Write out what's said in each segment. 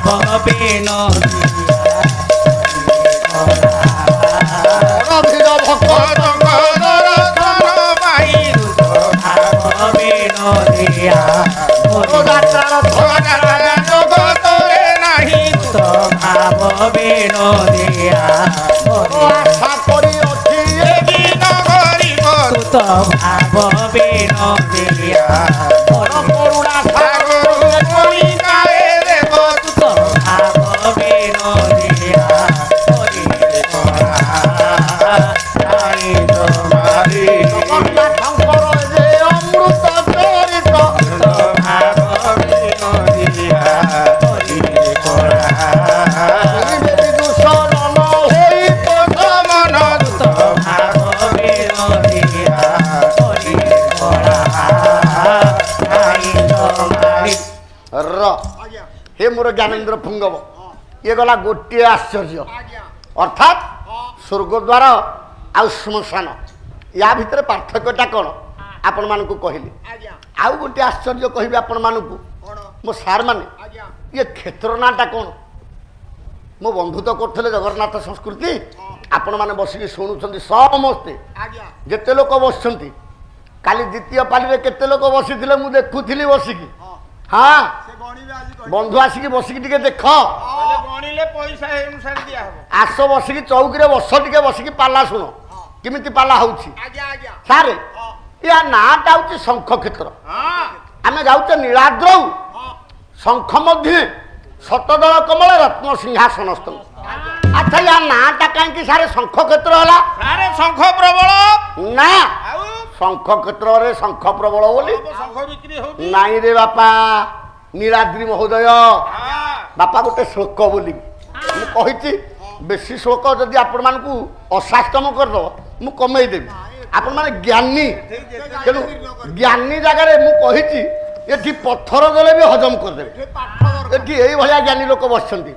ভাবে অধীর ভক্ত নদিয়া জগতরে নাহি তো ভাবে নদিয়া আশা করি অছি গরিব তো ভাবে নদিয়া করুণা সাগর করি গায়ে দেব তো ভাবে নদিয়া শঙ্কর যে অমৃত চরিত দূষণ হইত মন র হে মোর জ্ঞানেন্দ্র পুঙ্গব ইয়ে গলা গোটিଏ ଆଶ୍ଚର୍ଯ୍ୟ ଅର୍ଥାତ୍ ସ୍ୱର୍ଗଦ୍ୱାର ଆଉ ଶ୍ମଶାନ ୟା ଭିତରେ ପାର୍ଥକ୍ୟଟା କ'ଣ ଆପଣମାନଙ୍କୁ କହିଲି ଆଉ ଗୋଟିଏ ଆଶ୍ଚର୍ଯ୍ୟ କହିବି ଆପଣମାନଙ୍କୁ ମୋ ସାର୍ମାନେ ଇଏ କ୍ଷେତ୍ର ନାଁଟା କ'ଣ ମୋ ବନ୍ଧୁ ତ କରୁଥିଲେ ଜଗନ୍ନାଥ ସଂସ୍କୃତି ଆପଣମାନେ ବସିକି ଶୁଣୁଛନ୍ତି ସମସ୍ତେ ଯେତେ ଲୋକ ବସିଛନ୍ତି କାଲି ଦ୍ୱିତୀୟ ପାଳିରେ କେତେ ଲୋକ ବସିଥିଲେ ମୁଁ ଦେଖୁଥିଲି ବସିକି ହଁ ବନ୍ଧୁ ଆସିକି ବସିକି ଟିକେ ଦେଖ ଆସ ବସିକି ଚୌକିରେ ବସ ଟିକେ ବସିକି ପାଲା ଶୁଣ କେମିତି ପାଲା ହଉଛି ସାରେ ୟା ନାଁଟା ହଉଛି ଶଙ୍ଖ କ୍ଷେତ୍ର ଆମେ ଯାଉଛେ ନୀଳାଦ୍ରଉ ଶଙ୍ଖ ମଧ୍ୟରେ ଶତଦଳ କମଳ ରତ୍ନ ସିଂହାସନସ୍ଥ ଆଚ୍ଛା ୟା ନାଁଟା କାହିଁକି ସାରେ ଶଙ୍ଖ କ୍ଷେତ୍ର ହେଲା ଶଙ୍ଖ ପ୍ରବଳ ନା ଶଙ୍ଖ କ୍ଷେତ୍ରରେ ଶଙ୍ଖ ପ୍ରବଳ ବୋଲି ନାଇଁ ରେ ବାପା ନୀଳାଦ୍ରି ମହୋଦୟ ବାପା ଗୋଟେ ଶ୍ଲୋକ ବୋଲି ମୁଁ କହିଛି ବେଶୀ ଶ୍ଲୋକ ଯଦି ଆପଣମାନଙ୍କୁ ଅଶାସ୍ତମ କରିଦେବ ମୁଁ କମେଇଦେବି ଆପଣମାନେ ଜ୍ଞାନୀ ତେଣୁ ଜ୍ଞାନୀ ଜାଗାରେ ମୁଁ କହିଛି ଏଠି ପଥର ଦେଲେ ବି ହଜମ କରିଦେବେ ଏଠି ଏଇଭଳିଆ ଜ୍ଞାନୀ ଲୋକ ବସିଛନ୍ତି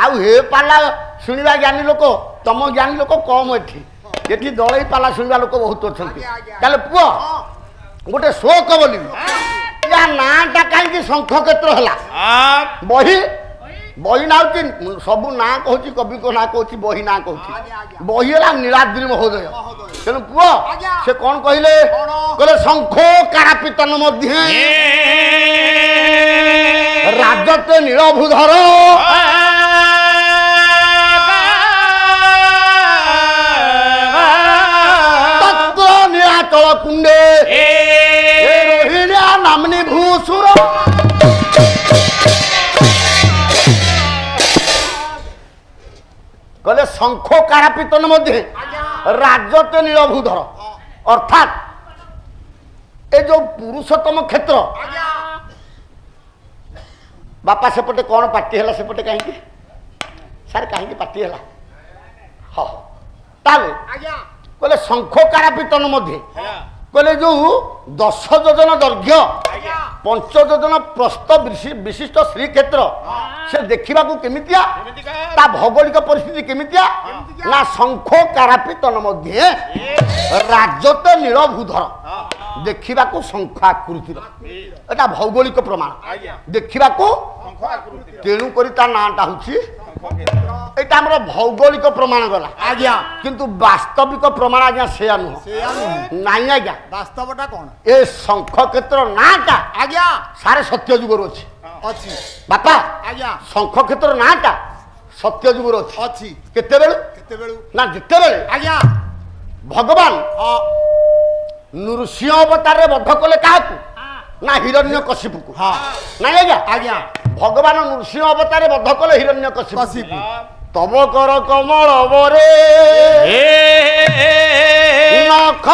ଆଉ ହେ ପାଲା ଶୁଣିବା ଜ୍ଞାନୀ ଲୋକ ତମ ଜ୍ଞାନୀ ଲୋକ କମ୍ ଏଠି ଏଠି ଦଳେଇ ପାଲା ଶୁଣିବା ଲୋକ ବହୁତ ଅଛନ୍ତି ତାହେଲେ ପୁଅ ଗୋଟେ ଶ୍ଲୋକ ବୋଲିବି ୟା ନାଁଟା କାହିଁକି ଶଙ୍ଖ କ୍ଷେତ୍ର ହେଲା ବହି ବହି ନାଁ ହଉଛି ସବୁ ନାଁ କହୁଛି କବିଙ୍କ ନାଁ କହୁଛି ବହି ନାଁ କହୁଛି ବହି ହେଲା ନୀଳାଦ୍ରି ମହୋଦୟ ତେଣୁ ପୁଅ ସେ କ'ଣ କହିଲେ କହିଲେ ଶଙ୍ଖ କାରାପିତନ ମଧ୍ୟ ରାଜତେ ନୀଳଭୂଧର ତତ୍ର ନୀଳାଚଳ କୁଣ୍ଡେ ରୋହିଣୀ ନାମ୍ନି ଭୂସୁର कहले शंख कारापितन मध्य राजते नीलभूधर अर्थात ए जो पुरुषोत्तम क्षेत्र बापा सेपटे कौन पार्टी है सेपटे कहीं सारे कहीं पार्टी है हाँ कहले शंख कारापितन मध्य कहले जो 10 योजन दैर्घ्य 5 योजन प्रस्थ विशिष्ट श्रीक्षेत्र से देखा केमितिया ता भौगोलिक परिस्थिति केमितिया ना शंख कारापितन मध्य राजते नीलभूधर देखा शंख आकृति एटा भौगोलिक प्रमाण देखा तेणुक नाटा हूँ एटा हमर भौगोलिक प्रमाण गला आज्ञा किंतु वास्तविक प्रमाण आज्ञा से नुह नाई आज्ञा वास्तवटा कौन ए शंख क्षेत्र नाटा आज्ञा सारे सत्य जुगर अच्छी अच्छी बापा आज्ञा शंख क्षेत्र नाटा सत्य जुगर अच्छी अच्छी केते बेलु ना जिते बेले आज्ञा भगवान नृसिंह अवतार बध कले क्या ना हिरण्यकशिपु को ना आज्ञा आज्ञा भगवान नृसिंह अवतार बध कले हिरण्यकशिपु तब कर कमल बरे नख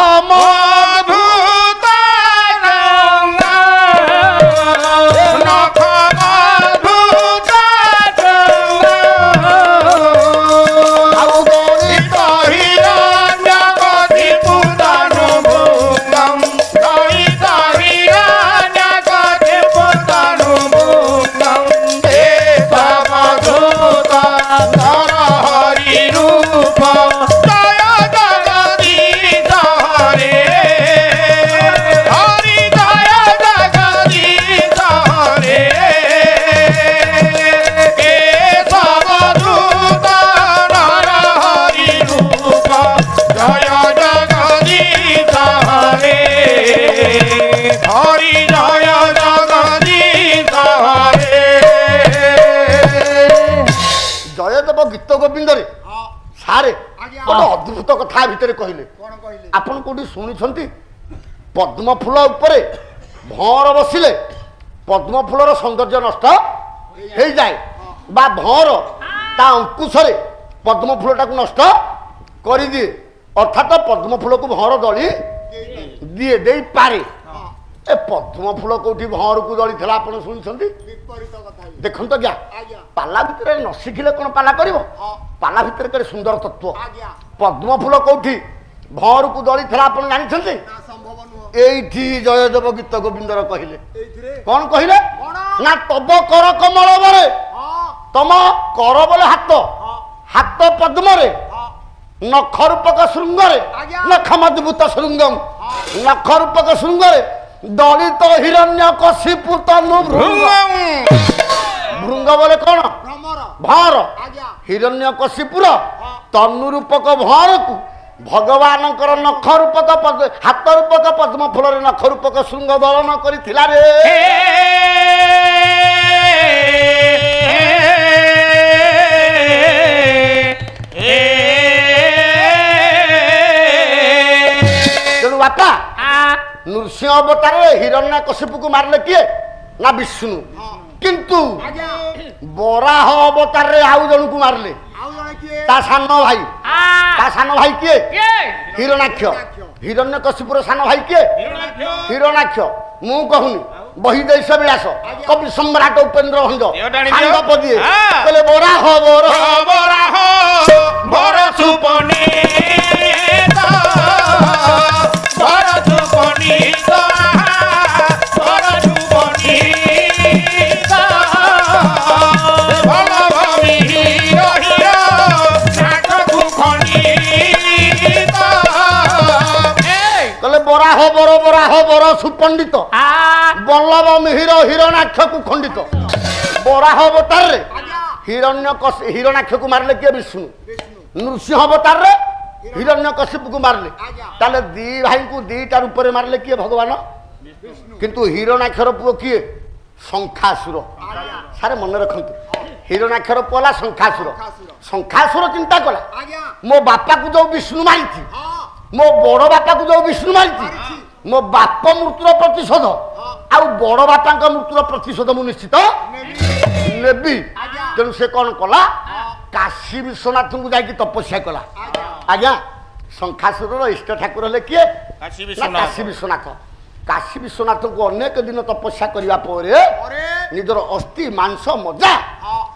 ଗୋବିନ୍ଦରେ ସାରେ ଆଜ୍ଞା। ଗୋଟେ ଅଦ୍ଭୁତ କଥା ଭିତରେ କହିଲେ କଣ କହିଲେ? ଆପଣ କୋଉଠି ଶୁଣିଛନ୍ତି ପଦ୍ମ ଫୁଲ ଉପରେ ଭଅଁର ବସିଲେ ପଦ୍ମ ଫୁଲର ସୌନ୍ଦର୍ଯ୍ୟ ନଷ୍ଟ ହେଇଯାଏ ବା ଭଅଁର ତା ଅଙ୍କୁଶରେ ପଦ୍ମ ଫୁଲଟାକୁ ନଷ୍ଟ କରିଦିଏ ଅର୍ଥାତ ପଦ୍ମ ଫୁଲକୁ ଭଅଁର ଦଳି ଦିଏ ଦେଇପାରେ ଏ ପଦ୍ମ ଫୁଲ କୋଉଠି ଭଅଁରକୁ ଦଳିଥିଲା ଆପଣ ଶୁଣିଛନ୍ତି ବିପରୀତ କଥା ଇଏ। ଦେଖନ୍ତୁ ଆଜ୍ଞା ଆଜ୍ଞା ପାଲା ଭିତରେ ନ ଶିଖିଲେ କଣ ପାଲା କରିବ ହଁ ପାଲା ଭିତରେ କେତେ ସୁନ୍ଦର ତତ୍ତ୍ୱ ଆଜ୍ଞା ପଦ୍ମ ଫୁଲ କୋଉଠି ଭଅଁରକୁ ଦଳିଥିଲା ଆପଣ ଜାଣିଛନ୍ତି ନା ସମ୍ଭବ ନୁହଁ। ଏଇଠି ଜୟଦେବ ଗୀତ ଗୋବିନ୍ଦର କହିଲେ ଏଇଥିରେ କଣ କହିଲେ କଣ? ନା ତବ କର କମଳ ବରେ ହଁ ତମ କର ବୋଲେ ହାତ ହଁ ହାତ ପଦ୍ମରେ ହଁ ନଖ ରୂପକ ଶୃଙ୍ଗରେ ଆଜ୍ଞା। ନଖ ମଜବୁତ ଶୃଙ୍ଗମ ନଖ ରୂପକ ଶୃଙ୍ଗରେ ଦଳିତ ହିରଣ୍ୟ କଶିପୁ ତନୁ ଭୃଙ୍ଗ ଭୃଙ୍ଗ ବୋଲେ କଣ ଭ୍ରମର ଭଅଁର ଆଜ୍ଞା ହିରଣ୍ୟ କଶିପୁର ତନୁ ରୂପକ ଭଅଁରକୁ ଭଗବାନଙ୍କର ନଖ ରୂପକ ହାତ ରୂପକ ପଦ୍ମ ଫୁଲରେ ନଖ ରୂପକ ଶୃଙ୍ଗ ଦଳନ କରିଥିଲା ରେ ତେଣୁ ବାପା ନୃସିଂହ ଅବତାରରେ ହିରଣ୍ୟ କଶିପୁକୁ ମାରିଲେ କିଏ ନା ବିଷ୍ଣୁ କିନ୍ତୁ ଆଜ୍ଞା ବରାହ ଅବତାରରେ ଆଉ ଜଣକୁ ମାରିଲେ ଆଉ ଜଣେ କିଏ? ତା ସାନ ଭାଇ କିଏ ହିରଣାକ୍ଷ ହିରଣ୍ୟ କଶିପୁର ସାନ ଭାଇ କିଏ ହିରଣାକ୍ଷ ମୁଁ କହୁନି ବହିଦେଶ ବିଳାସ କବି ସମ୍ରାଟ ଉପେନ୍ଦ୍ର ଭଞ୍ଜ ସାଙ୍ଗ ପଦିଏ କହିଲେ ବରାହ କହିଲେ ବରାହ ବର ସୁପଣ୍ଡିତ ବଲ୍ଲଭ ମିହିର ହିରଣାକ୍ଷକୁ ଖଣ୍ଡିତ ବରାହ ଅବତାରରେ ହିରଣାକ୍ଷକୁ ମାରିଲେ କିଏ ବିଷ୍ଣୁ ବିଷ୍ଣୁ ନୃସିଂହ ଅବତାରରେ ହିରଣ୍ୟ କଶିପୁକୁ ମାରିଲେ ତାହେଲେ ଦି ଭାଇଙ୍କୁ ଦିଟା ରୂପରେ ମାରିଲେ କିଏ ଭଗବାନ ବିଷ୍ଣୁ କିନ୍ତୁ ହିରଣାକ୍ଷର ପୁଅ କିଏ ଶଙ୍ଖାସୁର ସାରେ ମନେ ରଖନ୍ତୁ ହିରଣାକ୍ଷର ପୁଅ ହେଲା ଶଙ୍ଖାସୁର ଶଙ୍ଖାସୁର ଚିନ୍ତା କଲା ଆଜ୍ଞା ମୋ ବାପାକୁ ଯୋଉ ବିଷ୍ଣୁ ମାରିଛି ହଁ ମୋ ବଡ ବାପାକୁ ଯୋଉ ବିଷ୍ଣୁ ମାରିଛି ମୋ ବାପ ମୃତ୍ୟୁର ପ୍ରତିଶୋଧ ଆଉ ବଡ ବାପାଙ୍କ ମୃତ୍ୟୁର ପ୍ରତିଶୋଧ ମୁଁ ନିଶ୍ଚିତ ନେବି ତେଣୁ ସେ କଣ କଲା କାଶୀ ବିଶ୍ୱନାଥଙ୍କୁ ଯାଇକି ତପସ୍ୟା କଲା ଆଜ୍ଞା ଶଙ୍ଖାସୁରର ଇଷ୍ଟ ଠାକୁର ହେଲେ କିଏ ନା କାଶୀ ବିଶ୍ୱନାଥ କାଶୀ ବିଶ୍ୱନାଥଙ୍କୁ ଅନେକ ଦିନ ତପସ୍ୟା କରିବା ପରେ ପରେ ନିଜର ଅସ୍ଥି ମାଂସ ମଜା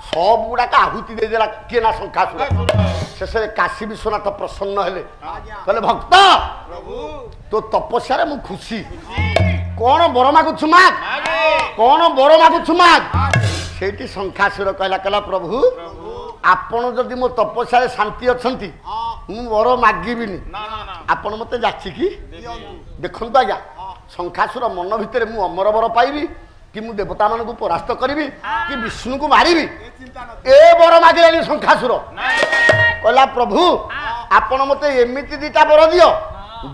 ସବୁ ଗୁଡାକ ଆହୁତି ଦେଇଦେଲା କିଏ ନା ଶଙ୍ଖାସୁର ଶେଷରେ କାଶୀ ବିଶ୍ୱନାଥ ପ୍ରସନ୍ନ ହେଲେ କହିଲେ ଭକ୍ତ ତୋ ତପସ୍ୟାରେ ମୁଁ ଖୁସି କଣ ବର ମାଗୁଛୁ ମାଗ କଣ ବର ମାଗୁଛୁ ମାଗ ସେଇଠି ଶଙ୍ଖାସୁର କହିଲା ପ୍ରଭୁ ଆପଣ ଯଦି ମୋ ତପସ୍ୟାରେ ଶାନ୍ତି ଅଛନ୍ତି ମୁଁ ବର ମାଗିବିନି ଆପଣ ମତେ ଯାଚିକି ଦେଖନ୍ତୁ ଆଜ୍ଞା ଶଙ୍ଖାସୁର ମନ ଭିତରେ ମୁଁ ଅମର ବର ପାଇବି कि मु देवता मान को परास्त करी कि विष्णु को मारी ए बर मागिलानी शंखासुर कहला प्रभु आपण मते एमिति दिटा बर दियो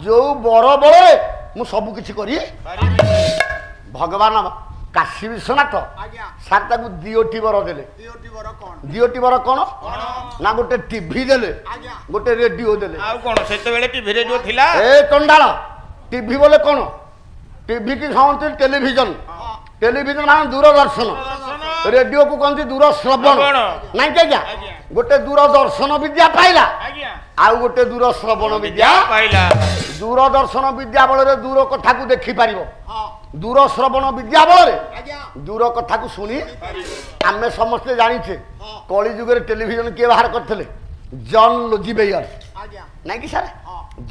जो बर बल मु सब किछि करी भगवान काशी विश्वनाथ सार ताकू दियोटी बर देले दियोटी बर कोन ना गोटे टीवी देले गोटे रेडियो देले आ कोन सेते बेले टीवी रेडियो थिला ए तंडाल टीवी बोले कोन टीवी की समझते टेलीविजन टेलीविजन मान दूरदर्शन रेडियो को कहते दूरश्रवण नहीं क्या गोटे दूरदर्शन विद्या पाइला आउ गोटे दूरश्रवण विद्या पाइला दूरदर्शन विद्या बल दूर कथा को देखि पारिबो दूरश्रवण विद्या बल दूर कथा को सुनी आमे समस्त जानिछे कली जुगे टेलीविजन किए बाहर करथिले जॉन लोजीबेयर नहीं कि सर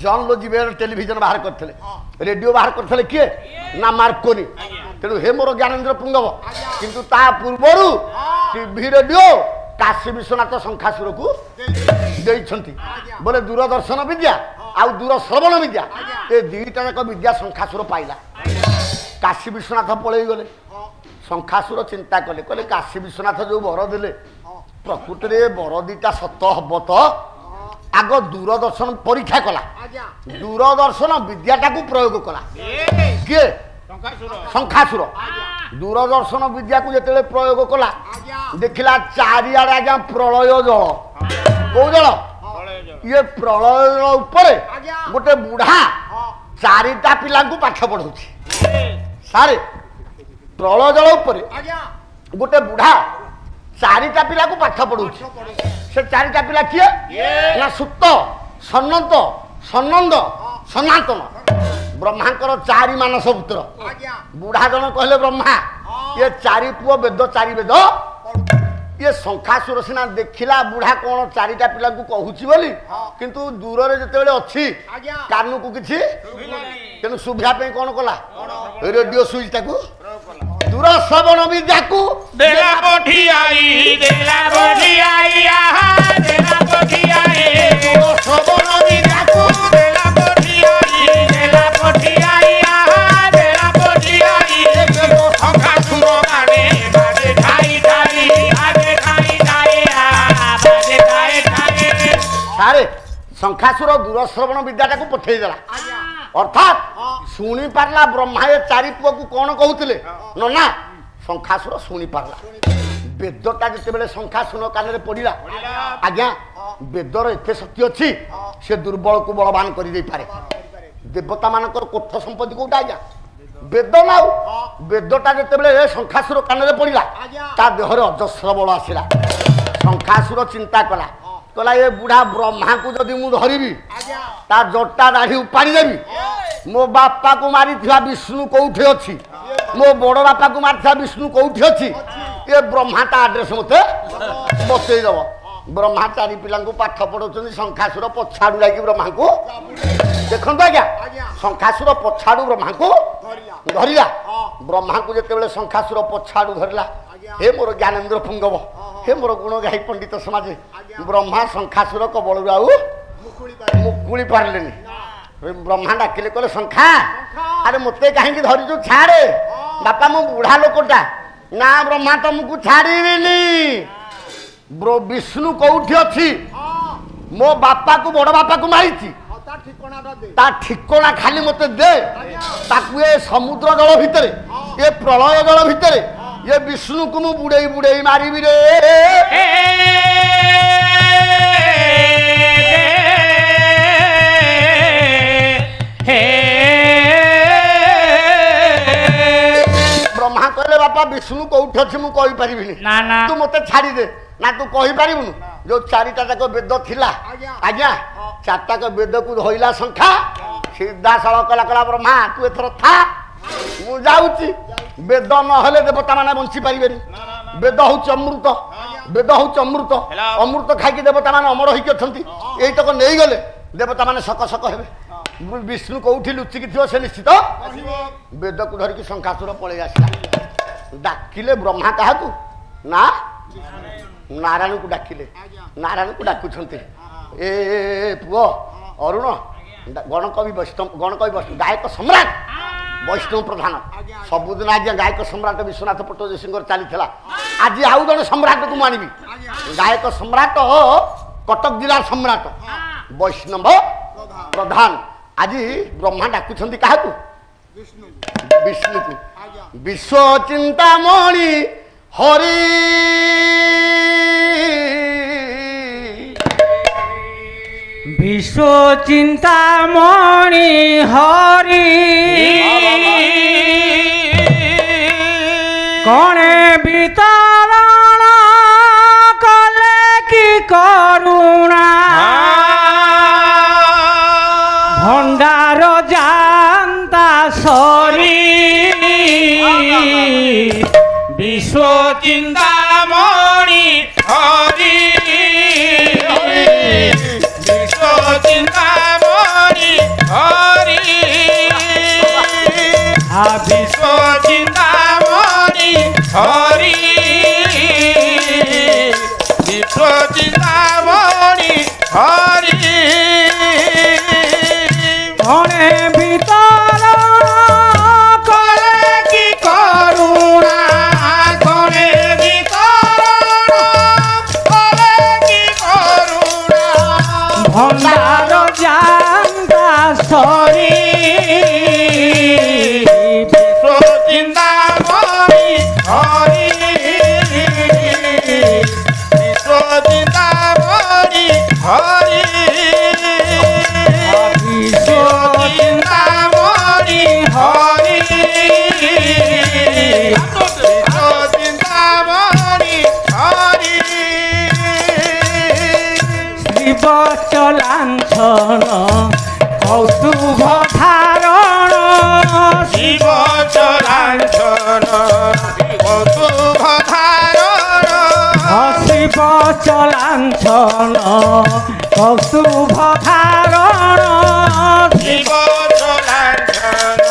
जॉन लोजीबेयर टेलीविजन बाहर करथिले रेडियो बाहर करथिले किए ना मार्कोनी तेणु हे मोर ज्ञानेन्द्र पुंगव किंतु ता पूर्वर टीवी रेडियो काशी विश्वनाथ शंखासुर को देइछंती बोले दूरदर्शन विद्या आउ दूरश्रवण विद्या ए दुईटा जाक विद्या शंखासुर पाइला काशी विश्वनाथ पळेई गले शंखासुर चिंता कले कहले काशी विश्वनाथ जो वर देले प्रकृति रे वर दीटा सत हब तो आग दूरदर्शन परीक्षा कला दूरदर्शन विद्याटा को प्रयोग कला किए शंखासुर दूरदर्शन विद्या को जिते प्रयोग कला देखला चारिआडे आज्ञा प्रलय जल କୋଉ ଜଳ ଇଏ ପ୍ରଳୟ ଜଳ ଉପରେ ଆଜ୍ଞା। ଗୋଟେ ବୁଢା ହଁ 4ଟା ପିଲାଙ୍କୁ ପାଠ ପଢଉଛି ସାରେ ପ୍ରଳୟ ଜଳ ଉପରେ ଆଜ୍ଞା ଗୋଟେ ବୁଢା 4ଟା ପିଲାକୁ ପାଠ ପଢଉଛି ସେ 4ଟା ପିଲା କିଏ ନା ସୁତ ସନନ୍ତ ସନନ୍ଦ ସନାତନ ବ୍ରହ୍ମାଙ୍କର 4 ମାନସ ପୁତ୍ର ଆଜ୍ଞା ବୁଢା ଜଣ କହିଲେ ବ୍ରହ୍ମା ଇଏ 4 ପୁଅ ବେଦ 4 ବେଦ ଇଏ ଶଙ୍ଖାସୁର ସିନା ଦେଖିଲା ବୁଢା କଣ 4ଟା ପିଲାଙ୍କୁ କହୁଛି ବୋଲି କିନ୍ତୁ ଦୂରରେ ଯେତେବେଳେ ଅଛି ଆଜ୍ଞା କାନକୁ କିଛି ତେଣୁ ଶୁଭିବା ପାଇଁ କଣ କଲା ରେଡିଓ ସୁଇଚ ଟାକୁ ଦୂର ଶ୍ରବଣ ବିଦ୍ୟାକୁ ଦେଲା ପଠିଆଇ ଆହା ଦେଲା ପଠିଆଇ ଶ୍ରବଣ ବିଦ୍ୟାକୁ ଦେଲା ପଠିଆଇ ଆହା ଦେଲା ପଠିଆଇ ଶଙ୍ଖାସୁର ବାଡେ ବାଡେ ଠାଇ ଠାଇ ଆଡେ ଠାଇ ଠାଇ ବାଡେ ଠାଇ ଠାଇ ସାରେ ଶଙ୍ଖାସୁର ଦୂର ଶ୍ରବଣ ବିଦ୍ୟାଟାକୁ ପଠେଇ ଦେଲା ଆଜ୍ଞା ଅର୍ଥାତ୍ ଶୁଣି ପାରିଲା ବ୍ରହ୍ମା ଏ 4 ପୁଅକୁ କଣ କହୁଥିଲେ ନନା ଶଙ୍ଖାସୁର ଶୁଣି ପାରିଲା ବେଦଟା ଯେତେବେଳେ ଶଙ୍ଖାସୁର କାନରେ ପଡିଲା ଆଜ୍ଞା ବେଦର ଏତେ ଶକ୍ତି ଅଛି ସେ ଦୁର୍ବଳକୁ ବଳବାନ କରିଦେଇପାରେ ଦେବତା ମାନଙ୍କର କୋଠ ସମ୍ପତ୍ତି କୋଉଟା ଆଜ୍ଞା ବେଦ ନାଉ ବେଦଟା ଯେତେବେଳେ ଶଙ୍ଖାସୁର କାନରେ ପଡିଲା ତା ଦେହରେ ଅଜସ୍ର ବଳ ଆସିଲା ଶଙ୍ଖାସୁର ଚିନ୍ତା କଲା କହିଲା ଏ ବୁଢା ବ୍ରହ୍ମାକୁ ଯଦି ମୁଁ ଧରିବି ଆଜ୍ଞା ତା ଜଟା ଦାଢି ଉପାଡ଼ି ଦେବି ମୋ ବାପାକୁ ମାରିଥିବା ବିଷ୍ଣୁ କୋଉଠି ଅଛି ମୋ ବଡ ବାପାକୁ ମାରିଥିବା ବିଷ୍ଣୁ କୋଉଠି ଅଛି ଏ ବ୍ରହ୍ମା ତା ଆଡ୍ରେସ ମତେ ବତେଇ ଦବ ବ୍ରହ୍ମା 4 ପିଲାଙ୍କୁ ପାଠ ପଢଉଛନ୍ତି ଶଙ୍ଖାସୁର ପଛାଡୁ ଯାଇକି ବ୍ରହ୍ମାଙ୍କୁ ଦେଖନ୍ତୁ ଆଜ୍ଞା ଶଙ୍ଖାସୁର ପଛାଡୁ ବ୍ରହ୍ମାଙ୍କୁ ଧରିଲା ବ୍ରହ୍ମାଙ୍କୁ ଯେତେବେଳେ ଶଙ୍ଖାସୁର ପଛାଡୁ ଧରିଲା ହେ ମୋର ଜ୍ଞାନେନ୍ଦ୍ର ପୁଙ୍ଗବ ହେ ମୋର ଗୁଣ ଗାଇ ପଣ୍ଡିତ ସମାଜ ବ୍ରହ୍ମା ଶଙ୍ଖାସୁର କବଳରୁ ଆଉ ମୁକୁଳି ପାରିଲେନି ବ୍ରହ୍ମା ଡାକିଲେ କହିଲେ ଶଙ୍ଖା ଆରେ ମତେ କାହିଁକି ଧରିଛୁ ଛାଡେ ବାପା ମୁଁ ବୁଢା ଲୋକଟା ନା ବ୍ରହ୍ମା ତମକୁ ଛାଡିବିନି ବିଷ୍ଣୁ କୋଉଠି ଅଛି ମୋ ବାପାକୁ ବଡ ବାପାକୁ ମାରିଛି ତା ଠିକଣା ଖାଲି ମତେ ଦେ ତାକୁ ଏ ସମୁଦ୍ର ଜଳ ଭିତରେ ଏ ପ୍ରଳୟ ଜଳ ଭିତରେ ଏ ବିଷ୍ଣୁକୁ ମୁଁ ବୁଡେଇ ବୁଡେଇ ମାରିବି ରେ ବ୍ରହ୍ମା କହିଲେ ବାପା ବିଷ୍ଣୁ କୋଉଠି ଅଛି ମୁଁ କହିପାରିବିନି ତୁ ମତେ ଛାଡିଦେ ନା ତୁ କହିପାରିବୁନୁ ଯୋଉ 4ଟା ଯାକ ବେଦ ଥିଲା ଆଜ୍ଞା 4ଟାକ ବେଦକୁ ଧଇଲା ଶଙ୍ଖା ସିଧା ସଳଖ କଲା ବ୍ରହ୍ମା ତୁ ଏଥର ଥା ମୁଁ ଯାଉଛି ବେଦ ନହେଲେ ଦେବତା ମାନେ ବଞ୍ଚି ପାରିବେନି ବେଦ ହଉଛି ଅମୃତ ବେଦ ହଉଛି ଅମୃତ ଅମୃତ ଖାଇକି ଦେବତା ମାନେ ଅମର ହେଇକି ଅଛନ୍ତି ଏଇତକ ନେଇଗଲେ ଦେବତା ମାନେ ସକ ସକ ହେବେ ବିଷ୍ଣୁ କୋଉଠି ଲୁଚିକି ଥିବ ସେ ନିଶ୍ଚିତ ବେଦକୁ ଧରିକି ଶଙ୍ଖାସୁର ପଳେଇ ଆସିଲା ଡାକିଲେ ବ୍ରହ୍ମା କାହାକୁ ନା ନାରାୟଣକୁ ଡାକିଲେ ନାରାୟଣକୁ ଡାକୁଛନ୍ତି ଏ ପୁଅ ଅରୁଣ ଗଣକବି ବୈଷ୍ଣବ ଗାୟକ ସମ୍ରାଟ ବୈଷ୍ଣବ ପ୍ରଧାନ ସବୁଦିନ ଆଜ୍ଞା ଗାୟକ ସମ୍ରାଟ ବିଶ୍ୱନାଥ ପଟ୍ଟନାୟକଙ୍କର ଚାଲିଥିଲା ଆଜି ଆଉ ଜଣେ ସମ୍ରାଟକୁ ମୁଁ ଆଣିବି ଗାୟକ ସମ୍ରାଟ କଟକ ଜିଲ୍ଲାର ସମ୍ରାଟ ବୈଷ୍ଣବ ପ୍ରଧାନ ଆଜି ବ୍ରହ୍ମା ଡାକୁଛନ୍ତି କାହାକୁ ବିଷ୍ଣୁକୁ ବିଶ୍ୱ ଚିନ୍ତାମଣି ହରି विश्व चिंतामणि हरि कणे वितरण कले कि करुणा भंडार जानता सरी विश्व चिंतामणि हरि चिंतामणि हरि विश्व चिंतामणि हरि विश्व चिंतामणि हरि कणे वितरण कले कि करुणा कणे वितरण कले कि करुणा भंडार जानता सरी विश्व चिंतामणि हरि विश्व चिंतामणि চলাঞ্ছন কৌতুভ ধারণ শিব চলাঞ্চন কৌতুভ ধারণ শিব চলাঞ্ছন কৌতুভ ধারণ শিব চলাঞ্চন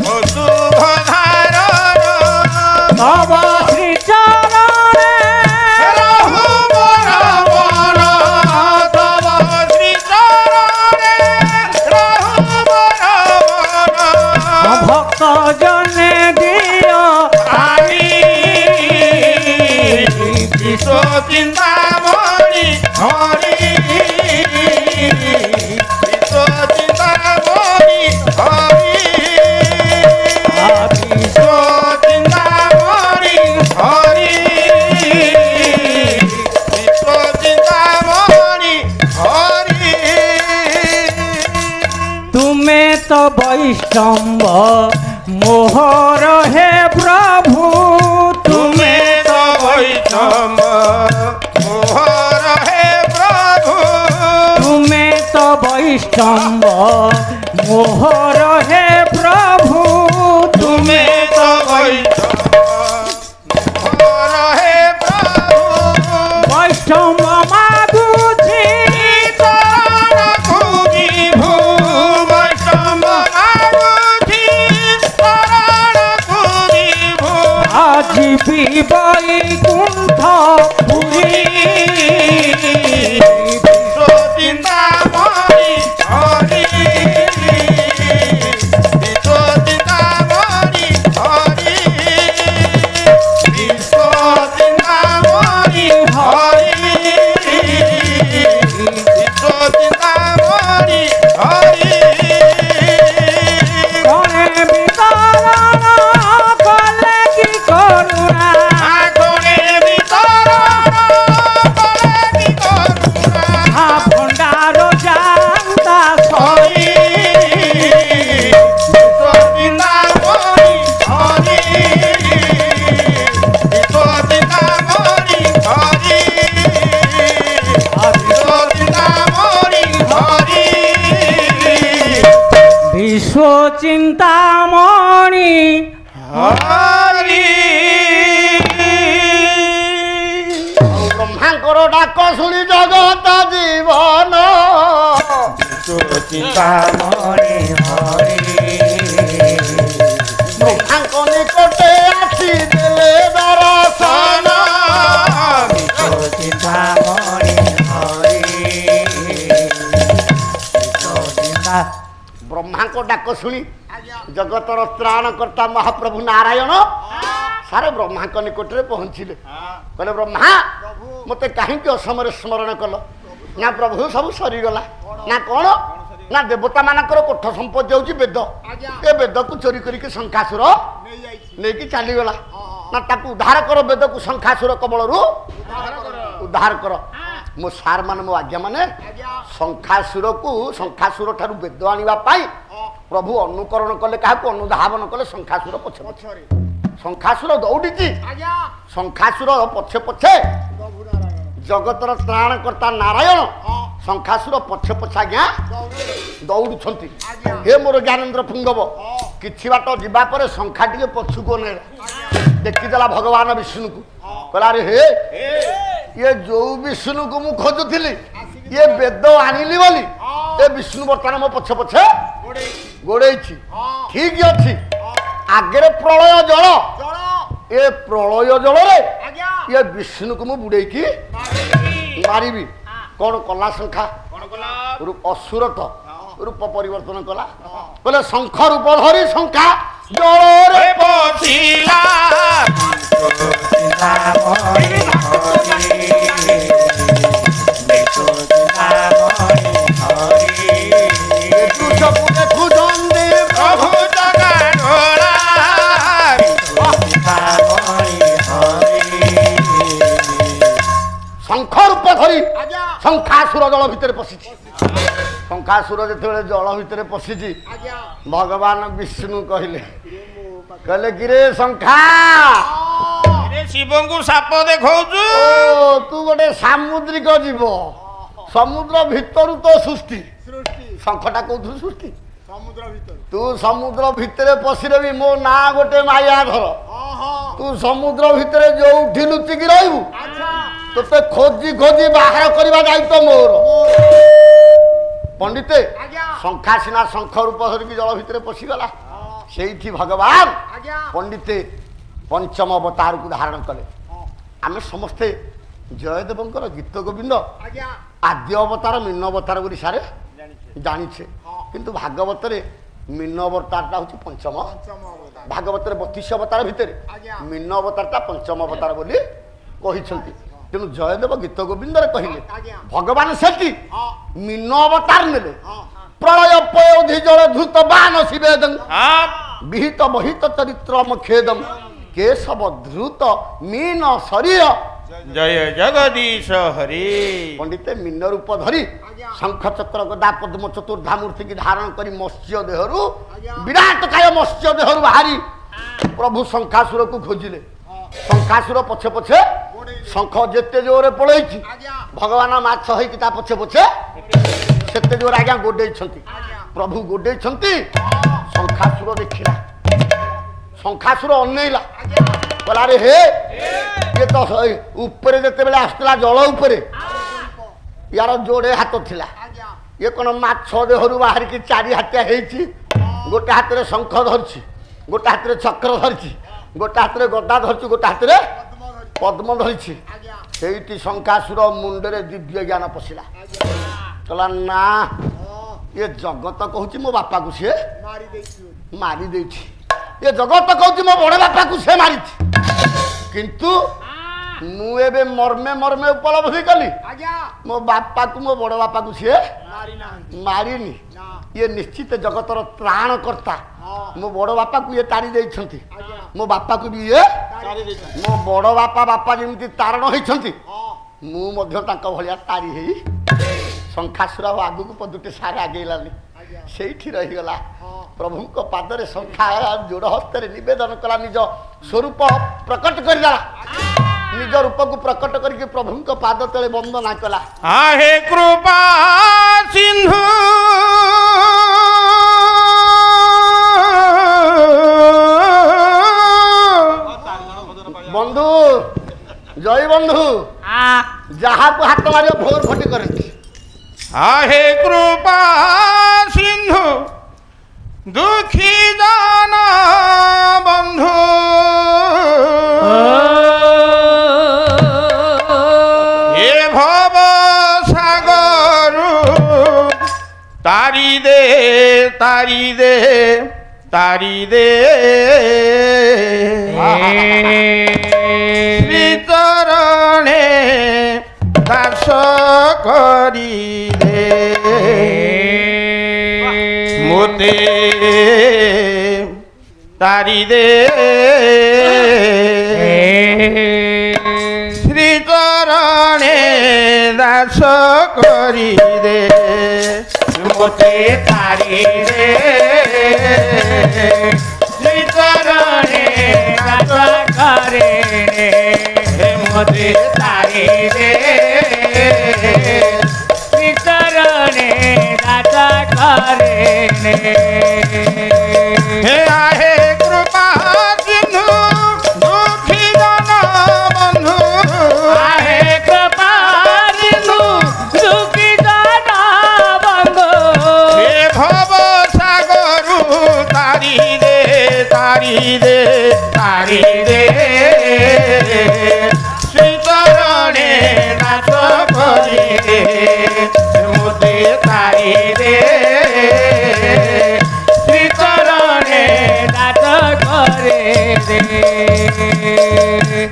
কৌতুভ ধারণ তব শ্রীচরণে রহু বর বর তব শ্রীচরণে রহু বর বর ভক্ত জনে দিও আমি বিশ্ব চিন্তামণি হরি বিশ্ব চিন্তামণি হরি বিশ্ব চিন্তামণি হরি বিশ্ব চিন্তামণি হরি তুমে তো বৈষ্ণব মোহর হে প্রভু তুমে তো বৈষ্ণব মোহর হে প্রভু তুমে তো বৈষ্ণব মোহর হে প্রভু তুমে তো বৈষ্ণব মোহর হে প্রভু বৈষ্ণব মাগুছি চরণ কুবিভূ বৈষ্ণব মাগুছি চরণ কুবিভূ আজি বৈকুণ্ঠ পুরী বিশ্ব চিন্তামণি হরি বিশ্ব চিন্তামণি হরি বিশ্ব চিন্তামণি হরি বিশ্ব চিন্তামণি হরি কণে বিতরণ কলে কি করুণা আগরে বিতরণ করে কি করুণা ভণ্ডার জানতা হরি বিশ্ব চিন্তামণি হরি বিশ্ব চিন্তামণি হরি বিশ্ব চিন্তামণি হরি বিশ্ব চিন্তামণি হরি ব্রহ্মাঙ্কর ডাক শুনি জগত জীবন চিন্তামণি হরি ব্রহ্মাঙ্ক নিকটে আসি দেলে দর্শন চিন্তামণি হরি ব্রহ্মাঙ্ক ডাক শুনি জগତର ତ୍ରାଣକର୍ତ୍ତା ମହାପ୍ରଭୁ ନାରାୟଣ ସାରେ ବ୍ରହ୍ମାଙ୍କ ନିକଟରେ ପହଞ୍ଚିଲେ କହିଲେ ବ୍ରହ୍ମା ମୋତେ କାହିଁକି ଅସମୟରେ ସ୍ମରଣ କଲ ନା ପ୍ରଭୁ ସବୁ ସରିଗଲା ନା କ'ଣ ନା ଦେବତା ମାନଙ୍କର କୋଠ ସମ୍ପତ୍ତି ହେଉଛି ବେଦ ଏ ବେଦକୁ ଚୋରି କରିକି ଶଙ୍ଖାସୁର ନେଇକି ଚାଲିଗଲା ନା ତାକୁ ଉଦ୍ଧାର କର ବେଦକୁ ଶଙ୍ଖାସୁର କବଳରୁ ଉଦ୍ଧାର କର ମୋ ସାର୍ ମାନେ ମୋ ଆଜ୍ଞା ମାନେ ଶଙ୍ଖାସୁର ଠାରୁ ବେଦ ଆଣିବା ପାଇଁ ପ୍ରଭୁ ଅନୁକରଣ କଲେ କାହାକୁ ଅନୁଧାବନ କଲେ ଶଙ୍ଖାସୁର ପଛେ ପଛେ ଶଙ୍ଖାସୁର ଦୌଡ଼ିଛି ଶଙ୍ଖାସୁର ପଛେ ପଛେ ଜଗତର ତ୍ରାଣକର୍ତ୍ତା ନାରାୟଣ ଶଙ୍ଖାସୁର ପଛେ ପଛେ ଆଜ୍ଞା ଦୌଡୁଛନ୍ତି ହେ ମୋର ଜ୍ଞାନେନ୍ଦ୍ର ପୁଙ୍ଗବ କିଛି ବାଟ ଯିବା ପରେ ଶଙ୍ଖା ଟିକେ ପଛକୁ ନେଲା ଦେଖିଦେଲା ଭଗବାନ ବିଷ୍ଣୁକୁ କହିଲା ଆରେ ହେ ଇଏ ଯୋଉ ବିଷ୍ଣୁକୁ ମୁଁ ଖୋଜୁଥିଲି ଇଏ ବେଦ ଆଣିଲି ବୋଲି ଏ ବିଷ୍ଣୁ ବର୍ତ୍ତମାନ ମୋ ପଛେ ପଛେ ଗୋଡେଇଛି ଠିକ ଅଛି ଆଗରେ ପ୍ରଳୟ ଜଳ ଏ ପ୍ରଳୟ ଜଳରେ ଇଏ ବିଷ୍ଣୁକୁ ମୁଁ ବୁଡେଇକି ମାରିବି କଣ କଲା ଶଙ୍ଖା ଅସୁରଥ ରୂପ ପରିବର୍ତ୍ତନ କଲା କହିଲେ ଶଙ୍ଖ ରୂପ ଧରି ଶଙ୍ଖା ଜଳରେ ପଶିଲା ଦେଖୁଛନ୍ତି ପ୍ରଭୁ ଜଗାଡୋଳା ଶଙ୍ଖ ରୂପ ଧରି ଶଙ୍ଖାସୁର ଜଳ ଭିତରେ ପଶିଛି ଶଙ୍ଖାସୁର ଯେତେବେଳେ ଜଳ ଭିତରେ ପଶିଛି ଭଗବାନ ବିଷ୍ଣୁ କହିଲେ କିରେ ଶଙ୍ଖା ଶିବଙ୍କୁ ସାପ ଦେଖଉଛୁ ତୁ ଗୋଟେ ସାମୁଦ୍ରିକ ଜୀବ ସମୁଦ୍ର ଭିତରୁ ତ ସୃଷ୍ଟି ସୃଷ୍ଟି ଶଙ୍ଖଟା କୋଉଠୁ ସୃଷ୍ଟି ସମୁଦ୍ର ଭିତରୁ ତୁ ସମୁଦ୍ର ଭିତରେ ପଶିଲେ ବି ମୋ ନାଁ ଗୋଟେ ମାୟା ଧର ହଁ ହଁ ତୁ ସମୁଦ୍ର ଭିତରେ ଯୋଉଠି ଲୁଚିକି ରହିବୁ ଆଚ୍ଛା ତୋତେ ଖୋଜି ଖୋଜି ବାହାର କରିବା ଦାୟିତ୍ୱ ମୋର ପଣ୍ଡିତେ ଆଜ୍ଞା ଶଙ୍ଖା ସିନା ଶଙ୍ଖ ରୂପ ଧରିକି ଜଳ ଭିତରେ ପଶିଗଲା ସେଇଠି ଭଗବାନ ଆଜ୍ଞା ପଣ୍ଡିତେ ପଞ୍ଚମ ଅବତାରକୁ ଧାରଣ କଲେ ହଁ ଆମେ ସମସ୍ତେ ଜୟଦେବଙ୍କର ଗୀତ ଗୋବିନ୍ଦ ଆଜ୍ଞା ଆଦ୍ୟ ଅବତାର ମୀନ ଅବତାର ବୋଲି ସାରେ ଜାଣିଛେ କିନ୍ତୁ ଭାଗବତରେ ମୀନ ଅବତାରଟା ହଉଛି ପଞ୍ଚମ ପଞ୍ଚମ ଅବତାର ଭାଗବତରେ 32 ଅବତାର ଭିତରେ ଆଜ୍ଞା ମୀନ ଅବତାରଟା ପଞ୍ଚମ ଅବତାର ବୋଲି କହିଛନ୍ତି ତେଣୁ ଜୟଦେବ ଗୀତ ଗୋବିନ୍ଦରେ କହିଲେ ଆଜ୍ଞା ଭଗବାନ ସେଠି ହଁ ମୀନ ଅବତାର ନେଲେ ହଁ ପ୍ରଳୟ ପୟୋଧି ଜଳ ଧୃତ ବାନ ଶିବେଦଂ ହଁ ବିହିତ ବହିତ ଚରିତ୍ରମ ଖେଦಂ କେଶବ ଧୃତ ମୀନ ଶରୀର ଜୟ ଜଗଦୀଶ ହରି ପଣ୍ଡିତେ ମୀନ ରୂପ ଧରି ଆଜ୍ଞା ଶଙ୍ଖ ଚକ୍ର ଗଦା ପଦ୍ମ ଚତୁର୍ଦ୍ଧା ମୂର୍ତ୍ତିକି ଧାରଣ କରି ମତ୍ସ୍ୟ ଦେହରୁ ଆଜ୍ଞା ବିରାଟ କାୟ ମତ୍ସ୍ୟ ଦେହରୁ ବାହାରି ପ୍ରଭୁ ଶଙ୍ଖାସୁରକୁ ଖୋଜିଲେ ହଁ ଶଙ୍ଖାସୁର ପଛେ ପଛେ ଶଙ୍ଖ ଯେତେ ଜୋରରେ ପଳେଇଛି ଆଜ୍ଞା ଭଗବାନ ମାଛ ହେଇକି ତା ପଛେ ପଛେ ସେତେ ଜୋରେ ଆଜ୍ଞା ଗୋଡେଇଛନ୍ତି ଆଜ୍ଞା ପ୍ରଭୁ ଗୋଡେଇଛନ୍ତି ଶଙ୍ଖାସୁର ଦେଖିଲା ଶଙ୍ଖାସୁର ଅନେଇଲା ଆଜ୍ଞା କହିଲା ଆରେ ହେ ଇଏ ତ ଉପରେ ଯେତେବେଳେ ଆସୁଥିଲା ଜଳ ଉପରେ ୟାର ଯୋଡେ ହାତ ଥିଲା ଆଜ୍ଞା ଇଏ କଣ ମାଛ ଦେହରୁ ବାହାରିକି ଚାରି ହାତିଆ ହେଇଛି ଗୋଟେ ହାତରେ ଶଙ୍ଖ ଧରିଛି ଗୋଟେ ହାତରେ ଚକ୍ର ଧରିଛି ଗୋଟେ ହାତରେ ଗଦା ଧରିଛି ଗୋଟେ ହାତରେ ପଦ୍ମ ଧରିଛି ଆଜ୍ଞା ସେଇଠି ଶଙ୍ଖାସୁର ମୁଣ୍ଡରେ ଦିବ୍ୟ ଜ୍ଞାନ ପଶିଲା ଆଜ୍ଞା କହିଲା ନା ହଁ ଇଏ ଜଗତ କହୁଛି ମୋ ବାପାକୁ ସିଏ ମାରି ଦେଇଛୁ ମାରି ଦେଇଛି ଏ ଜଗତ କହୁଛି ମୋ ବଡ ବାପାକୁ ସେ ମାରିଛି କିନ୍ତୁ ମୁଁ ଏବେ ମର୍ମେ ମର୍ମେ ଉପଲବ୍ଧି କଲି ଆଜ୍ଞା ମୋ ବାପାକୁ ମୋ ବଡ ବାପାକୁ ସିଏ ମାରି ନାହାନ୍ତି ମାରିନି ନା ଇଏ ନିଶ୍ଚିତ ଜଗତର ତ୍ରାଣକର୍ତ୍ତା ହଁ ମୋ ବଡ ବାପାକୁ ଇଏ ତାରି ଦେଇଛନ୍ତି ଆଜ୍ଞା ମୋ ବାପାକୁ ବି ଇଏ ମାରି ଦେଇଛନ୍ତି ମୋ ବଡ ବାପା ଯେମିତି ତାରଣ ହେଇଛନ୍ତି ହଁ ମୁଁ ମଧ୍ୟ ତାଙ୍କ ଭଳିଆ ତାରି ହେଇ ଶଙ୍ଖାସୁର ଆଉ ଆଗକୁ ପଦୁଟେ ସାରେ ଆଗେଇଲାନି ଆଜ୍ଞା ସେଇଠି ରହିଗଲା ହଁ ପ୍ରଭୁଙ୍କ ପାଦରେ ଶଙ୍ଖା ଯୋଡ ହସ୍ତରେ ନିବେଦନ କଲା ନିଜ ସ୍ୱରୂପ ପ୍ରକଟ କରିଦେଲା ନିଜ ରୂପକୁ ପ୍ରକଟ କରିକି ପ୍ରଭୁଙ୍କ ପାଦ ତଳେ ବନ୍ଦନା କଲା आहे कृपा सिंधु ବନ୍ଧୁ ଜୟ ବନ୍ଧୁ ଯାହାକୁ ହାତ ମାରିବ ଭୋର ଫଟି କରନ୍ତି आहे कृपा सिंधु दुखी जाना बंधु हे भव सागरु तारी दे तारी दे तारी दे श्री चरणे दास करी दे मोते तारी दे श्री चरणे दास करी दे मोते तारी दे श्री चरणे दास करे मोते तारी दे चरणे दाता करे हे आहे कृपा सिंधु दुखी जन बंधु आहे कृपा सिंधु दुखी जन बंधु हे भव सागरु तारी दे तारी दे तारी दे श्री चरणे दास करी दे मोते तारी दे श्री चरणे दात करे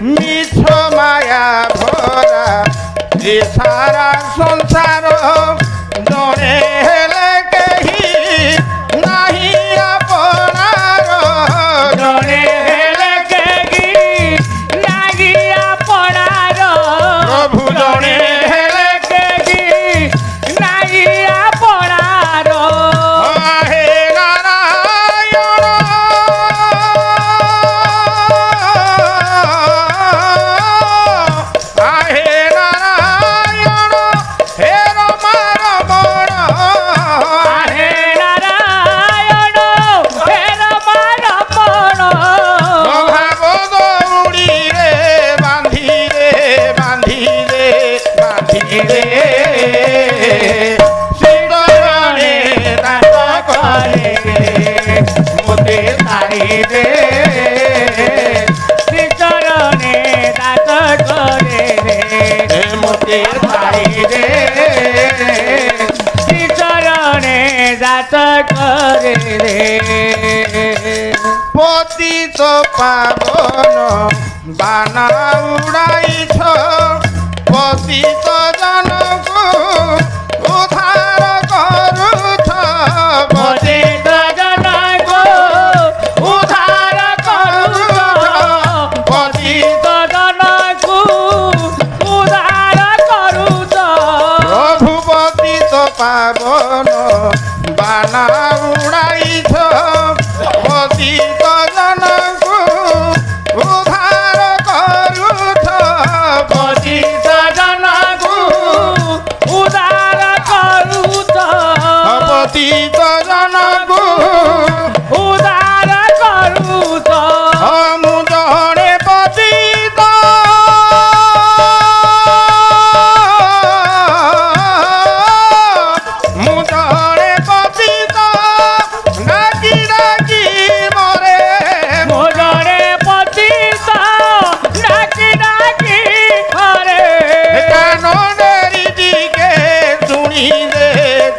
मिछ माया भरा जे सारा संसार जड़े हेले कही नाही अपनार जड़े हेले केगी लागी आपणार प्रभु जड़े हेले केगी नाही आपणार आहे नारायण आहे नारायण हे মতে তারি দে শ্রী চরণে দাস করে রে পতিত পাবন বানা উড়াইছ পতিত জনকু উদ্ধার করুছ পতিত জনকু উদ্ধার করুছ পতিত জনকু উদ্ধার করুছ প্রভু পতিত পাবন বানা উড়াইছ পতিত জনকু উদ্ধার করুছ পতিত জনকু উদ্ধার করুছ পতিত জনকু উদ্ধার করুছ ମୁଁ ଜଣେ ପତିତ ମୁଁ ଜଣେ ପତିତ ଡାକି ଡାକି ମରେ ମୋ ଜଣେ ପତିତ ଡାକି ଡାକି ଘରେ କାନ ଡେରି ଟିକେ ଶୁଣିଦେ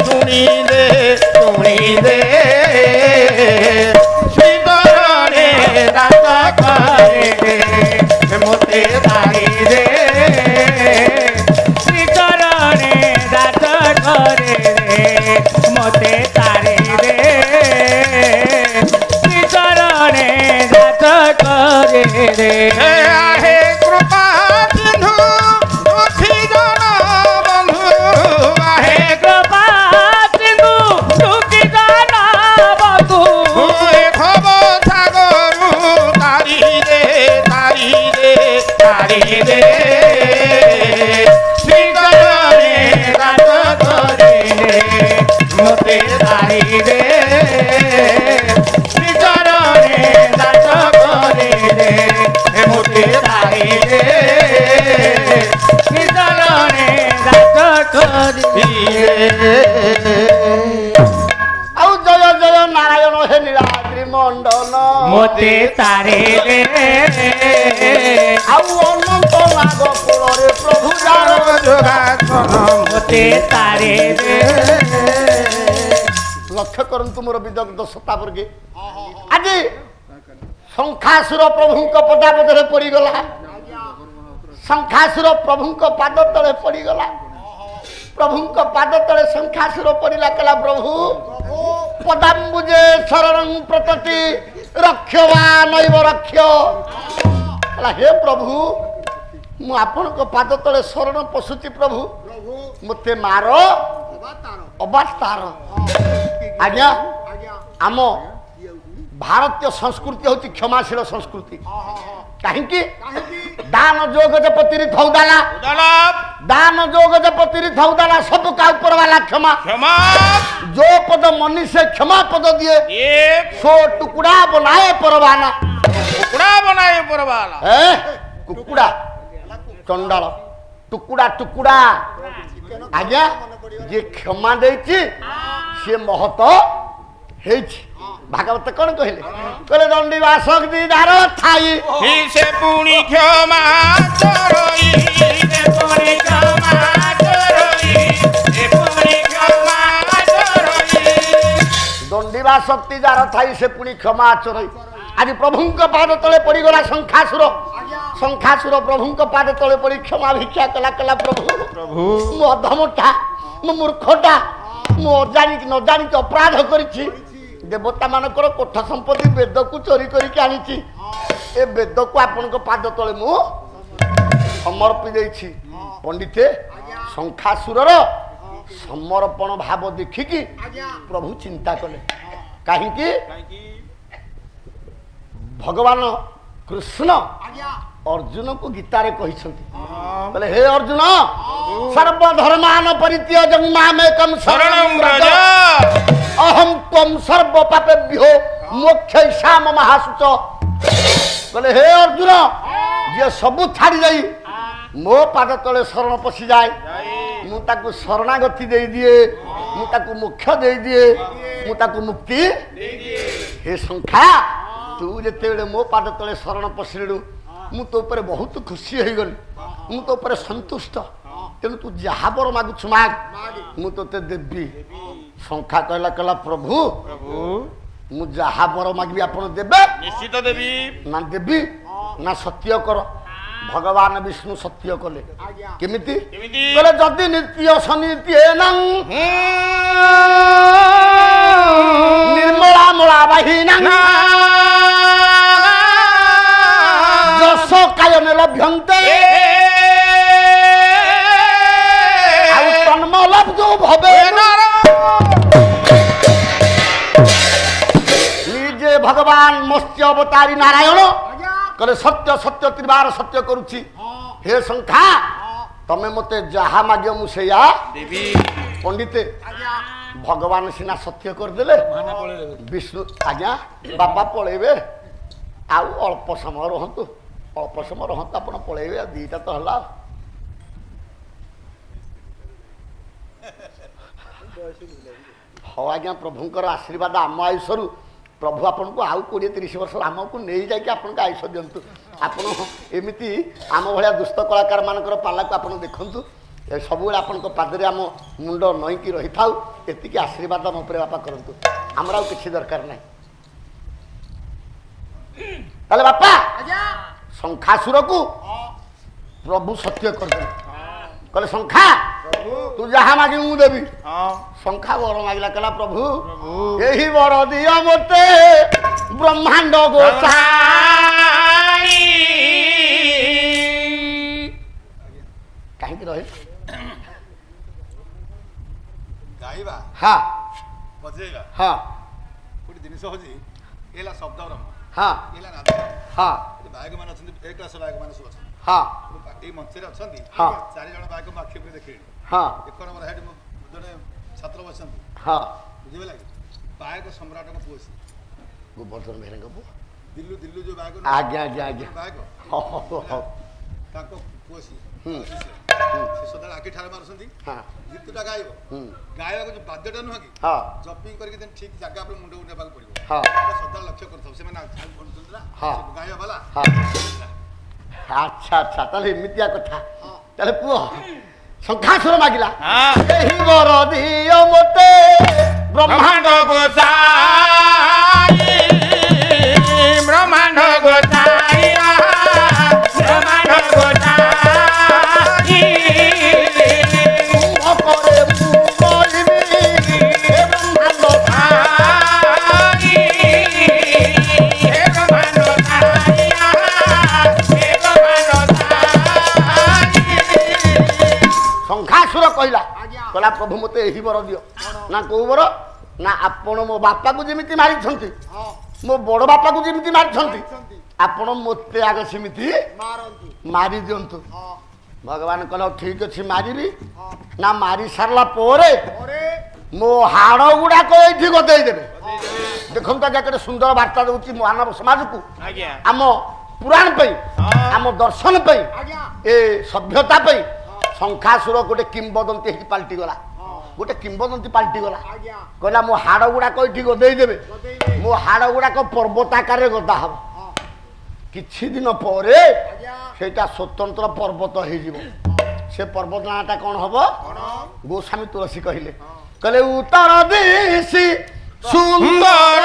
ଶୁଣିଦେ ଶୁଣିଦେ ଶ୍ରୀଚରଣେ ଦାସ করে দে মতে তারি দে শ্রী চরণে দাস করে দে মতে তারি দে শ্রী চরণে দাস করে দে हे आहे कृपा सिंधु दुखी जन बंधु आहे কৃপা সিন্ধু সুখী জানা বন্ধু हुए खब सागरु तारी रे तारी रे तारी रे শ্রী চরণে দাস করে দে মতে তারি দে শ্রী চরণে দাস করে দে মতে তারি দে শ্রী চরণে দাস করে দে ଆଉ ଜୟ ଜୟ ନାରାୟଣ ହେ ନୀଳାଦ୍ରି ମଣ୍ଡନ মতে তারি দে ଆଉ ଅନନ୍ତ ନାଗ କୂଳରେ ପ୍ରଭୁ ଯାର ଯୋଗାସନ মতে তারি দে ଲକ୍ଷ୍ୟ କରନ୍ତୁ ମୋର ବିଦଗ୍ଧ ଶତାବର୍ଗେ ଆଜି ଶଙ୍ଖାସୁର ପ୍ରଭୁଙ୍କ ପଦାବଧରେ ପଡ଼ିଗଲା ଶଙ୍ଖାସୁର ପ୍ରଭୁଙ୍କ ପାଦ ତଳେ ପଡ଼ିଗଲା ପ୍ରଭୁଙ୍କ ପାଦ ତଳେ ଶଙ୍ଖାସୁର ପଡ଼ିଲା କହିଲା ପ୍ରଭୁ ପଦାମ୍ବୁଜେ ଶରଣଂ ପ୍ରତତି ରକ୍ଷ ବା ନୈବ ରକ୍ଷ କହିଲା ହେ ପ୍ରଭୁ ମୁଁ ଆପଣଙ୍କ ପାଦ ତଳେ ଶରଣ ପଶୁଛି ପ୍ରଭୁ ମୋତେ ମାର ଅବାସ୍ତାର ଆଜ୍ଞା ଆମ ଭାରତୀୟ ସଂସ୍କୃତି ହେଉଛି କ୍ଷମାଶୀଳ ସଂସ୍କୃତି କାହିଁକି ଦାନ ଯୋଗ ଯେପତିରି ଥଉଦାଲା ଦାନ ଯୋଗ ଯେପତିରି ଥଉଦାଲା ସବୁ କା ଉପର ବାଲା କ୍ଷମା क्षमा जो पद मनी से क्षमा पद दिए एक सो टुकड़ा बनाए परवाना टुकड़ा बनाए परवाला कुकुड़ा चंडाल टुकुड़ा टुकुड़ा आज्ञा जे क्षमा देछि से महत हेछि भागवत कौन कहले कहले दंडी वासक दीदार थाई ही से पुणी क्षमा चरोई से पुणी क्षमा चरोई से पुणी क्षमा चरोई दंडी वासक दीदार थाई से पुणी क्षमा चरोई आज प्रभुंक पाद तले पड़ीगला शंखासुर प्रभुंक पाद तले पड़ी क्षमा भिक्षा कला कला प्रभु प्रभु मो अधमटा मो मूर्खटा मो अजानी न जानी अपराध करिछि देवता मानकर कोठ संपत्ति वेद को चोरी करके आनिछि ए वेद को आपन को पाद तले मु समर्पि देछि पंडिते शंखासुरर समर्पण भाव देखिकी प्रभु चिंता कले काहे कि भगवान कृष्ण अर्जुन को गीतारे कहते हे अर्जुन सर्वधर्मान परित्यज्य मामेकं शरणं व्रज अहम त्वं सर्व पापेभ्यो मोक्षयिष्यामि महासुच बोले हे अर्जुन जे सब छाड़ी जाई मो पाद तले शरण पशि जाए मु ताकू शरणागति दे दिए मु ताकू मोक्ष दे दिए मु ताकू मुक्ति हे संख्या तू जेते मो पाद तले शरण पशिलु मु तो ऊपर बहुत खुशी हो गली मु तो ऊपर संतुष्ट ତେଣୁ ତୁ ଯାହା ବର ମାଗୁଛୁ ମାଗ ମୁଁ ତୋତେ ଦେବି। ଶଙ୍ଖା କହିଲା କହିଲା ପ୍ରଭୁ ମୁଁ ଯାହା ବର ମାଗିବି ଆପଣ ଦେବେ? ନିଶ୍ଚିତ ଦେବି। ନା ଦେବି ନା ସତ୍ୟ କର। ଭଗବାନ ବିଷ୍ଣୁ ସତ୍ୟ କଲେ। କେମିତି? କହିଲେ ଯଦି ନିତ୍ୟ ସନିତ୍ୟ ନିର୍ମଳା ମଳା ବାହିନା ଯଶ କାୟନେ ଲଭ୍ୟନ୍ତେ ଆଉ ତନ୍ମଲବ୍ଧ ଭବେ ନିଜେ ଭଗବାନ ମତ୍ସ୍ୟ ଅବତାରୀ ନାରାୟଣ କହିଲେ ସତ୍ୟ ସତ୍ୟ ତ୍ରିବାର ସତ୍ୟ କରୁଛି। ହେ ଶଙ୍ଖା ତମେ ମତେ ଯାହା ମାଗିବ ମୁଁ ସେଇଆ ଦେବି। ପଣ୍ଡିତେ ଭଗବାନ ସିନା ସତ୍ୟ କରିଦେଲେ ବିଷ୍ଣୁ ଆଜ୍ଞା ବାପା ପଳେଇବେ ଆଉ ଅଳ୍ପ ସମୟ ରହନ୍ତୁ ଆପଣ ପଳେଇବେ ଆଉ ଦିଟା ତ ହେଲା। ହଉ ଆଜ୍ଞା ପ୍ରଭୁଙ୍କର ଆଶୀର୍ବାଦ ଆମ ଆୟୁଷରୁ ପ୍ରଭୁ ଆପଣଙ୍କୁ ଆଉ 20-30 ବର୍ଷ ଆମକୁ ନେଇ ଯାଇକି ଆପଣଙ୍କୁ ଆୟୁଷ ଦିଅନ୍ତୁ। ଆପଣ ଏମିତି ଆମ ଭଳିଆ ଦୁଷ୍ଟ କଳାକାର ମାନଙ୍କର ପାଲାକୁ ଆପଣ ଦେଖନ୍ତୁ। ସବୁବେଳେ ଆପଣଙ୍କ ପାଦରେ ଆମ ମୁଣ୍ଡ ନଇଁକି ରହିଥାଉ। ଏତିକି ଆଶୀର୍ବାଦ ଆମ ଉପରେ ବାପା କରନ୍ତୁ। ଆମର ଆଉ କିଛି ଦରକାର ନାହିଁ। ତାହେଲେ ବାପା ଶଙ୍ଖାସୁରକୁ ପ୍ରଭୁ ସତ୍ୟ କରିଦେଲେ। କହିଲେ ଶଙ୍ଖା ତୁ ଯାହା ମାଗିବୁ ମୁଁ ଦେବି। ଶଙ୍ଖା ବର ମାଗିଲା କହିଲା ପ୍ରଭୁ ଏହି ବର ଦିଅ ମତେ ବ୍ରହ୍ମାଣ୍ଡ ଗୋସାଇ। କାହିଁକି ରହିଲେ ଗାଇବା ହଁ ବଜେଇବା ହଁ ଗୋଟେ ଜିନିଷ ହଉଛି ଏଲା ଶବ୍ଦ ବ୍ରହ୍ମ ହଁ ଏଲା ନାଦ ହଁ ବାୟକ ମାନେ ଅଛନ୍ତି ଏ କ୍ଲାସ ବାୟକ ମାନେ ସବୁ ଅଛନ୍ତି। ହଁ ଏଇ ମଞ୍ଚରେ ଅଛନ୍ତି 4 ଜଣ ବାୟକ ମୋ ଆଖି ଉପରେ ଦେଖିଲେଣି। ହଁ ଏକ ନମ୍ବର ହେଠି ଜଣେ ଛାତ୍ର ବସିଛନ୍ତି। ହଁ ବୁଝିପାରିଲା କି ବାୟକ ସମ୍ରାଟଙ୍କ ପୁଅ ସେ ଗୋବର୍ଦ୍ଧନ ବେହେରାଙ୍କ ପୁଅ ଦିଲ୍ଲୁ ଯୋଉ ବାୟକ ଆଜ୍ଞା ଆଜ୍ଞା ଆଜ୍ଞା ବାୟକ ତାଙ୍କ ପୁଅ ସିଏ ସେ ସଦାବେଳେ ଆଖି ଠାର ମାରୁଛନ୍ତି। ଗୀତଟା ଗାଇବ ଗାଇବାକୁ ଯୋଉ ବାଦ୍ୟଟା ନୁହଁ କି ଜପିଂ କରିକି ଠିକ ଜାଗା ଉପରେ ମୁଣ୍ଡ ନେବାକୁ ପଡିବ। ସଦାବେଳେ ଲକ୍ଷ୍ୟ କରୁଥାଉ ସେମାନେ ଗାଇବା ବାଲା। ଆଚ୍ଛା ଆଚ୍ଛା ତାହେଲେ ଏମିତିଆ କଥା। ତାହେଲେ ପୁଅ ଶଙ୍ଖାସୁର ମାଗିଲା ଏହି ବର ଦିଅ ମତେ ବ୍ରହ୍ମାଣ୍ଡ ଗୋସାଇ ବ୍ରହ୍ମାଣ୍ଡ ଗୋସାଇ ବ୍ରହ୍ମାଣ୍ଡ ଗୋସାଇ করে বলিবি ব্রহ্মাণ্ড ଶଙ୍ଖାସୁର କହିଲା କହିଲା ପ୍ରଭୁ ମତେ ଏହି ବର ଦିଅ। ନା କୋଉ ବର? ନା ଆପଣ ମୋ ବାପାକୁ ଯେମିତି ମାରିଛନ୍ତି ମୋ ବଡ ବାପାକୁ ଯେମିତି ମାରିଛନ୍ତି ଆପଣ ମତେ ଆଗ ସେମିତି ମାରି ଦିଅନ୍ତୁ। ଭଗବାନ କହିଲେ ଠିକ ଅଛି ମାରିବି। ନା ମାରି ସାରିଲା ପରେ ମୋ ହାଡ଼ ଗୁଡାକ ଏଇଠି ଗଦେଇ ଦେବେ। ଦେଖନ୍ତୁ ଆଜ୍ଞା କେତେ ସୁନ୍ଦର ବାର୍ତ୍ତା ଦଉଛି ମାନବ ସମାଜକୁ ଆମ ପୁରାଣ ପାଇଁ ଆମ ଦର୍ଶନ ପାଇଁ ଏ ସଭ୍ୟତା ପାଇଁ। ଶଙ୍ଖାସୁର ଗୋଟେ କିମ୍ବଦନ୍ତୀ ହେଇକି ପାଲଟି ଗଲା। ଗୋଟେ କିମ୍ବଦନ୍ତୀ ପାଲଟି ଗଲା। କହିଲା ମୋ ହାଡ଼ ଗୁଡାକ ଏଇଠି ଗଦେଇ ଦେବେ। ମୋ ହାଡ଼ ଗୁଡାକ ପର୍ବତ ଆକାରରେ ଗଦା ହବ। କିଛି ଦିନ ପରେ ସେଇଟା ସ୍ୱତନ୍ତ୍ର ପର୍ବତ ହେଇଯିବ। ସେ ପର୍ବତ ନାଁଟା କଣ ହବ? ଗୋସ୍ୱାମୀ ତୁଳସୀ କହିଲେ କହିଲେ ଉତ୍ତର ଦିଶି ସୁନ୍ଦର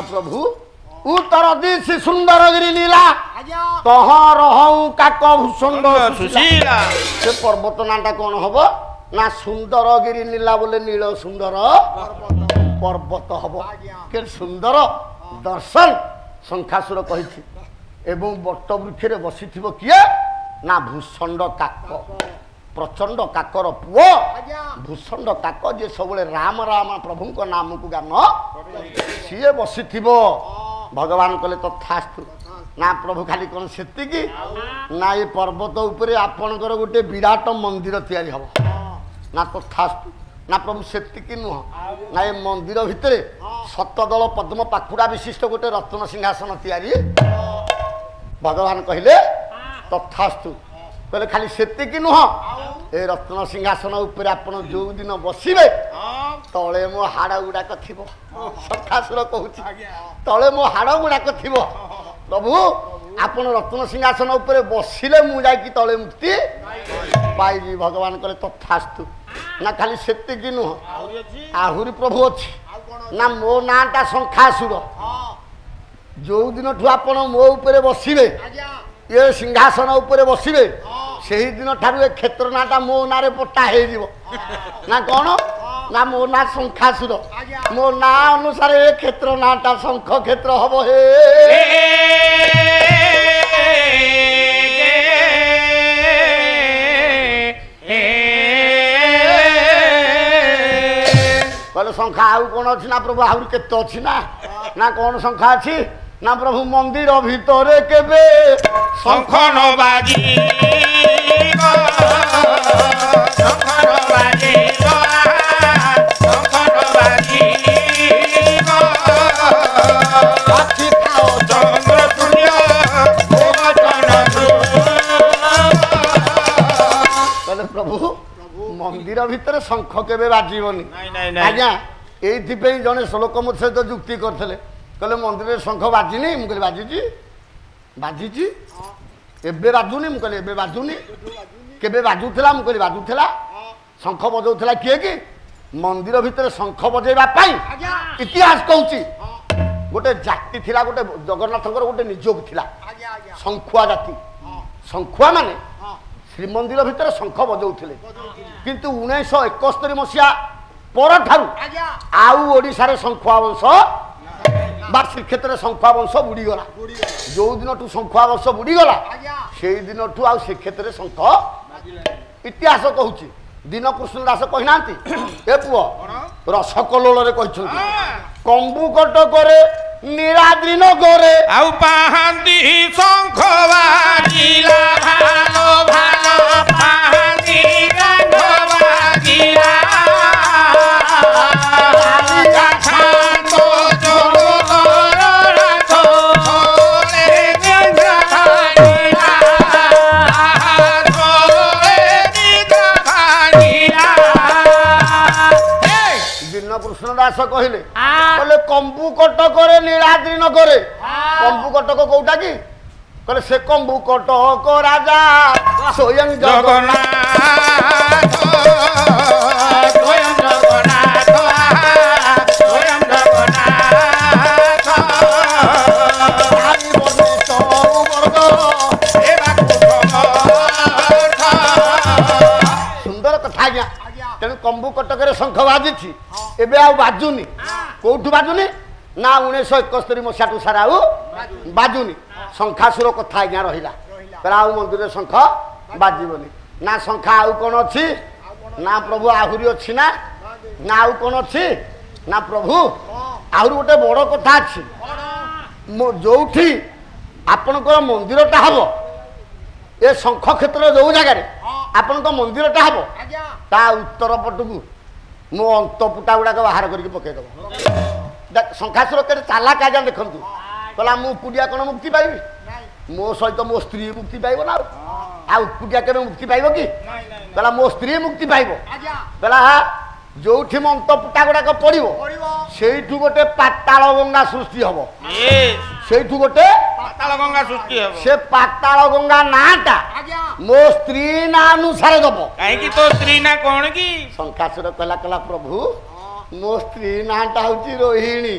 प्रभु उत्तर दिशि सुंदरगिरी लीला तहर हूँ काक भूषण सुशीला। से पर्वत नाटा कौन हम ना सुंदरगिरी लीला बोले नील सुंदर पर्वत हम के सुंदर दर्शन शंखासुर कही एवं बट वृक्ष बसी किए ना भूषण काक प्रचंड काकर पुओ भूषंड काक जे सब राम राम प्रभु नाम को गान सी बसी भगवान कहले तथास्तु ना प्रभु खाली कौन से ना ये पर्वत उपरे आपणकर गोटे विराट मंदिर तैयारी हम ना तथास्तु ना प्रभु से नुह ना ये मंदिर भितर सतदल पद्म पाखुड़ा विशिष्ट गोटे रत्न सिंहासन तैयारी भगवान कहले तथास्तु कहले खाली से नुह ए रत्न सिंहासन उपरे आपण जो दिन बसिबे तले मो हाड़ गुड़ाक थी सखासुर कहूँ तले मो हाड़ गुड़ाक थी प्रभु आपण रत्न सिंहासन उपरे बसिले मु जाई तले मुक्ति पाइबी भगवान कहले तथास्तु ना खाली से नुह आहुरी प्रभु अच्छी ना मो नाटा शंखासुर जो दिन ठू आपण मो उपरे बसिबे ये सिंहासन उपरे बसिबे से ही दिन ठारू ए क्षेत्र नाटा मो नारे पट्टा हो ना कौन ना मो ना शंखासुर मो ना अनुसार ए क्षेत्र नाटा शंख क्षेत्र हम हे कहले शंखा आउ कौन अच्छी ना प्रभु आहरी केत अच्छी ना कौन शंखा अच्छी ना प्रभु मंदिर भितर केबे शंख न बाजी प्रभु मंदिर भितर शंख केबे बाजीबनी आज्ञा एइथिपे जने श्लोक मो सहित जुक्ति करथले कहले मंदिर शंख बाजिनी मु कहले बाजिजी बाजिजी एबे बाजुनी मु कहले एबे बाजुनी केबे बाजुथला मु कहले बाजुथला शंख बजाउथला किए कि मंदिर भितर शंख बजेबा पाई इतिहास कहूची गोटे जाति थिला गोटे जगन्नाथଙ୍କର गोटे निजोग थिला शंखुआ जाति शंखुआ माने श्रीमंदिर भितर शंख बजाउथिले किंतु 1971 मसिया पर ठारू आउ ओडिसा रे शंखुआ वंश बा श्रीक्षेत्र शंखुआ वंश बुड़ीगला जो दिन ठू शंखुआ वंश बुड़ीगला से दिन ठू आ श्रीक्षेत्र शंख इतिहास कहूची दिन कृष्ण दास कहना ए पुओ रसकलोल कंबु कटकरे नीलाद्रि नगरे आउ पाहांती शंख बाजिला भालो भालो पाहांती शंख बाजिला कृष्णदास कहले कहले कंबु कटक नीलाद्रि नगरे कंबु कटक कोटा कि कहले से कंबु कटक राजा स्वयं जगन्नाथ स्वयं जगन्नाथ स्वयं जगन्नाथ सुंदर कथा आज्ञा तेणु कंबु कटक शंख बाजी एबे आउ बाजुनी कोठू बाजुनी ना 1971 मसीहा टू सारा आउ बाजुनी शंखासुर कथा आज्ञा रहिला कहला आउ मंदिर शंख बाजिबनी ना शंखा आउ कोन अछि ना प्रभु आहुरी अछि ना आउ कोन अछि ना प्रभु आहुरी गोटे बड़ कथा अछि जोठी आपनकर मंदिरटा हबो ए शंख क्षेत्र जो जगह आपनकर मंदिरटा हबो ता उत्तर पटकू मो अंतपुटा गुड़ाक बाहर करके पकईदेव शंखासुर के चालाक आज्ञा देखु कहला मुकुटिया कौन मुक्ति पाइबी मो सहित मो स्त्री मुक्ति पाइब ना आकुटिया के मुक्ति पाइब कि कहला मो स्त्री मुक्ति पाइब कहला जो अंतपुटा गुड़ाक पड़ो से गोटे पाताल गंगा सृष्टि हम से गोटे पाताल गंगा सृष्टि हम से पाताल गंगा नाटा मो स्त्री ना अनुसार दब कहीं तो स्त्री ना कौन की शंखासुर कहला कहला प्रभु मो स्त्री नाटा हूँ रोहिणी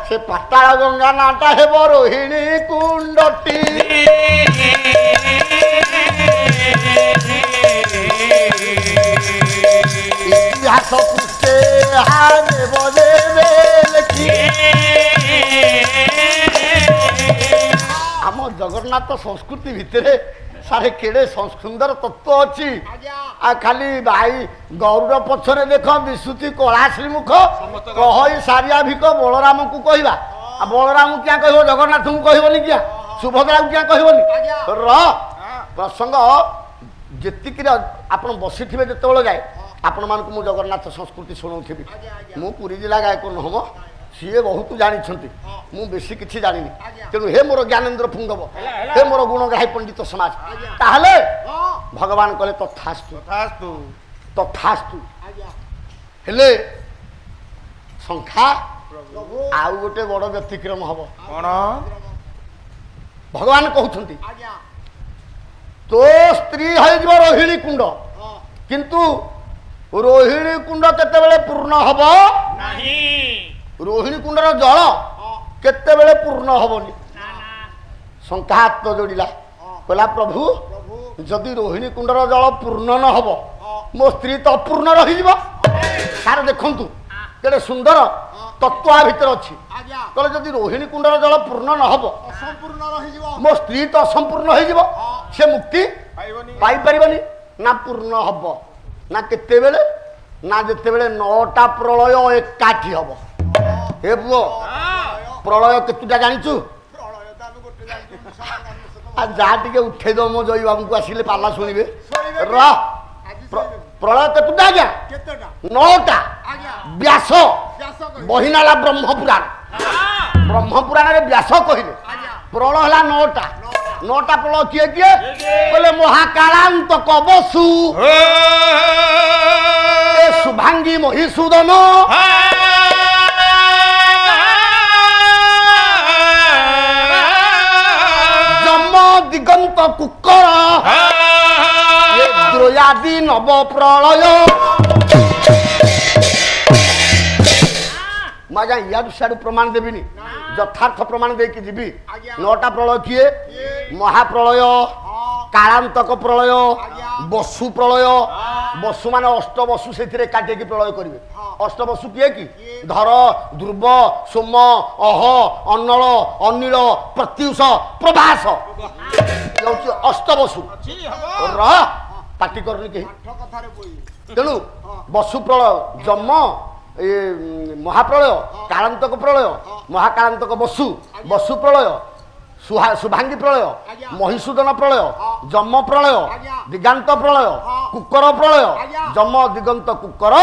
से पाताल गंगा नाटा हेब रोहिणी कुंडटी इतिहास पृष्ठे हारे बजे लेखी आम जगन्नाथ संस्कृति भितर सारे केड़े सुंदर तत्व अच्छी आ खाली भाई गौर पछरे देख दिशुची कला श्रीमुख कह सारिया भिक बलराम को कहवा आ बलराम क्या कह जगन्नाथ को कहबनी क्या सुभद्रा को क्या कहबनी प्रसंग जी आप बसी थे जो जाए आपण मान को जगन्नाथ संस्कृति शुणाऊी मु पुरी जिला गायक नुहम सी बहुत जानी मु बेसी किसी जानी तेणु हे मोर ज्ञानेन्द्र पुंगव हे मोर गुणग्राही पंडित समाज ताहले भगवान कहले तथास्तु तथास्तु हेले संख्या आउ गोटे बड़ व्यतिक्रम हम भगवान कहते तो स्त्री हो रोहिणी कुंड किंतु रोहिणी कुंड केते पूर्ण हम रोहिणी कुंडर जल केते पूर्ण हबनी शंका हाथ जोड़ा कहला प्रभु जदि रोहिणी कुंडर जल पूर्ण न हब मो स्त्री तो अपूर्ण रही सार देखु केड़े सुंदर तत्व भितर अच्छी कहले जदि रोहिणी कुंडर जल पूर्ण न हब मो स्त्री तो असंपूर्ण हो से मुक्ति पाई परिबनी ना पूर्ण हब ना केते बेले ना जेते बेले 9टा प्रलय एकाठी हब हे पुओ प्रलय केतुटा जानिचु आ जा टिके उठे दो मो जई बाबू को आसिले पाला सुनिबे र प्रलय केतुटा आज्ञा 9टा व्यास बहिनाला ब्रह्म पुराण रे व्यास कहिले प्रलय हला 9टा प्रलय किए किए बोले महाकालांतक बसु ए शुभांगी महिषूदन दिगंत कुकर द्रोयादि नव प्रलय मजा इादु सियादु प्रमाण देविनी यथार्थ प्रमाण देकी जीवी 9टा प्रलय किए महाप्रलय कालांतक प्रलय बसु प्रलय बसु मान अष्ट बसु से काटिकी प्रलय करेंगे अष्ट बसु किए कि धर ध्रुव सोम अह अन्नल अनिल प्रत्युष प्रभास अष्ट बसु पार्टी करनी कहीं तेणु बसु प्रलय जम ये महाप्रलय कालांतक प्रलय महाकालांतक बसु बसु प्रलय शुभांगी प्रलय महिषूदन प्रलय जम प्रलय दिगांत प्रलय कुकर प्रलय जम दिगंत कुकर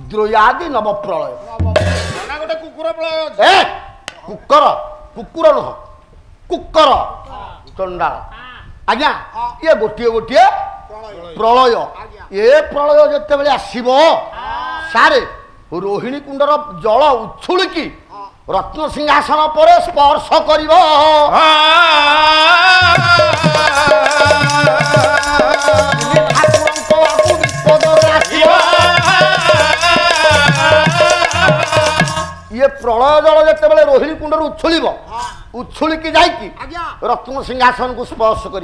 द्रोयादि नव प्रलय कुकर कुकुर नुह कुकर चंडाल आज्ञा ये गोटे गोटे प्रलय ये प्रलय जिते बड़े आसब सारे रोहिणी कुंडर जल उछुलिकी रत्न सिंहासन पर स्पर्श कर ये प्रलय जल जिते बड़े रोहिणी कुंडर उछुलिकी जाइकी रत्न सिंहासन को स्पर्श कर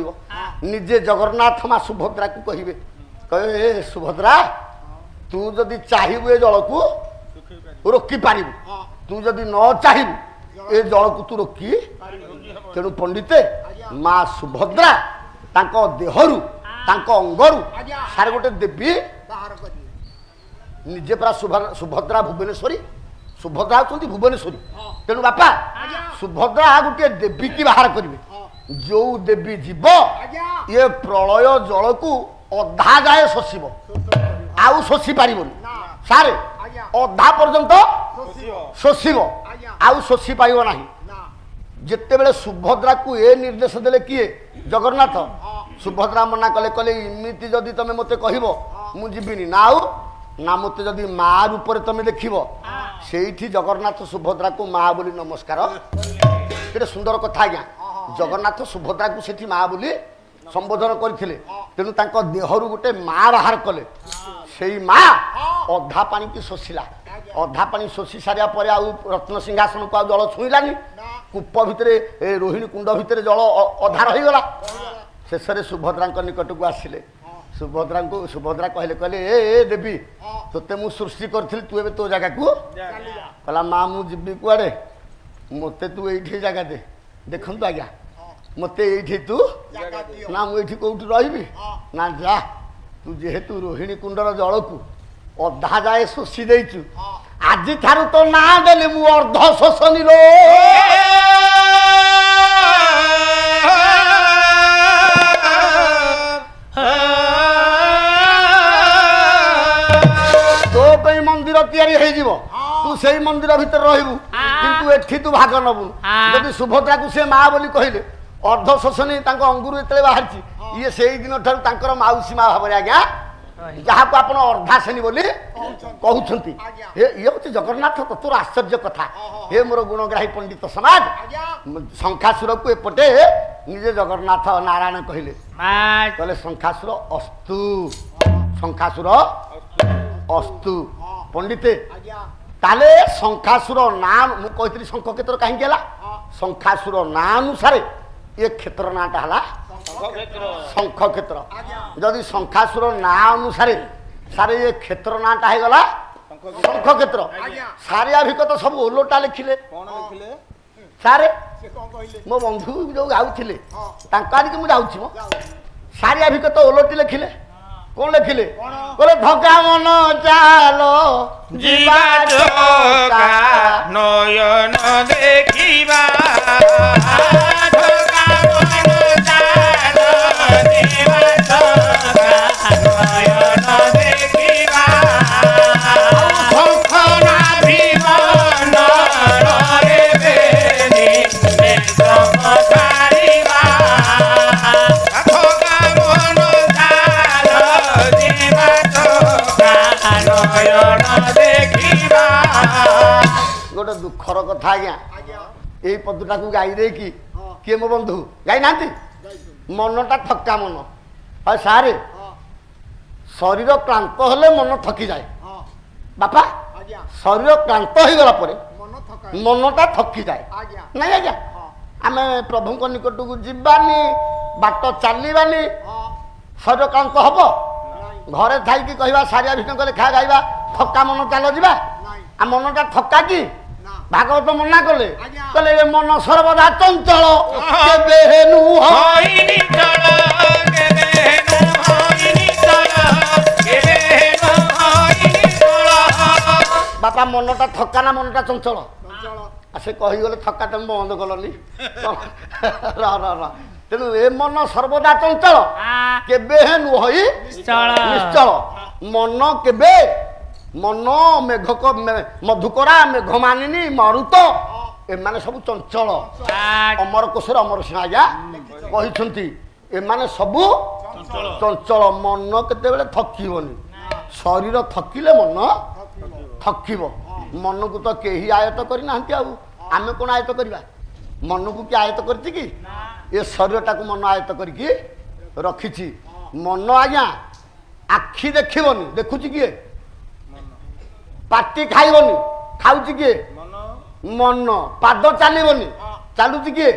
निजे जगन्नाथ माँ सुभद्रा को कहे कहे सुभद्रा तू जदि चाहिए जल को रोकी पारू तू जदि न चाहिए ए जल को तू रोकी तेणु पंडिते माँ सुभद्रा तांको देहरु तांको अंगरु सारे गोटे देवी निजे पूरा सुभद्रा भुवनेश्वरी सुभद्रा होती भुवनेश्वरी तेणु बापा सुभद्रा गोटे देवी की बाहर करेंगे जो देवी जीव ये प्रलय जल को अधा जाए शोषिब आउ शोषि पारिबनी सारे अधा पर्यंत शोषिब आउ शोषि पाइब नाही जिते बेले सुभद्रा को ए निर्देश देले किए जगन्नाथ सुभद्रा मना कले कले इमिति जदि तमे मते कहिबो मु जीविनी नाउ ना मते जदि माँ रूप तमे देखिबो सेठी जगन्नाथ सुभद्रा को माँ बोली नमस्कार केते सुंदर कथा आज्ञा जगन्नाथ सुभद्रा को सेठी माँ बोली संबोधन करथिले तेणु तांको देहरु गोटे माँ बाहर कले सेई माँ अधा पानी की शोषिला अधा पानी शोषि सारिया परे आउ रत्न सिंहासन को जल छुईलानी कूप भितर रोहिणी कुंड भितर जल अधा रही गला शेष में सुभद्रा निकट को आसिले सुभद्रा कहले कहले ए देवी तोते मु सृष्टि करथिल तू एबे तो जगह को कहला माँ मु जीवी कुआडे मते तू एठी जगह दे देखंतु आज्ञा ମତେ ଏଇଠି ତୁ ନା ମୁଁ ଏଇଠି କୋଉଠି ରହିବି ନା ଯା ତୁ ଯେହେତୁ ରୋହିଣୀ କୁଣ୍ଡର ଜଳକୁ ଅଧା ଯାଏ ଶୋଷି ଦେଇଛୁ ଆଜିଠାରୁ ତୋ ନାଁ ଦେଲି ମୁଁ ଅର୍ଦ୍ଧ ଶୋଷଣୀ ଲୋ ତୋ ପାଇଁ ମନ୍ଦିର ତିଆରି ହେଇଯିବ ତୁ ସେଇ ମନ୍ଦିର ଭିତରେ ରହିବୁ କିନ୍ତୁ ଏଠି ତୁ ଭାଗ ନବୁନୁ ଯଦି ସୁଭଦ୍ରାକୁ ସେ ମା ବୋଲି କହିଲେ ଅର୍ଦ୍ଧ ଶୋଷଣୀ ତାଙ୍କ ଅଙ୍ଗୁରୁ ଯେତେବେଳେ ବାହାରିଛି ଇଏ ସେଇ ଦିନ ଠାରୁ ତାଙ୍କର ମାଉସୀ ମା ଭାବରେ ଆଜ୍ଞା ଯାହାକୁ ଆପଣ ଅର୍ଦ୍ଧାଶେଣୀ ବୋଲି କହୁଛନ୍ତି ଇଏ ହଉଛି ଜଗନ୍ନାଥ ତତ୍ତ୍ୱର ଆଶ୍ଚର୍ଯ୍ୟ କଥା ହେ ମୋର ଗୁଣଗ୍ରାହୀ ପଣ୍ଡିତ ସମାଜ ଶଙ୍ଖାସୁରକୁ ଏପଟେ ନିଜେ ଜଗନ୍ନାଥ ନାରାୟଣ କହିଲେ କହିଲେ ଶଙ୍ଖାସୁର ଅସ୍ତୁ ଶଙ୍ଖାସୁର ଅସ୍ତୁ ପଣ୍ଡିତେ ତାହେଲେ ଶଙ୍ଖାସୁର ନାଁ ମୁଁ କହିଥିଲି ଶଙ୍ଖ କ୍ଷେତ୍ର କାହିଁକି ହେଲା ଶଙ୍ଖାସୁର ନାଁ ଅନୁସାରେ ଏ କ୍ଷେତ୍ର ନାଁଟା ହେଲା ଶଙ୍ଖ କ୍ଷେତ୍ର ଯଦି ଶଙ୍ଖାସୁର ନାଁ ଅନୁସାରେ ସାରେ ଏ କ୍ଷେତ୍ର ନାଁଟା ହେଇଗଲା ଶଙ୍ଖ କ୍ଷେତ୍ର ସାରିଆ ଭିକତ ସବୁ ଓଲଟା ଲେଖିଲେ ସାରେ ମୋ ବନ୍ଧୁ ଯୋଉ ଗାଉଥିଲେ ତାଙ୍କ ଆଡ଼ିକି ମୁଁ ଯାଉଛି ମୋ ସାରିଆ ଭିକତ ଓଲଟି ଲେଖିଲେ କଣ ଲେଖିଲେ କହିଲେ ଧକା ମନ ଚାଲ ଯିବା ଧୋକା ନୟନ ଦେଖିବା ଧୋକା ମନ ଚାଲ ଯିବା ଧୋକା ନୟନ ଦେଖିବା ଶଙ୍ଖ ନାଭି ମନରେ ବେନି ନେତ୍ରମ ଛାଡ଼ିବା ଧୋକା ମନ ଚାଲ ଯିବା ଧୋକା ନୟନ ଦେଖିବା ଗୋଟେ ଦୁଃଖର କଥା ଆଜ୍ଞା ଏଇ ପଦଟାକୁ ଗାଇ ଦେଇକି କିଏ ମୋ ବନ୍ଧୁ ଗାଇ ନାହାନ୍ତି ମନଟା ଥକା ମନ ଆଉ ସାରେ ଶରୀର କ୍ଳାନ୍ତ ହେଲେ ମନ ଥକିଯାଏ ବାପା ଶରୀର କ୍ଳାନ୍ତ ହେଇଗଲା ପରେ ମନଟା ଥକିଯାଏ ନାଇଁ ଆଜ୍ଞା ଆମେ ପ୍ରଭୁଙ୍କ ନିକଟକୁ ଯିବାନି ବାଟ ଚାଲିବାନି ଶରୀର କ୍ଳାନ୍ତ ହବ ଘରେ ଥାଇକି କହିବା ସାରିଆ ଭିନ୍ନ କଲେ ଖା ଗାଇବା ଥକା ମନ ଚାଲ ଯିବା ଆଉ ମନଟା ଥକା କି ଭାଗବତ ମନା କଲେ କହିଲେ ଏ ମନ ସର୍ବଦା ଚଞ୍ଚଳ କେବେ ନୁହଁ ବାପା ମନଟା ଥକା ନା ମନଟା ଚଞ୍ଚଳ ସେ କହିଗଲେ ଥକା ତମେ ବନ୍ଦ କଲନି ତେଣୁ ଏ ମନ ସର୍ବଦା ଚଞ୍ଚଳ କେବେ ନୁହଁ ନିଶ୍ଚଳ ମନ କେବେ ମନ ମେଘ ମଧୁକରା ମେଘ ମାନିନୀ ମରୁତ ଏମାନେ ସବୁ ଚଞ୍ଚଳ ଅମର କୋଶର ଅମର ସିଂହ ଆଜ୍ଞା କହିଛନ୍ତି ଏମାନେ ସବୁ ଚଞ୍ଚଳ ମନ କେତେବେଳେ ଥକିବନି ଶରୀର ଥକିଲେ ମନ ଥକିବ ମନକୁ ତ କେହି ଆୟତ କରିନାହାନ୍ତି ଆଉ ଆମେ କଣ ଆୟତ କରିବା ମନକୁ କି ଆୟତ କରିଛି କି ଏ ଶରୀରଟାକୁ ମନ ଆୟତ କରିକି ରଖିଛି ମନ ଆଜ୍ଞା ଆଖି ଦେଖିବନି ଦେଖୁଛି କିଏ ପାଟି ଖାଇବନି ଖାଉଛି କିଏ ମନ ପାଦ ଚାଲିବନି ଚାଲୁଛି କିଏ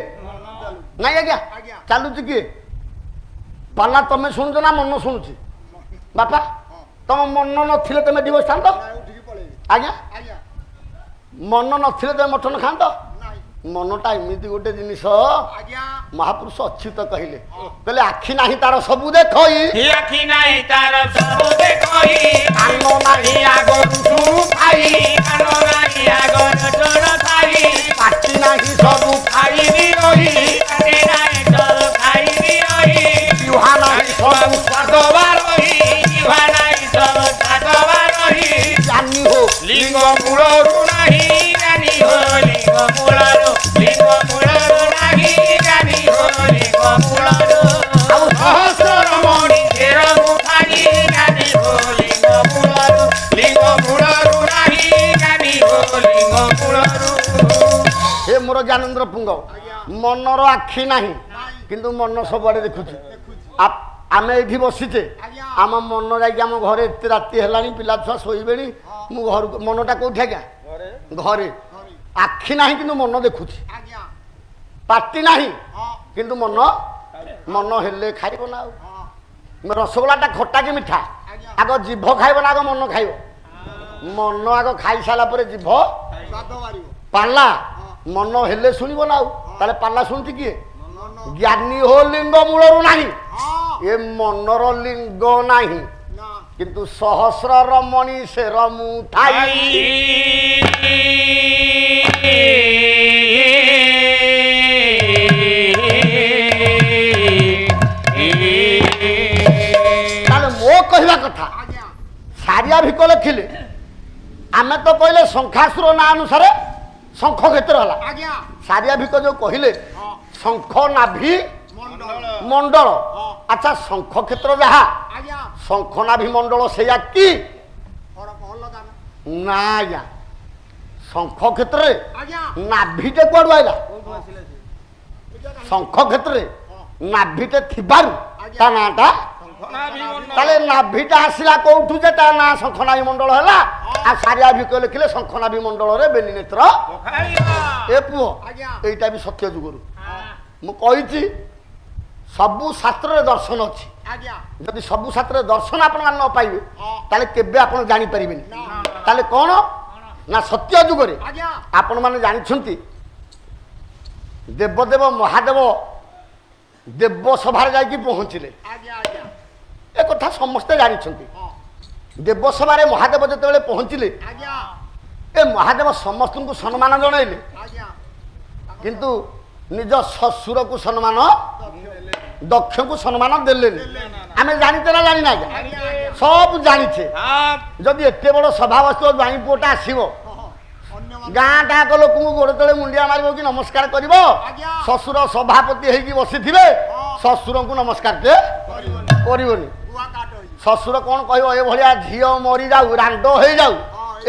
ନାଇଁ ଆଜ୍ଞା ଚାଲୁଛି କିଏ ପାଲା ତମେ ଶୁଣୁଛ ନା ମନ ଶୁଣୁଛି ବାପା ତମ ମନ ନଥିଲେ ତମେ ଡିଭୋର୍ସ ଖାଆନ୍ତ ଆଜ୍ଞା ମନ ନଥିଲେ ତମେ ମଟନ ଖାଆନ୍ତ ମନଟା ଏମିତି ଗୋଟେ ଜିନିଷ ମହାପୁରୁଷ ଅଚ୍ୟୁତ କହିଲେ କହିଲେ ଆଖି ନାହିଁ ତାର ସବୁ ଦେଖଇ ଆଖି ନାହିଁ ତାର ସବୁ ଦେଖଇ କାନ ନାହିଁ ଆଗରୁ ଶୁଣୁ ଖାଇ କାନ ନାହିଁ ଆଗରୁ ଜୋର ଖାଇ ପାଟି ନାହିଁ ସବୁ ଖାଇବି ରହି ପାଟି ନାହିଁ ସବୁ ଖାଇବି ରହି ଜିହ୍ୱା ନାହିଁ ସବୁ ସ୍ୱାଦବା ରହି ଜିହ୍ୱା ନାହିଁ ସବୁ ସ୍ୱାଦବା ରହି ଜାନି ହୋ লিঙ্গ মূলরু নাহি জানি হো লিঙ্গ মূলরু লিঙ্গ মূলরু নাহি জানি হো লিঙ্গ মূলরু আউ সহস্র মণি তের মুখানি জানি হো লিঙ্গ মূলরু নাহি জানি হো লিঙ্গ মূলরু हे मोर ज्ञानेन्द्र पुंग मनर आखि नाही किंतु मन सबआडे देखुची आम ये बसीचे आम मन जा घरे एत राति है पिला छुआ शोबे मु घर मनटा कौटी आज्ञा घरे आखि ना कि मन देखुची पार्टी ना कि मन मन हेले खाइब ना रसगोलाटा खट्टा कि मिठा आग जीभ खाइब ना आग मन खाइब मन आग खाई सारापर जीभ पाला मन हेले शुणव ना पाला शुणुची किए জ্ঞାନୀ ହୋ ଲିଙ୍ଗ ମୂଳରୁ ନାହିଁ ଏ ମନର ଲିଙ୍ଗ ନାହିଁ କିନ୍ତୁ ସହସ୍ର ରମଣୀ ସେ ରମୁ ଥାଇ ତାହେଲେ ମୋ କହିବା କଥା ସାରିଆ ଭିକ ଲେଖିଲେ ଆମେ ତ କହିଲେ ଶଙ୍ଖାସୁର ନାଁ ଅନୁସାରେ ଶଙ୍ଖ କ୍ଷେତ୍ର ହେଲା ସାରିଆ ଭିକ ଯୋଉ କହିଲେ ଶଙ୍ଖ ନାଭି ମଣ୍ଡଳ ଆଚ୍ଛା ଶଙ୍ଖ କ୍ଷେତ୍ର ଯାହା ଶଙ୍ଖ ନାଭି ମଣ୍ଡଳ ସେଇଆ କି ନା ଆଜ୍ଞା ଶଙ୍ଖ କ୍ଷେତ୍ରରେ ନାଭିଟେ କୁଆଡୁ ଆଇଲା ଶଙ୍ଖ କ୍ଷେତ୍ରରେ ନାଭିଟେ ଥିବାରୁ ତା ନାଁଟା ତାହେଲେ ନାଭିଟା ଆସିଲା କୋଉଠୁ ଯେ ତା ନାଁ ଶଙ୍ଖନାଭି ମଣ୍ଡଳ ହେଲା ଆଉ ସାରିଆ ଭିକ ଲେଖିଲେ ଶଙ୍ଖନାଭି ମଣ୍ଡଳରେ ବେନି ନେତ୍ର ଏ ପୁଅ ଏଇଟା ବି ସତ୍ୟ ଯୁଗରୁ ମୁଁ କହିଛି ସବୁ ଶାସ୍ତ୍ରରେ ଦର୍ଶନ ଅଛି ଯଦି ସବୁ ଶାସ୍ତ୍ରରେ ଦର୍ଶନ ଆପଣମାନେ ନ ପାଇବେ ତାହେଲେ କେବେ ଆପଣ ଜାଣିପାରିବେନି ତାହେଲେ କଣ ନା ସତ୍ୟ ଯୁଗରେ ଆପଣମାନେ ଜାଣିଛନ୍ତି ଦେବଦେବ ମହାଦେବ ଦେବସଭାରେ ଯାଇକି ପହଞ୍ଚିଲେ ଏ କଥା ସମସ୍ତେ ଜାଣିଛନ୍ତି ଦେବସଭାରେ ମହାଦେବ ଯେତେବେଳେ ପହଞ୍ଚିଲେ ଏ ମହାଦେବ ସମସ୍ତଙ୍କୁ ସମ୍ମାନ ଜଣାଇଲେ କିନ୍ତୁ ନିଜ ଶ୍ୱଶୁରକୁ ସମ୍ମାନ ଦକ୍ଷଙ୍କୁ ସମ୍ମାନ ଦେଲେନି ଆମେ ଜାଣିଛେ ନା ଜାଣିନା ଆଜ୍ଞା ସବୁ ଜାଣିଛେ ଯଦି ଏତେ ବଡ ସଭା ବସିବ ଜ୍ୱାଇଁ ପୁଅଟା ଆସିବ ଗାଁ ଟାଙ୍କ ଲୋକଙ୍କୁ ଗୋଡ ତଳେ ମୁଣ୍ଡିଆ ମାରିବ କି ନମସ୍କାର କରିବ ଶ୍ୱଶୁର ସଭାପତି ହେଇକି ବସିଥିବେ ଶ୍ୱଶୁରଙ୍କୁ ନମସ୍କାର ଟେ କରିବନି ଶ୍ୱଶୁର କଣ କହିବ ଏଭଳିଆ ଝିଅ ମରିଯାଉ ରାଣ୍ଡ ହେଇଯାଉ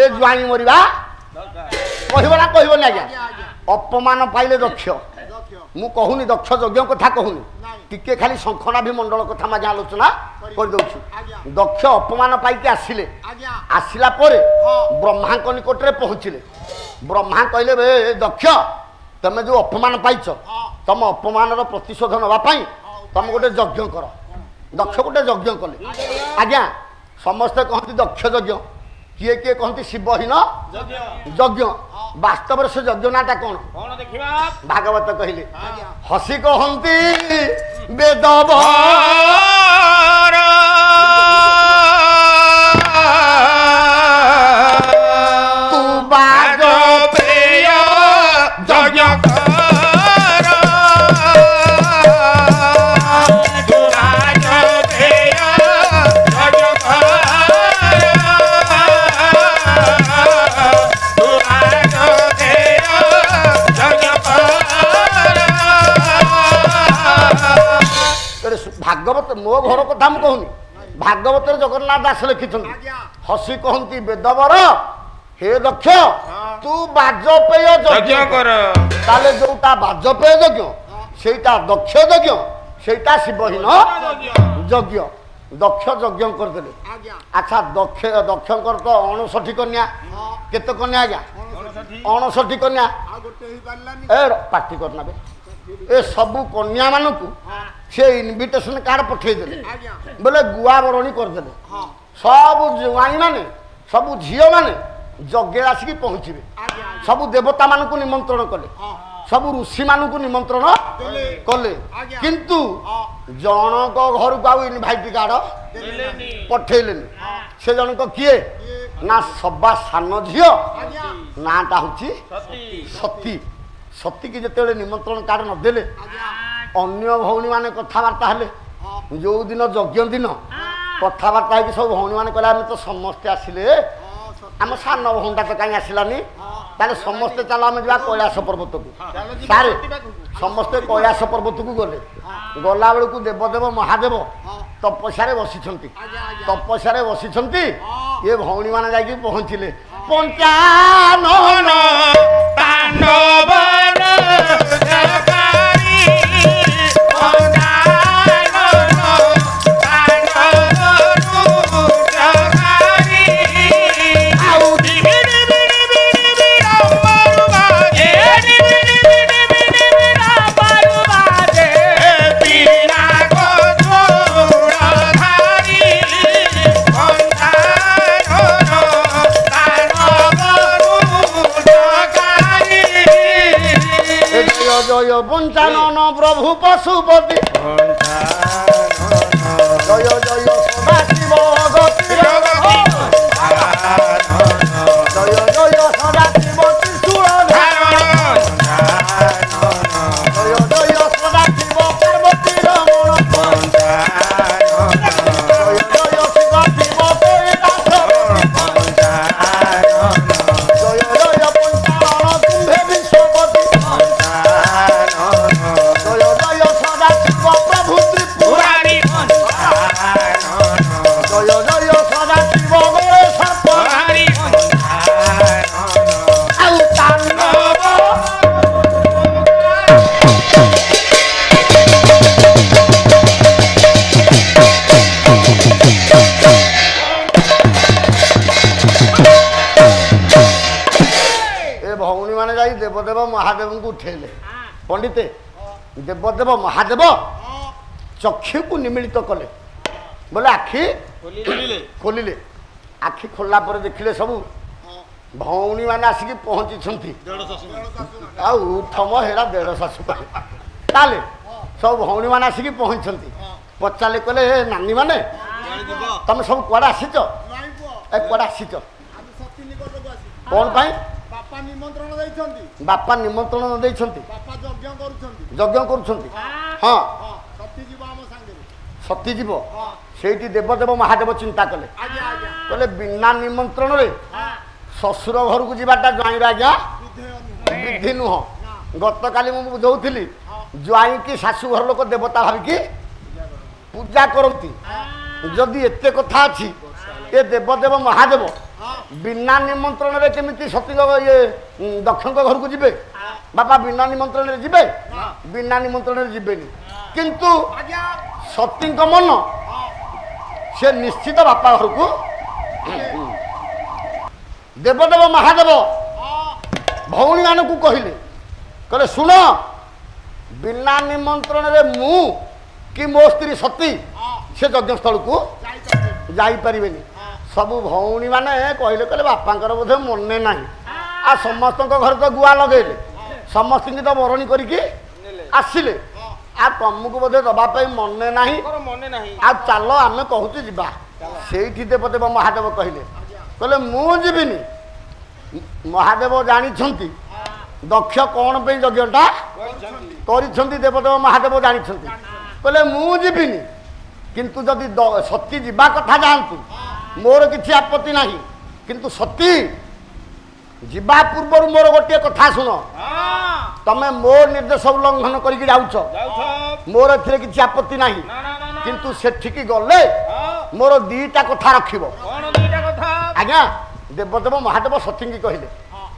ଏ ଜ୍ୱାଇଁ ମରିବା କହିବ ନା କହିବନି ଆଜ୍ଞା ଅପମାନ ପାଇଲେ ଦକ୍ଷ ମୁଁ କହୁନି ଦକ୍ଷ ଯଜ୍ଞ କଥା କହୁନି ଟିକେ ଖାଲି ଶଙ୍ଖନାଭି ମଣ୍ଡଳ କଥା ମାଝି ଆଲୋଚନା କରିଦଉଛି ଦକ୍ଷ ଅପମାନ ପାଇକି ଆସିଲେ ଆସିଲା ପରେ ବ୍ରହ୍ମାଙ୍କ ନିକଟରେ ପହଞ୍ଚିଲେ ବ୍ରହ୍ମା କହିଲେ ବେ ଦକ୍ଷ ତମେ ଯୋଉ ଅପମାନ ପାଇଛ ତମ ଅପମାନର ପ୍ରତିଶୋଧ ନେବା ପାଇଁ ତମେ ଗୋଟେ ଯଜ୍ଞ କର ଦକ୍ଷ ଗୋଟେ ଯଜ୍ଞ କଲେ ଆଜ୍ଞା ସମସ୍ତେ କହନ୍ତି ଦକ୍ଷ ଯଜ୍ଞ କିଏ କିଏ କହନ୍ତି ଶିବହୀନ ଯଜ୍ଞ ବାସ୍ତବରେ ସେ ଯଜ୍ଞ ନାଁଟା କଣ ଭାଗବତ କହିଲେ ହସି କହନ୍ତି ବେଦବ ତୁ ବାଜପେୟ ଯଜ୍ଞ ଭାଗବତ ମୋ ଘର କଥା ମୁଁ କହୁନି ଭାଗବତରେ ଜଗନ୍ନାଥ ଦାସ ଲେଖିଛନ୍ତି ହସି କହନ୍ତି ବେଦବର ହେ ଦକ୍ଷ ତୁ ବାଜପେୟ ଯଜ୍ଞ କର ତାହେଲେ ଯୋଉଟା ବାଜପେୟ ଯଜ୍ଞ ସେଇଟା ଦକ୍ଷ ଯଜ୍ଞ ସେଇଟା ଶିବହୀନ ଯଜ୍ଞ ଦକ୍ଷ ଯଜ୍ଞ କରିଦେଲେ ଆଚ୍ଛା ଦକ୍ଷଙ୍କର ତ 59 କନ୍ୟା କେତେ କନ୍ୟା ଆଜ୍ଞା 59 କନ୍ୟା ଏ ପାଟି କରିନାବେ ଏ ସବୁ କନ୍ୟା ମାନଙ୍କୁ ସେ ଇନଭିଟେସନ କାର୍ଡ ପଠେଇଦେଲେ ବୋଲେ ଗୁଆ ବରଣୀ କରିଦେଲେ ସବୁ ଜ୍ୱାଇଁ ମାନେ ସବୁ ଝିଅ ମାନେ ଯଜ୍ଞରେ ଆସିକି ପହଞ୍ଚିବେ ସବୁ ଦେବତା ମାନଙ୍କୁ ନିମନ୍ତ୍ରଣ କଲେ ସବୁ ଋଷି ମାନଙ୍କୁ ନିମନ୍ତ୍ରଣ କଲେ କିନ୍ତୁ ଜଣଙ୍କ ଘରକୁ ଆଉ ଇନଭାଇଟ କାର୍ଡ ପଠେଇଲେନି ସେ ଜଣକ କିଏ ନା ସବା ସାନ ଝିଅ ନାଁଟା ହଉଛି ସତୀ ସତୀକି ଯେତେବେଳେ ନିମନ୍ତ୍ରଣ କାର୍ଡ ନଦେଲେ ଅନ୍ୟ ଭଉଣୀ ମାନେ କଥାବାର୍ତ୍ତା ହେଲେ ଯୋଉ ଦିନ ଯଜ୍ଞ ଦିନ କଥାବାର୍ତ୍ତା ହେଇକି ସବୁ ଭଉଣୀ ମାନେ କହିଲେ ଆମେ ତ ସମସ୍ତେ ଆସିଲେ ଆମ ସାନ ଭଉଣୀଟା ତ କାହିଁ ଆସିଲାନି ତାହେଲେ ସମସ୍ତେ ଚାଲ ଆମେ ଯିବା କୈଳାସ ପର୍ବତକୁ ସାରେ ସମସ୍ତେ କୈଳାସ ପର୍ବତକୁ ଗଲେ ଗଲା ବେଳକୁ ଦେବଦେବ ମହାଦେବ ତପସ୍ୟାରେ ବସିଛନ୍ତି ତପସ୍ୟାରେ ବସିଛନ୍ତି ଏ ଭଉଣୀ ମାନେ ଯାଇକି ପହଞ୍ଚିଲେ ପଞ୍ଚାନନ God জয় পঞ্চানন প্রভু পশুপতি জয় জয় সদাশিব গতি জয় জয় সদাশিব ত্রিশূল ধারণ জয় জয় সদাশিব পার্বতী রমণ জয় জয় শিব শিব কৈলাস জয় জয় পঞ্চানন কুম্ভে বিশ্বপতি জয় জয় সদাশিব প্রভু ত্রিপুরারি জয় জয় সদাশিব গণেশ ଆଉ ତାଣ୍ଡବ ଏ ଭଉଣୀମାନେ ଯାଇ ଦେବଦେବ ମହାଦେବଙ୍କୁ ଉଠେଇଲେ ପଣ୍ଡିତେ ଦେବଦେବ ମହାଦେବ ଚକ୍ଷୁକୁ ନିମିଳିତ କଲେ ବୋଲେ ଆଖି ଖୋଲିଲେ ଆଖି ଖୋଲିଲା ପରେ ଦେଖିଲେ ସବୁ ଭଉଣୀମାନେ ଆସିକି ପହଞ୍ଚିଛନ୍ତି ଆଉ ଉଠମ ହେରା ଦେଢ଼ ଶାଶୁ ପାଇଁ ତାହେଲେ ସବୁ ଭଉଣୀମାନେ ଆସିକି ପହଞ୍ଚିଛନ୍ତି ପଚାରିଲେ କହିଲେ ଏ ନାନୀମାନେ ତମେ ସବୁ କୁଆଡ଼େ ଆସିଛ ଏ କୁଆଡ଼େ ଆସିଛ କ'ଣ ପାଇଁ ବାପା ନିମନ୍ତ୍ରଣ ଦେଇଛନ୍ତି ଯଜ୍ଞ କରୁଛନ୍ତି ହଁ ସତୀ ଯିବ ସେଇଠି ଦେବଦେବ ମହାଦେବ ଚିନ୍ତା କଲେ କହିଲେ ବିନା ନିମନ୍ତ୍ରଣରେ ଶ୍ୱଶୁର ଘରକୁ ଯିବାଟା ଜ୍ୱାଇଁର ଆଜ୍ଞା ବିଧି ନୁହଁ ଗତକାଲି ମୁଁ ବୁଝଉଥିଲି ଜ୍ୱାଇଁକି ଶାଶୁ ଘର ଲୋକ ଦେବତା ଭାବିକି ପୂଜା କରନ୍ତି ଯଦି ଏତେ କଥା ଅଛି ଏ ଦେବଦେବ ମହାଦେବ ବିନା ନିମନ୍ତ୍ରଣରେ କେମିତି ସତୀଙ୍କ ଇଏ ଦକ୍ଷଙ୍କ ଘରକୁ ଯିବେ ବାପା ବିନା ନିମନ୍ତ୍ରଣରେ ଯିବେ ବିନା ନିମନ୍ତ୍ରଣରେ ଯିବେନି କିନ୍ତୁ ସତୀଙ୍କ ମନ ସେ ନିଶ୍ଚିତ ବାପା ଘରକୁ ଦେବଦେବ ମହାଦେବ ଭଉଣୀମାନଙ୍କୁ କହିଲେ କହିଲେ ଶୁଣ ବିନା ନିମନ୍ତ୍ରଣରେ ମୁଁ କି ମୋ ସ୍ତ୍ରୀ ସତୀ ସେ ଯଜ୍ଞସ୍ଥଳକୁ ଯାଇପାରିବେନି ସବୁ ଭଉଣୀମାନେ କହିଲେ କହିଲେ ବାପାଙ୍କର ବୋଧେ ମନେ ନାହିଁ ଆଉ ସମସ୍ତଙ୍କ ଘରେ ତ ଗୁଆ ଲଗେଇଲେ ସମସ୍ତଙ୍କୁ ତ ବରଣୀ କରିକି ଆସିଲେ ଆଉ ତମକୁ ବୋଧେ ଦବା ପାଇଁ ମନେ ନାହିଁ ଆଉ ଚାଲ ଆମେ କହୁଛୁ ଯିବା ସେଇଠି ଦେବଦେବ ମହାଦେବ କହିଲେ କହିଲେ ମୁଁ ଯିବିନି ମହାଦେବ ଜାଣିଛନ୍ତି ଦକ୍ଷ କ'ଣ ପାଇଁ ଯଜ୍ଞଟା କରିଛନ୍ତି ଦେବଦେବ ମହାଦେବ ଜାଣିଛନ୍ତି କହିଲେ ମୁଁ ଯିବିନି କିନ୍ତୁ ଯଦି ସତୀ ଯିବା କଥା ଯାଆନ୍ତୁ ମୋର କିଛି ଆପତ୍ତି ନାହିଁ କିନ୍ତୁ ସତୀ ଯିବା ପୂର୍ବରୁ ମୋର ଗୋଟିଏ କଥା ଶୁଣ ତମେ ମୋ ନିର୍ଦ୍ଦେଶ ଉଲ୍ଲଂଘନ କରିକି ଯାଉଛ ମୋର ଏଥିରେ କିଛି ଆପତ୍ତି ନାହିଁ କିନ୍ତୁ ସେଠିକି ଗଲେ ମୋର ଦିଟା କଥା ରଖିବ ଆଜ୍ଞା ଦେବଦେବ ମହାଦେବ ସତୀଙ୍କି କହିଲେ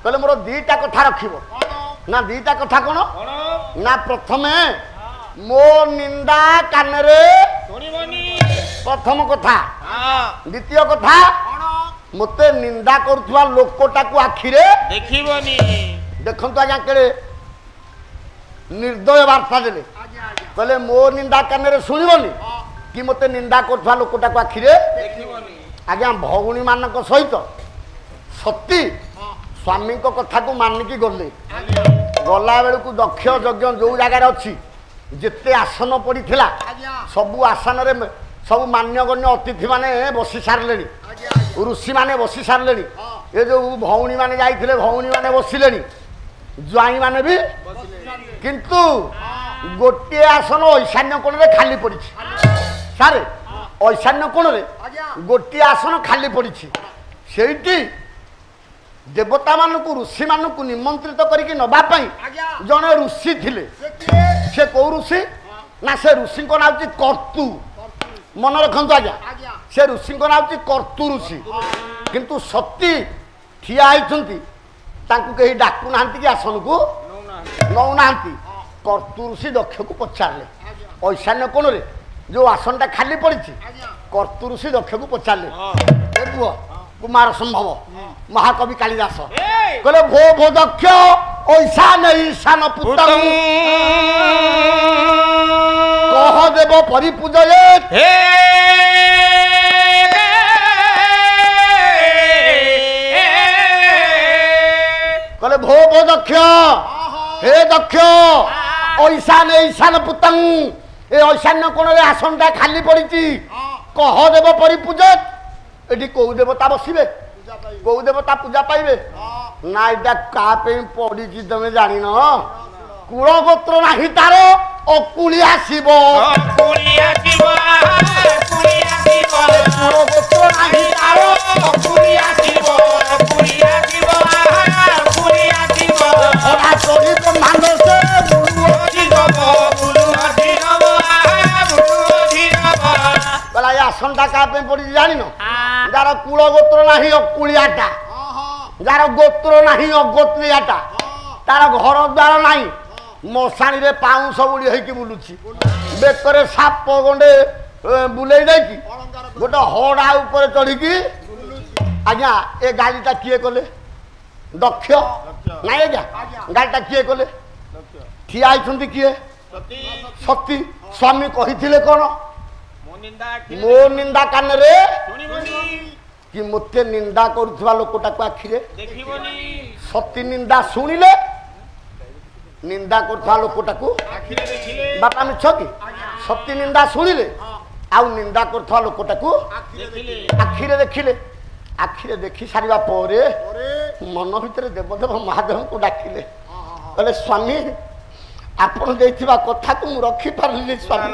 କହିଲେ ମୋର ଦିଟା କଥା ରଖିବ ନା ଦିଟା କଥା କ'ଣ ନା ପ୍ରଥମେ ମୋ ନିନ୍ଦା କାନରେ ପ୍ରଥମ କଥା ଦ୍ୱିତୀୟ କଥା ମୋତେ ନିନ୍ଦା କରୁଥିବା ଲୋକଟାକୁ ଆଖିରେ ଦେଖିବନି ଦେଖନ୍ତୁ ଆଜ୍ଞା କେଡ଼େ ନିର୍ଦ୍ଦୟ ବାର୍ତ୍ତା ଦେଲେ କହିଲେ ମୋ ନିନ୍ଦା କାନରେ ଶୁଣିବନି କି ମୋତେ ନିନ୍ଦା କରୁଥିବା ଲୋକଟାକୁ ଆଖିରେ ଆଜ୍ଞା ଭଉଣୀମାନଙ୍କ ସହିତ ସତୀ ସ୍ୱାମୀଙ୍କ କଥାକୁ ମାନିକି ଗଲେ ଗଲା ବେଳକୁ ଦକ୍ଷ ଯଜ୍ଞ ଯେଉଁ ଜାଗାରେ ଅଛି ଯେତେ ଆସନ ପଡ଼ିଥିଲା ସବୁ ଆସନରେ ସବୁ ମାନ୍ୟଗଣ୍ୟ ଅତିଥିମାନେ ବସି ସାରିଲେଣି ଋଷିମାନେ ବସି ସାରିଲେଣି ଏ ଯେଉଁ ଭଉଣୀମାନେ ଯାଇଥିଲେ ଭଉଣୀମାନେ ବସିଲେଣି ଜ୍ୱାଇଁମାନେ ବି କିନ୍ତୁ ଗୋଟିଏ ଆସନ ଐଶାନ୍ୟ କୋଣରେ ଖାଲି ପଡ଼ିଛି ସାରେ ଐଶାନ୍ୟ କୋଣରେ ଗୋଟିଏ ଆସନ ଖାଲି ପଡ଼ିଛି ସେଇଠି ଦେବତାମାନଙ୍କୁ ଋଷିମାନଙ୍କୁ ନିମନ୍ତ୍ରିତ କରିକି ନେବା ପାଇଁ ଜଣେ ଋଷି ଥିଲେ ସେ କୋଉ ଋଷି ନା ସେ ଋଷିଙ୍କ ନାଁ ହେଉଛି କର୍ତ୍ତୁ ମନେ ରଖନ୍ତୁ ଆଜ୍ଞା ସେ ଋଷିଙ୍କ ନାଁ ହେଉଛି କର୍ତ୍ତୁ ଋଷି କିନ୍ତୁ ସତୀ ଠିଆ ହେଇଛନ୍ତି ତାଙ୍କୁ କେହି ଡାକୁ ନାହାନ୍ତି କି ଆସନକୁ ନେଉନାହାନ୍ତି କର୍ତ୍ତୁ ଋଷି ଦକ୍ଷକୁ ପଚାରିଲେ ଐଶାନ୍ୟ କୋଣରେ ଯେଉଁ ଆସନଟା ଖାଲି ପଡ଼ିଛି କର୍ତ୍ତୁ ଋଷି ଦକ୍ଷକୁ ପଚାରିଲେ ଏ ପୁଅ କୁମାର ସମ୍ଭବ ମହାକବି କାଳିଦାସ କହିଲେ ଭୋ ଭୋ ଦକ୍ଷ ଐଶାନ ଈଶାନ ପୁତ୍ର କହ ଦେବ ପରିପୂଜଏ କହିଲେ ଭୋ ଭୋ ଦକ୍ଷ ହେ ଦକ୍ଷ ଐଶାନ ଈଶାନ ପୁତଂ ଏ ଐଶାନ୍ୟ କୋଣରେ ଆସନଟା ଖାଲି ପଡ଼ିଛି କହ ଦେବ ପରିପୂଜକ ଏଠି କୋଉ ଦେବତା ବସିବେ କୋଉ ଦେବତା ପୂଜା ପାଇବେ ନା ଏଇଟା କାହା ପାଇଁ ପଡ଼ିଛି ତମେ ଜାଣିନ କୁଳ ଗୋତ୍ର ନାହିଁ ତାର ଅକୁଳିଆ ଶିବ କୁଳ ଗୋତ୍ର ନାହିଁ ତାର ଅକୁଳିଆ ଶିବ ଆସନଟା କାହା ପାଇଁ ପଡିଛି ଜାଣିନ ଯାର କୁଳ ଗୋତ୍ର ନାହିଁ ଅକୁଳିଆଟା ଯାର ଗୋତ୍ର ନାହିଁ ଅଗୋତ୍ରିଆଟା ତାର ଘର ଦ୍ୱାର ନାହିଁ ମଶାଣିରେ ପାଉଁଶ ବୁଡ଼ି ହେଇକି ବୁଲୁଛି ବେକରେ ସାପ ଗଣ୍ଡେ ବୁଲେଇ ଦେଇକି ଗୋଟେ ହଡ଼ା ଉପରେ ଚଢ଼ିକି ଆଜ୍ଞା ଏ ଗାଡ଼ିଟା କିଏ କଲେ ଦକ୍ଷ ନାଇଁ ଆଜ୍ଞା ଗାଡ଼ିଟା କିଏ କଲେ ଠିଆ ହେଇଛନ୍ତି କିଏ ସତୀ ସ୍ୱାମୀ କହିଥିଲେ କ'ଣ ମୋ ନିନ୍ଦା କାନରେ କି ମୋତେ ନିନ୍ଦା କରୁଥିବା ଲୋକଟାକୁ ଆଖିରେ ସତୀ ନିନ୍ଦା ଶୁଣିଲେ ନିନ୍ଦା କରୁଥିବା ଲୋକଟାକୁ ବାପା ମିଛ କି ସତୀ ନିନ୍ଦା ଶୁଣିଲେ ଆଉ ନିନ୍ଦା କରୁଥିବା ଲୋକଟାକୁ ଆଖିରେ ଦେଖିଲେ ଆଖିରେ ଦେଖି ସାରିବା ପରେ ମନ ଭିତରେ ଦେବଦେବ ମହାଦେବଙ୍କୁ ଡାକିଲେ କହିଲେ ସ୍ୱାମୀ ଆପଣ ଦେଇଥିବା କଥାକୁ ମୁଁ ରଖିପାରିଲିନି ସ୍ୱାମୀ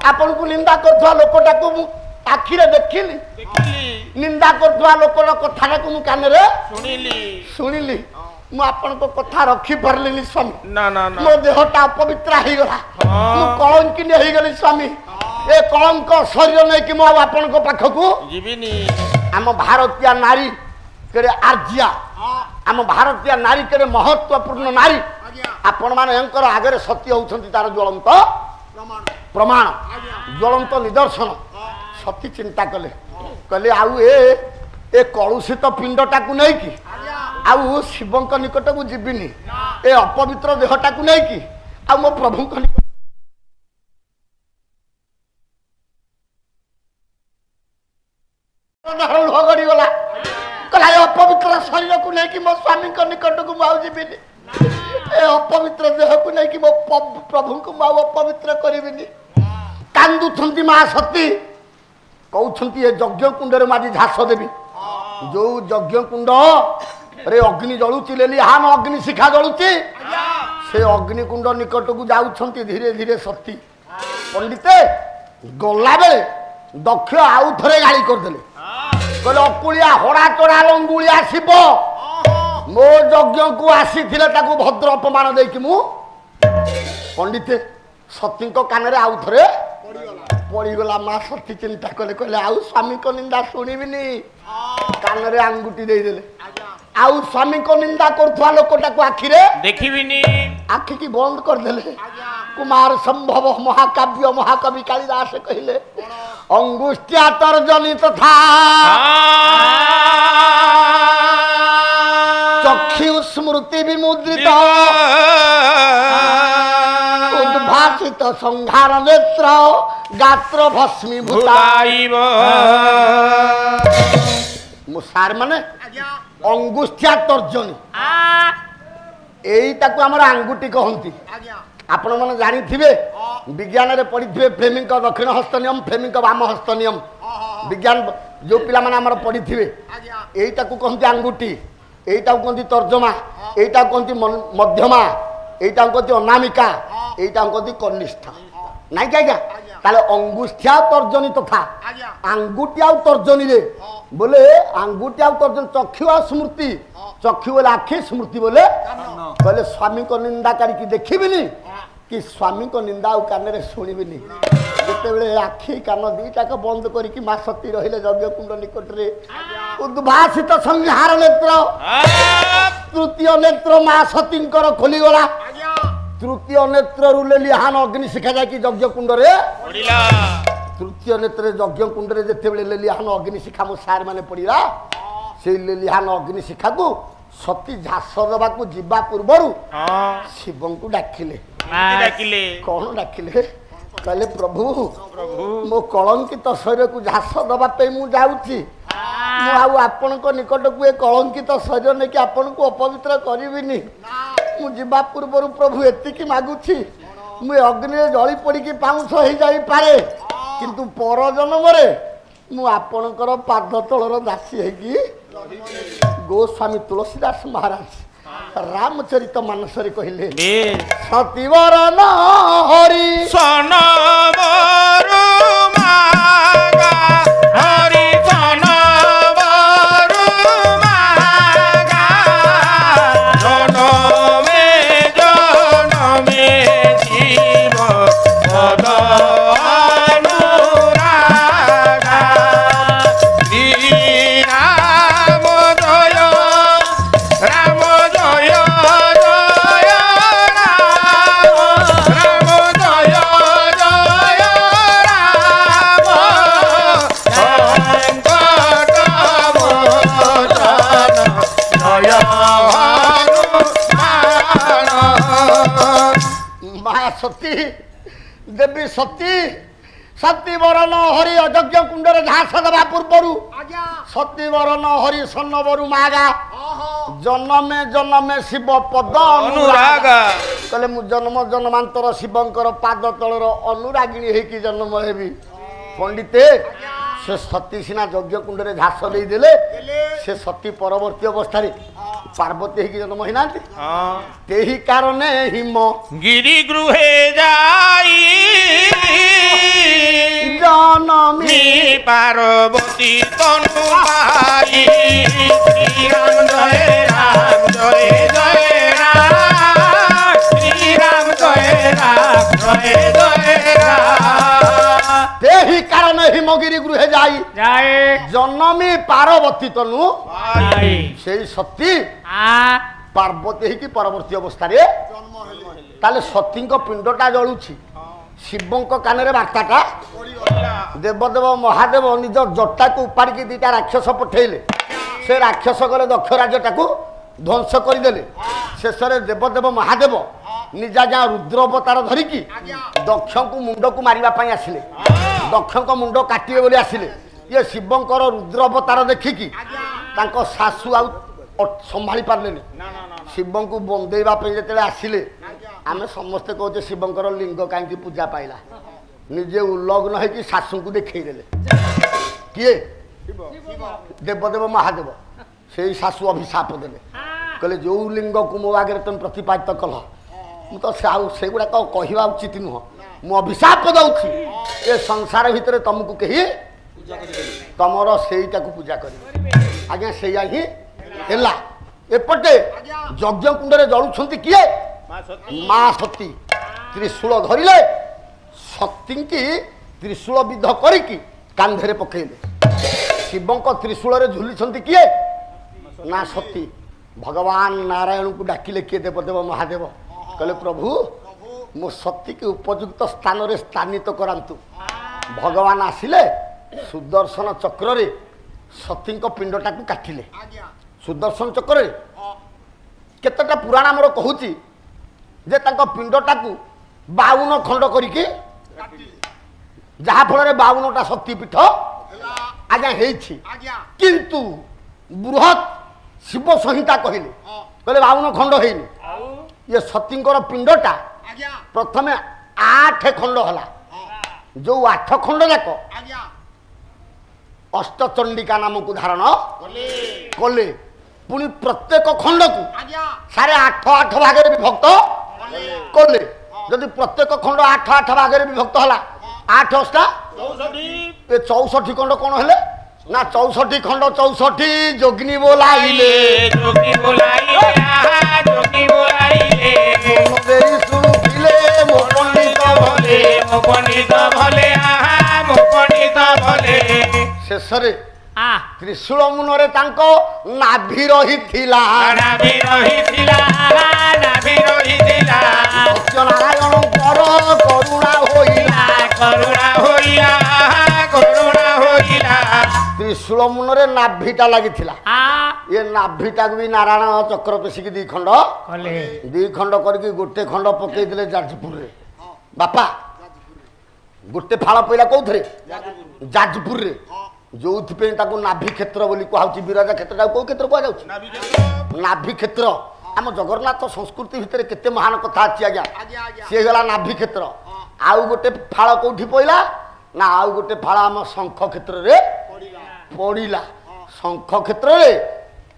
ଆପଣଙ୍କୁ ନିନ୍ଦା କରୁଥିବା ଲୋକଟାକୁ ମୁଁ ଆଖିରେ ଦେଖିଲି ନିନ୍ଦା କରୁଥିବା ଲୋକର କଥାଟାକୁ ମୁଁ କାନରେ ଶୁଣିଲି ମୁଁ ଆପଣଙ୍କ କଥା ରଖିପାରିଲିନି ସ୍ୱାମୀ ମୋ ଦେହଟା ଅପବିତ୍ର ହେଇଗଲା ମୁଁ କଳଙ୍କିନୀ ହେଇଗଲି ସ୍ୱାମୀ ଏ କଳଙ୍କ ଶରୀର ନେଇକି ମୁଁ ଆଉ ଆପଣଙ୍କ ପାଖକୁ ଯିବିନି ଆମ ଭାରତୀୟ ନାରୀ କେଡ଼େ ଆର୍ଯ୍ୟା ଆମ ଭାରତୀୟ ନାରୀ କେଡ଼େ ମହତ୍ୱପୂର୍ଣ୍ଣ ନାରୀ ଆପଣ ମାନଙ୍କର ଆଗରେ ସତ୍ୟ ହେଉଛନ୍ତି ତାର ଜ୍ୱଳନ୍ତ ପ୍ରମାଣ ଜ୍ୱଳନ୍ତ ନିଦର୍ଶନ ସତୀ ଚିନ୍ତା କଲେ କହିଲେ ଆଉ ଏ କଳୁଷିତ ପିଣ୍ଡଟାକୁ ନେଇକି ଆଉ ଶିବଙ୍କ ନିକଟକୁ ଯିବିନି ଏ ଅପବିତ୍ର ଦେହଟାକୁ ନେଇକି ଆଉ ମୋ ପ୍ରଭୁଙ୍କ ନିକଟ ଗଡ଼ିଗଲା କହିଲା ଏ ଅପବିତ୍ର ଶରୀରକୁ ନେଇକି ମୋ ସ୍ୱାମୀଙ୍କ ନିକଟକୁ ମୁଁ ଆଉ ଯିବିନି ଏ ଅପବିତ୍ର ଦେହକୁ ନେଇକି ମୋ ପ୍ରଭୁଙ୍କୁ ମୁଁ ଆଉ ଅପବିତ୍ର କରିବିନି କାନ୍ଦୁଛନ୍ତି ମା ସତୀ କହୁଛନ୍ତି ଏ ଯଜ୍ଞ କୁଣ୍ଡରେ ମୁଁ ଆଜି ଝାସ ଦେବି ଯୋଉ ଯଜ୍ଞ କୁଣ୍ଡ ରେ ଅଗ୍ନି ଜଳୁଛି ଲେଲିହାନ ଅଗ୍ନି ଶିଖା ଜଳୁଛି ସେ ଅଗ୍ନିକୁଣ୍ଡ ନିକଟକୁ ଯାଉଛନ୍ତି ଧୀରେ ଧୀରେ ସତୀ ପଣ୍ଡିତେ ଗଲାବେଳେ ଦକ୍ଷ ଆଉ ଥରେ ଗାଳି କରିଦେଲେ କହିଲେ ଅକୁଳିଆ ହଡ଼ା ଚଢ଼ା ଲଙ୍ଗୁଳିଆ ଶିବ ମୋ ଯଜ୍ଞକୁ ଆସିଥିଲେ ତାକୁ ଭଦ୍ର ଅପମାନ ଦେଇକି ମୁଁ ପଣ୍ଡିତେ ସତୀଙ୍କ କାନରେ ଆଉ ଥରେ ପଡ଼ିଗଲା ମା ସତୀ ଚିନ୍ତା କଲେ କହିଲେ ଆଉ ସ୍ୱାମୀଙ୍କ ନିନ୍ଦା ଶୁଣିବିନି କାନରେ ଆଙ୍ଗୁଠି ଦେଇଦେଲେ ଆଉ ସ୍ୱାମୀଙ୍କ ନିନ୍ଦା କରୁଥିବା ଲୋକଟାକୁ ଆଖିରେ ଦେଖିବିନି ଆଖିକି ବନ୍ଦ କରିଦେଲେ କୁମାର ସମ୍ଭବ ମହାକାବ୍ୟ ମହାକବି କାଳିଦାସ କହିଲେ ଅଙ୍ଗୁଷ୍ଠ୍ୟା ତର୍ଜନୀ ତଥା ଚକ୍ଷୁ ସ୍ମୃତି ବିମୁଦ୍ରିତ ଉଦ୍ଭାସିତ ସଂହାର ନେତ୍ର ଗାତ୍ର ଭସ୍ମୀଭୂତାଇବ ମୁଁ ସାର୍ ମାନେ ଅଙ୍ଗୁଷ୍ଠ୍ୟା ତର୍ଜନୀ ଏଇଟାକୁ ଆମର ଆଙ୍ଗୁଠି କହନ୍ତି ଆପଣ ମାନେ ଜାଣିଥିବେ ବିଜ୍ଞାନରେ ପଢିଥିବେ ଫ୍ଲେମିଙ୍କ ଦକ୍ଷିଣ ହସ୍ତ ନିୟମ ଫ୍ଲେମିଙ୍କ ବାମ ହସ୍ତ ନିୟମ ବିଜ୍ଞାନ ଯୋଉ ପିଲାମାନେ ଆମର ପଢିଥିବେ ଏଇଟାକୁ କହନ୍ତି ଆଙ୍ଗୁଠି এইটাও কহতি তর্জমা এইটাও কহতি মধ্যমা এইটাও কহতি অনামিকা এইটাও কহতি কনিষ্ঠ নাই কি আজ্ঞা তাহলে অঙ্গুষ্ঠ্যা তর্জনী তথা আঙ্গুটি আউ তর্জনী রে বলে আঙ্গুটি আউ তর্জনী চক্ষু আর স্মৃতি চক্ষু বলে আখি স্মৃতি বলে বলে স্বামী নিন্দাকারী কি দেখিবিনি कि स्वामी को निंदा और कान शुणिबिनी जिते आखि कान दीटाक बंद करके माँ सती रही यज्ञ कुंड निकट रे उद्भासित संहार नेत्र तृतीय नेत्र माँ सती खोलीगला तृतीय नेत्र लेलिहान अग्नि शिखा जाकि यज्ञ कुंड रे तृतीय नेत्र यज्ञ कुंड रे जिते लेलिहान अग्नि शिखा मो सार माने पड़ा से लेलिहान अग्नि शिखा को सती झास दबा को जीवा पूर्वर शिव को डाकिले कौन डाकिले कहले प्रभु मो कलंकित शरीर को झास दबापे मु जाऊँगी आपण निकट को कलंकित शरीर नहीं आपन को अपवित्र करिबिनी ମୁଁ ଯିବା ପୂର୍ବରୁ ପ୍ରଭୁ ଏତିକି ମାଗୁଛି ମୁଁ ଅଗ୍ନିରେ ଜଳି ପଡ଼ିକି ପାଉଁଶ ହେଇଯାଇପାରେ କିନ୍ତୁ ପର ଜନ୍ମରେ ମୁଁ ଆପଣଙ୍କର ପାଦ ତଳର ଦାସୀ ହେଇକି ଗୋସ୍ୱାମୀ ତୁଳସୀଦାସ ମହାରାଜ ରାମଚରିତ ମାନସରେ କହିଲେ ସତୀବର ନ ହରି ସନବରୁ ମାଗା ହରି ସନବରୁ ମାଗା ଜନମେ ଜନମେ ଶିବ ପଦ ଅନୁରାଗା ଶ୍ରୀରାମ ଜୟ ରାମ ଜୟ ଜୟ ରାମ ଜୟ ଜୟ ରାମ ସଙ୍କଟ ମୋଚନ ଜୟ ହନୁମାନ। ମା ସତୀ ଦେବୀ ସତୀ ସତୀବରଣ ହରି ଅଯଜ୍ଞ କୁଣ୍ଡରେ ଘାସ ଦେବା ପୂର୍ବରୁ ସତୀବରଣ ହରି ସନ୍ନବରୁ ମାଗା ଜନମେ ଜନମେ ଶିବ ପଦ ଅନୁରାଗ କହିଲେ ମୁଁ ଜନ୍ମ ଜନ୍ମାନ୍ତର ଶିବଙ୍କର ପାଦ ତଳର ଅନୁରାଗିଣୀ ହେଇକି ଜନ୍ମ ହେବି। ପଣ୍ଡିତେ ସେ ସତୀ ସିନା ଯଜ୍ଞ କୁଣ୍ଡରେ ଘାସ ଦେଇଦେଲେ ସେ ସତୀ ପରବର୍ତ୍ତୀ ଅବସ୍ଥାରେ ପାର୍ବତୀ ହେଇକି ଜନ୍ମ ହେଇନାହାନ୍ତି ସେହି କାରଣେ ହିମ ଗିରି ଗୃହେ ଯାଇ ଜନମୀ ପାର୍ବତୀ ତନୁ ଭାଇ ଶ୍ରୀରାମ ଜୟ ରାମ ଜୟ ଜୟ ରାମ ଶ୍ରୀରାମ ଜୟ ରାମ ଜୟ ଜୟ ରାମ ସେହି କାରଣେ ହିମଗିରି ଗୃହେ ଯାଇ ଜନମୀ ପାର୍ବତୀ ତନୁ ସେଇ ସତୀ ପାର୍ବତୀ ହେଇକି ପରବର୍ତ୍ତୀ ଅବସ୍ଥାରେ ତାହେଲେ ସତୀଙ୍କ ପିଣ୍ଡଟା ଜଳୁଛି ଶିବଙ୍କ କାନରେ ବାର୍ତ୍ତାଟା ଦେବଦେବ ମହାଦେବ ନିଜ ଜଟାକୁ ଉପାଡ଼ିକି ଦିଟା ରାକ୍ଷସ ପଠେଇଲେ ସେ ରାକ୍ଷସ ଗଲେ ଦକ୍ଷ ରାଜ୍ୟଟାକୁ ଧ୍ୱଂସ କରିଦେଲେ ଶେଷରେ ଦେବଦେବ ମହାଦେବ ନିଜା ଯା ରୁଦ୍ର ଅବତାର ଧରିକି ଦକ୍ଷଙ୍କୁ ମୁଣ୍ଡକୁ ମାରିବା ପାଇଁ ଆସିଲେ ଦକ୍ଷଙ୍କ ମୁଣ୍ଡ କାଟିବେ ବୋଲି ଆସିଲେ ଇଏ ଶିବଙ୍କର ରୁଦ୍ର ଅବତାର ଦେଖିକି ତାଙ୍କ ଶାଶୁ ଆଉ ସମ୍ଭାଳି ପାରିଲେନି ଶିବଙ୍କୁ ବନ୍ଦେଇବା ପାଇଁ ଯେତେବେଳେ ଆସିଲେ ଆମେ ସମସ୍ତେ କହୁଛେ ଶିବଙ୍କର ଲିଙ୍ଗ କାହିଁକି ପୂଜା ପାଇଲା ନିଜେ ଉଲ୍ଲଗ୍ନ ହେଇକି ଶାଶୁଙ୍କୁ ଦେଖେଇଦେଲେ କିଏ ଦେବଦେବ ମହାଦେବ ସେଇ ଶାଶୁ ଅଭିଶାପ ଦେଲେ କହିଲେ ଯୋଉ ଲିଙ୍ଗକୁ ମୋ ଆଗରେ ତମେ ପ୍ରତିପାଦିତ କଲ ମୁଁ ତ ଆଉ ସେଗୁଡ଼ାକ କହିବା ଉଚିତ ନୁହଁ ମୁଁ ଅଭିଶାପ ଦଉଛି ଏ ସଂସାର ଭିତରେ ତମକୁ କେହି ତମର ସେଇଟାକୁ ପୂଜା କରିବେ ଆଜ୍ଞା ସେଇଆ ହିଁ ହେଲା। ଏପଟେ ଯଜ୍ଞ କୁଣ୍ଡରେ ଜଳୁଛନ୍ତି କିଏ ମା ସତୀ ତ୍ରିଶୂଳ ଧରିଲେ ସତୀଙ୍କି ତ୍ରିଶୂଳ ବିଧ କରିକି କାନ୍ଧରେ ପକେଇଲେ ଶିବଙ୍କ ତ୍ରିଶୂଳରେ ଝୁଲିଛନ୍ତି କିଏ ନା ସତୀ ଭଗବାନ ନାରାୟଣଙ୍କୁ ଡାକିଲେ କିଏ ଦେବଦେବ ମହାଦେବ କହିଲେ ପ୍ରଭୁ ମୋ ସତୀକି ଉପଯୁକ୍ତ ସ୍ଥାନରେ ସ୍ଥାନିତ କରାନ୍ତୁ ଭଗବାନ ଆସିଲେ ସୁଦର୍ଶନ ଚକ୍ରରେ ସତୀଙ୍କ ପିଣ୍ଡଟାକୁ କାଟିଲେ ସୁଦର୍ଶନ ଚକ୍ରରେ କେତେଟା ପୁରାଣ ଆମର କହୁଛି ଯେ ତାଙ୍କ ପିଣ୍ଡଟାକୁ 52 ଖଣ୍ଡ କରିକି ଯାହାଫଳରେ 52ଟା ଶକ୍ତିପୀଠ ଆଜ୍ଞା ହେଇଛି କିନ୍ତୁ ବୃହତ୍ ଶିବ ସଂହିତା କହିଲେ 52 ଖଣ୍ଡ ହେଇନି ଇଏ ସତୀଙ୍କର ପିଣ୍ଡଟା ପ୍ରଥମେ 8 ଖଣ୍ଡ ହେଲା ଯୋଉ 8 ଖଣ୍ଡ ଯାକ ଅଷ୍ଟଚଣ୍ଡିକା ନାମକୁ ଧାରଣ କଲେ ପୁଣି ପ୍ରତ୍ୟେକ ଖଣ୍ଡକୁ 8.5 ଭାଗରେ ବିଭକ୍ତ କଲେ ଯଦି ପ୍ରତ୍ୟେକ ଖଣ୍ଡ 8 ଭାଗରେ ବିଭକ୍ତ ହେଲା 8 ଅଷ୍ଟା 64 ଖଣ୍ଡ କଣ ହେଲେ ନା 64 ଖଣ୍ଡ 64 ଯୋଗିନୀ ବୋଲାଇଲେ ଯୋଗୀ ବୋଲାଇଲେ ଯୋଗୀ ବୋଲାଇଲେ ମନ ଦେଇ ଶୁଣିଲେ ମୋ ପଣ୍ଡିତ ଭଲେ ମୋ ପଣ୍ଡିତ ଭଲେ ମୋ ପଣ୍ଡିତ ଭଲେ ଶେଷରେ ତ୍ରିଶୂଳ ମୁନରେ ତାଙ୍କ ନାଭି ରହିଥିଲା ନାଭି ରହିଥିଲା ନାଭି ରହିଥିଲା ସତ୍ୟନାରାୟଣଙ୍କର କରୁଣା ହୋଇଲା କରୁଣା ହୋଇଲା କରୁଣା ହୋଇଲା ତ୍ରିଶୂଳ ମୁନରେ ନାଭିଟା ଲାଗିଥିଲା ଏ ନାଭିଟାକୁ ବି ନାରାୟଣ ଚକ୍ର ପେଶିକି 2 ଖଣ୍ଡ କଲେ 2 ଖଣ୍ଡ କରିକି ଗୋଟେ ଖଣ୍ଡ ପକେଇଥିଲେ ଯାଜପୁରରେ ବାପା ଗୋଟେ ଫାଳ ପଇଲା କୋଉଥିରେ ଯାଜପୁରରେ ଯୋଉଥିପାଇଁ ତାକୁ ନାଭି କ୍ଷେତ୍ର ବୋଲି କୁହାଉଛି ବିରଜା କ୍ଷେତ୍ରଟାକୁ କୋଉ କ୍ଷେତ୍ର କୁହାଯାଉଛି ନାଭି କ୍ଷେତ୍ର आम जगन्नाथ संस्कृति भितर केते महान कथा अच्छी आज्ञा सी गला नाभि क्षेत्र आउ गोटे फाड़ कौटी पड़ा ना आउ गोटे फाड़ आम शंख क्षेत्र रे पड़ा शंख क्षेत्र रे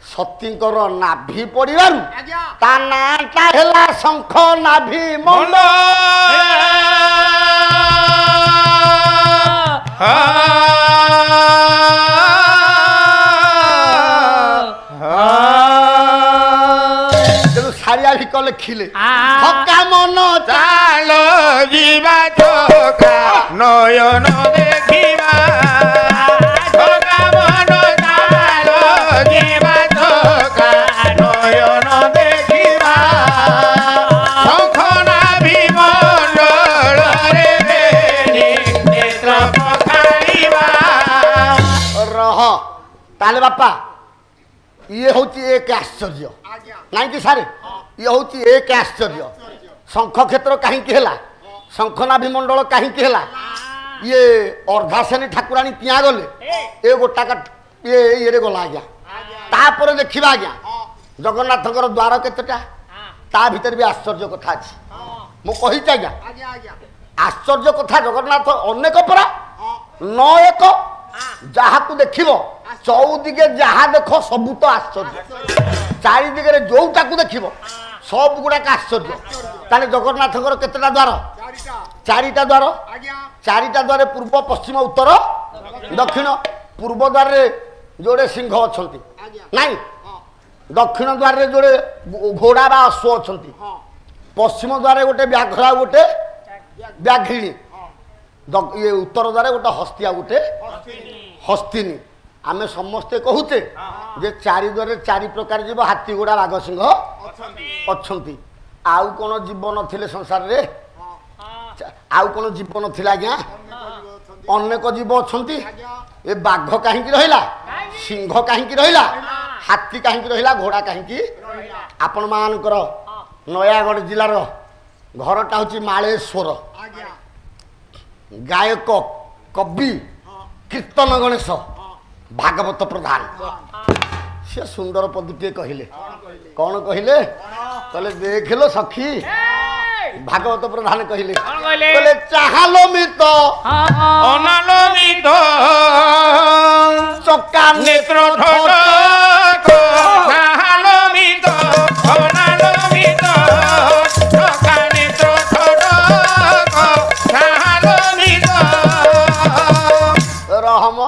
सतींकर नाभि पड़ारू ता नाटा है शंख नाभि मंडल सारिया भी कले खिले थका मन चाल जीवा चोखा नयन देखिबा थका मन चाल जीवा चोखा नयन देखिबा शंख नाभि मंडल रे नेत्र पखाड़िबा रह ताले बापा ये होची एक आश्चर्य नहीं कि सारे ये होची एक आश्चर्य शंख क्षेत्र कहीं शंख नाभि मंडल कहीं ये अर्धासेनी ठाकुराणी पिया गले ए गोटा ये गला आज्ञा तापर देखा आज्ञा जगन्नाथ द्वार केतेटा ता भीतर भी आश्चर्य कथा अच्छी मु कही आज्ञा आश्चर्य कथा जगन्नाथ अनेक परा न एक जहा तू देखिब चौदिगे जहा देख सबू तो आश्चर्य चारि दिगरे जोटा को देखिब सब गुड़ाक आश्चर्य ताले जगन्नाथ केतेटा द्वार चारिटा द्वार चारिटा द्वार पूर्व पश्चिम उत्तर दक्षिण पूर्व द्वार रे जोड़े सिंह अछंती नहीं दक्षिण द्वार रे जोड़े घोड़ा बा अश्व अछंती पश्चिम द्वार गोटे व्याघ्र गोटे व्याघ्रिणी ये उत्तर द्वार गोटे हस्तिया गोटे हस्तिनी आमे समस्ते कहूचे जे चारि द्वारे चारि प्रकार जीव हाथी घोड़ा बाघ सिंह अछंती आउ कोन जीव नथिले संसार रे आउ कोन जीव नथिला आज्ञा अनेक जीव अछंती ए बाघ काहेकि रहिला सिंह काहेकि रहिला हाथी काहेकि रहिला घोड़ा काहेकि आपण मानकर नयागढ़ जिल्लार घरटा होची मालेश्वर गायक कवि कीर्तन गणेश भागवत प्रधान से सुंदर पदुटे कहले कौन कहले कहले देख लो सखी भागवत प्रधान कहले कहले चाहलो मित अनालो मित चक्का नेत्र ठोट चाहलो मित अनालो मित चक्का नेत्र ठोट चाहलो मित रहम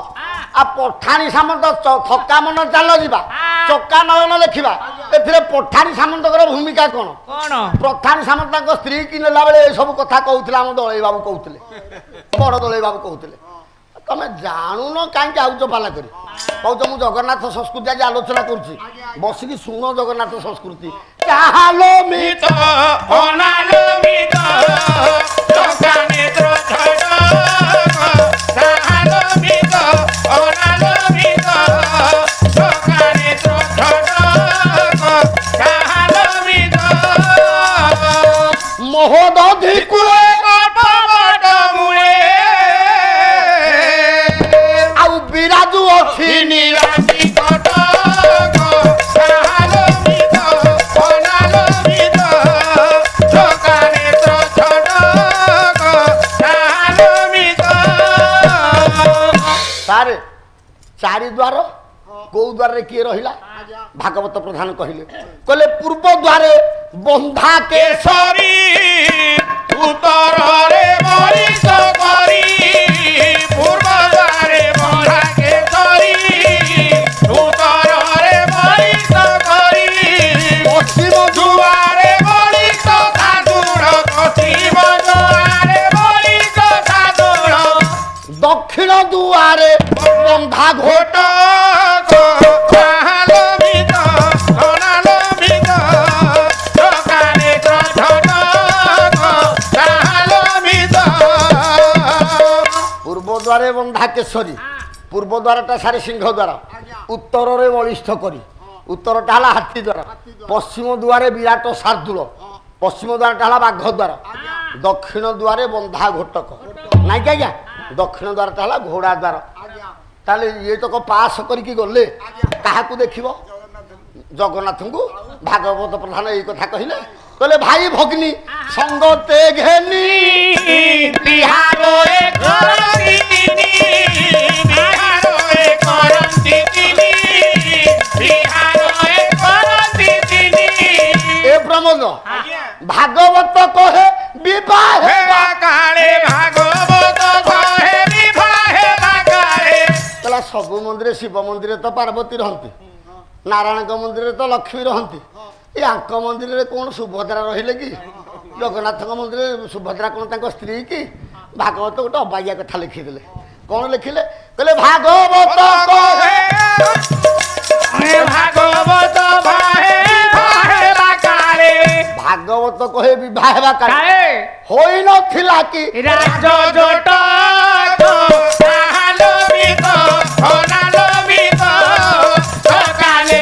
आ पठाणी सामंत थका मन चाल जा चक्का नयन लिखा ए पठाणी सामंत भूमिका कौन पठाणी सामंत स्त्री की नेला बेले सब कथा कहते आम दलई बाबू कहते बड़ दलई बाबू कहते तुम जानून कहीं आउच पाला कर कौच मु जगन्नाथ संस्कृति आज आलोचना करुच्ची बसिकी शुण जगन्नाथ संस्कृति चाहलो मित अनालो मित चक्का नेत्र ठोट चाहलो मित अनालो मित चक्का नेत्र ठोट चाहलो मित महोदधि कुले कपट मुळे आउ बिराजु अछि निराशि कटक चाहलो मित अनालो मित चक्का नेत्र ठोट चाहलो मित सारे चारि द्वार कौ द्वार रे किए रहिला भागवत प्रधान कहले कहले पूर्व द्वारे बंधा के केसरी उत्तर रे मरीच करी पूर्व द्वारे बंधा केसरी उत्तर रे मरीच करी पश्चिम दुआरे मरीच साधुर पश्चिम दुआरे मरीच साधुर दक्षिण दुआरे बंधा घोट चाहलो मित अनालो मित चक्का नेत्र ठोट चाहलो मित पूर्व द्वारे बंधा केशरी पूर्व द्वारटा सारे सिंह द्वार उत्तर रे बलिष्ठ करी उत्तरटा हला हाथी द्वार पश्चिम द्वारे विराट शार्दूल पश्चिम द्वारटा हला बाघ द्वार दक्षिण द्वारे बंधा घोटक नाइ कि आज्ञा दक्षिण द्वारटा हला घोड़ा द्वार ताले ये तक पास करके गले क्या देखिब जगन्नाथ को ଭାଗବତ ପ୍ରଧାନ ଏଇ କଥା କହିଲେ କହିଲେ ଭାଇ ଭଗ୍ନୀ ସଙ୍ଗତେ ଘେନି ବିହାରରେ କରନ୍ତି ତିନି ବିହାରରେ କରନ୍ତି ତିନି ବିହାରରେ କରନ୍ତି ତିନି ଏ ପ୍ରମୋଦ ଆଜ୍ଞା ଭାଗବତ କହେ ବିବାହ ହେବା କାଳେ ଭାଗବତ କହେ ବିବାହ ହେବା କାଳେ କହିଲା ସବୁ ମନ୍ଦିରରେ ଶିବ ମନ୍ଦିରରେ ତ ପାର୍ବତୀ ରହନ୍ତି ନାରାୟଣଙ୍କ ମନ୍ଦିରରେ ତ ଲକ୍ଷ୍ମୀ ରହନ୍ତି ଏ ଆଙ୍କ ମନ୍ଦିରରେ କଣ ସୁଭଦ୍ରା ରହିଲେ କି ଜଗନ୍ନାଥଙ୍କ ମନ୍ଦିରରେ ସୁଭଦ୍ରା କଣ ତାଙ୍କ ସ୍ତ୍ରୀ କି ଭାଗବତ ଗୋଟେ ଅବାଗିଆ କଥା ଲେଖିଦେଲେ କଣ ଲେଖିଲେ କହିଲେ ଭାଗବତ କହେ ଭାଗବତ କହେ ବିବାହ ହେବା କାଳେ ଭାଗବତ କହେ ବିବାହ ହେବା କାଳେ ହୋଇନଥିଲା କି ରାଜ ଜୋଟ ତାହାଲ ବିତ ଅନାଲ ବିତ ସକାଳେ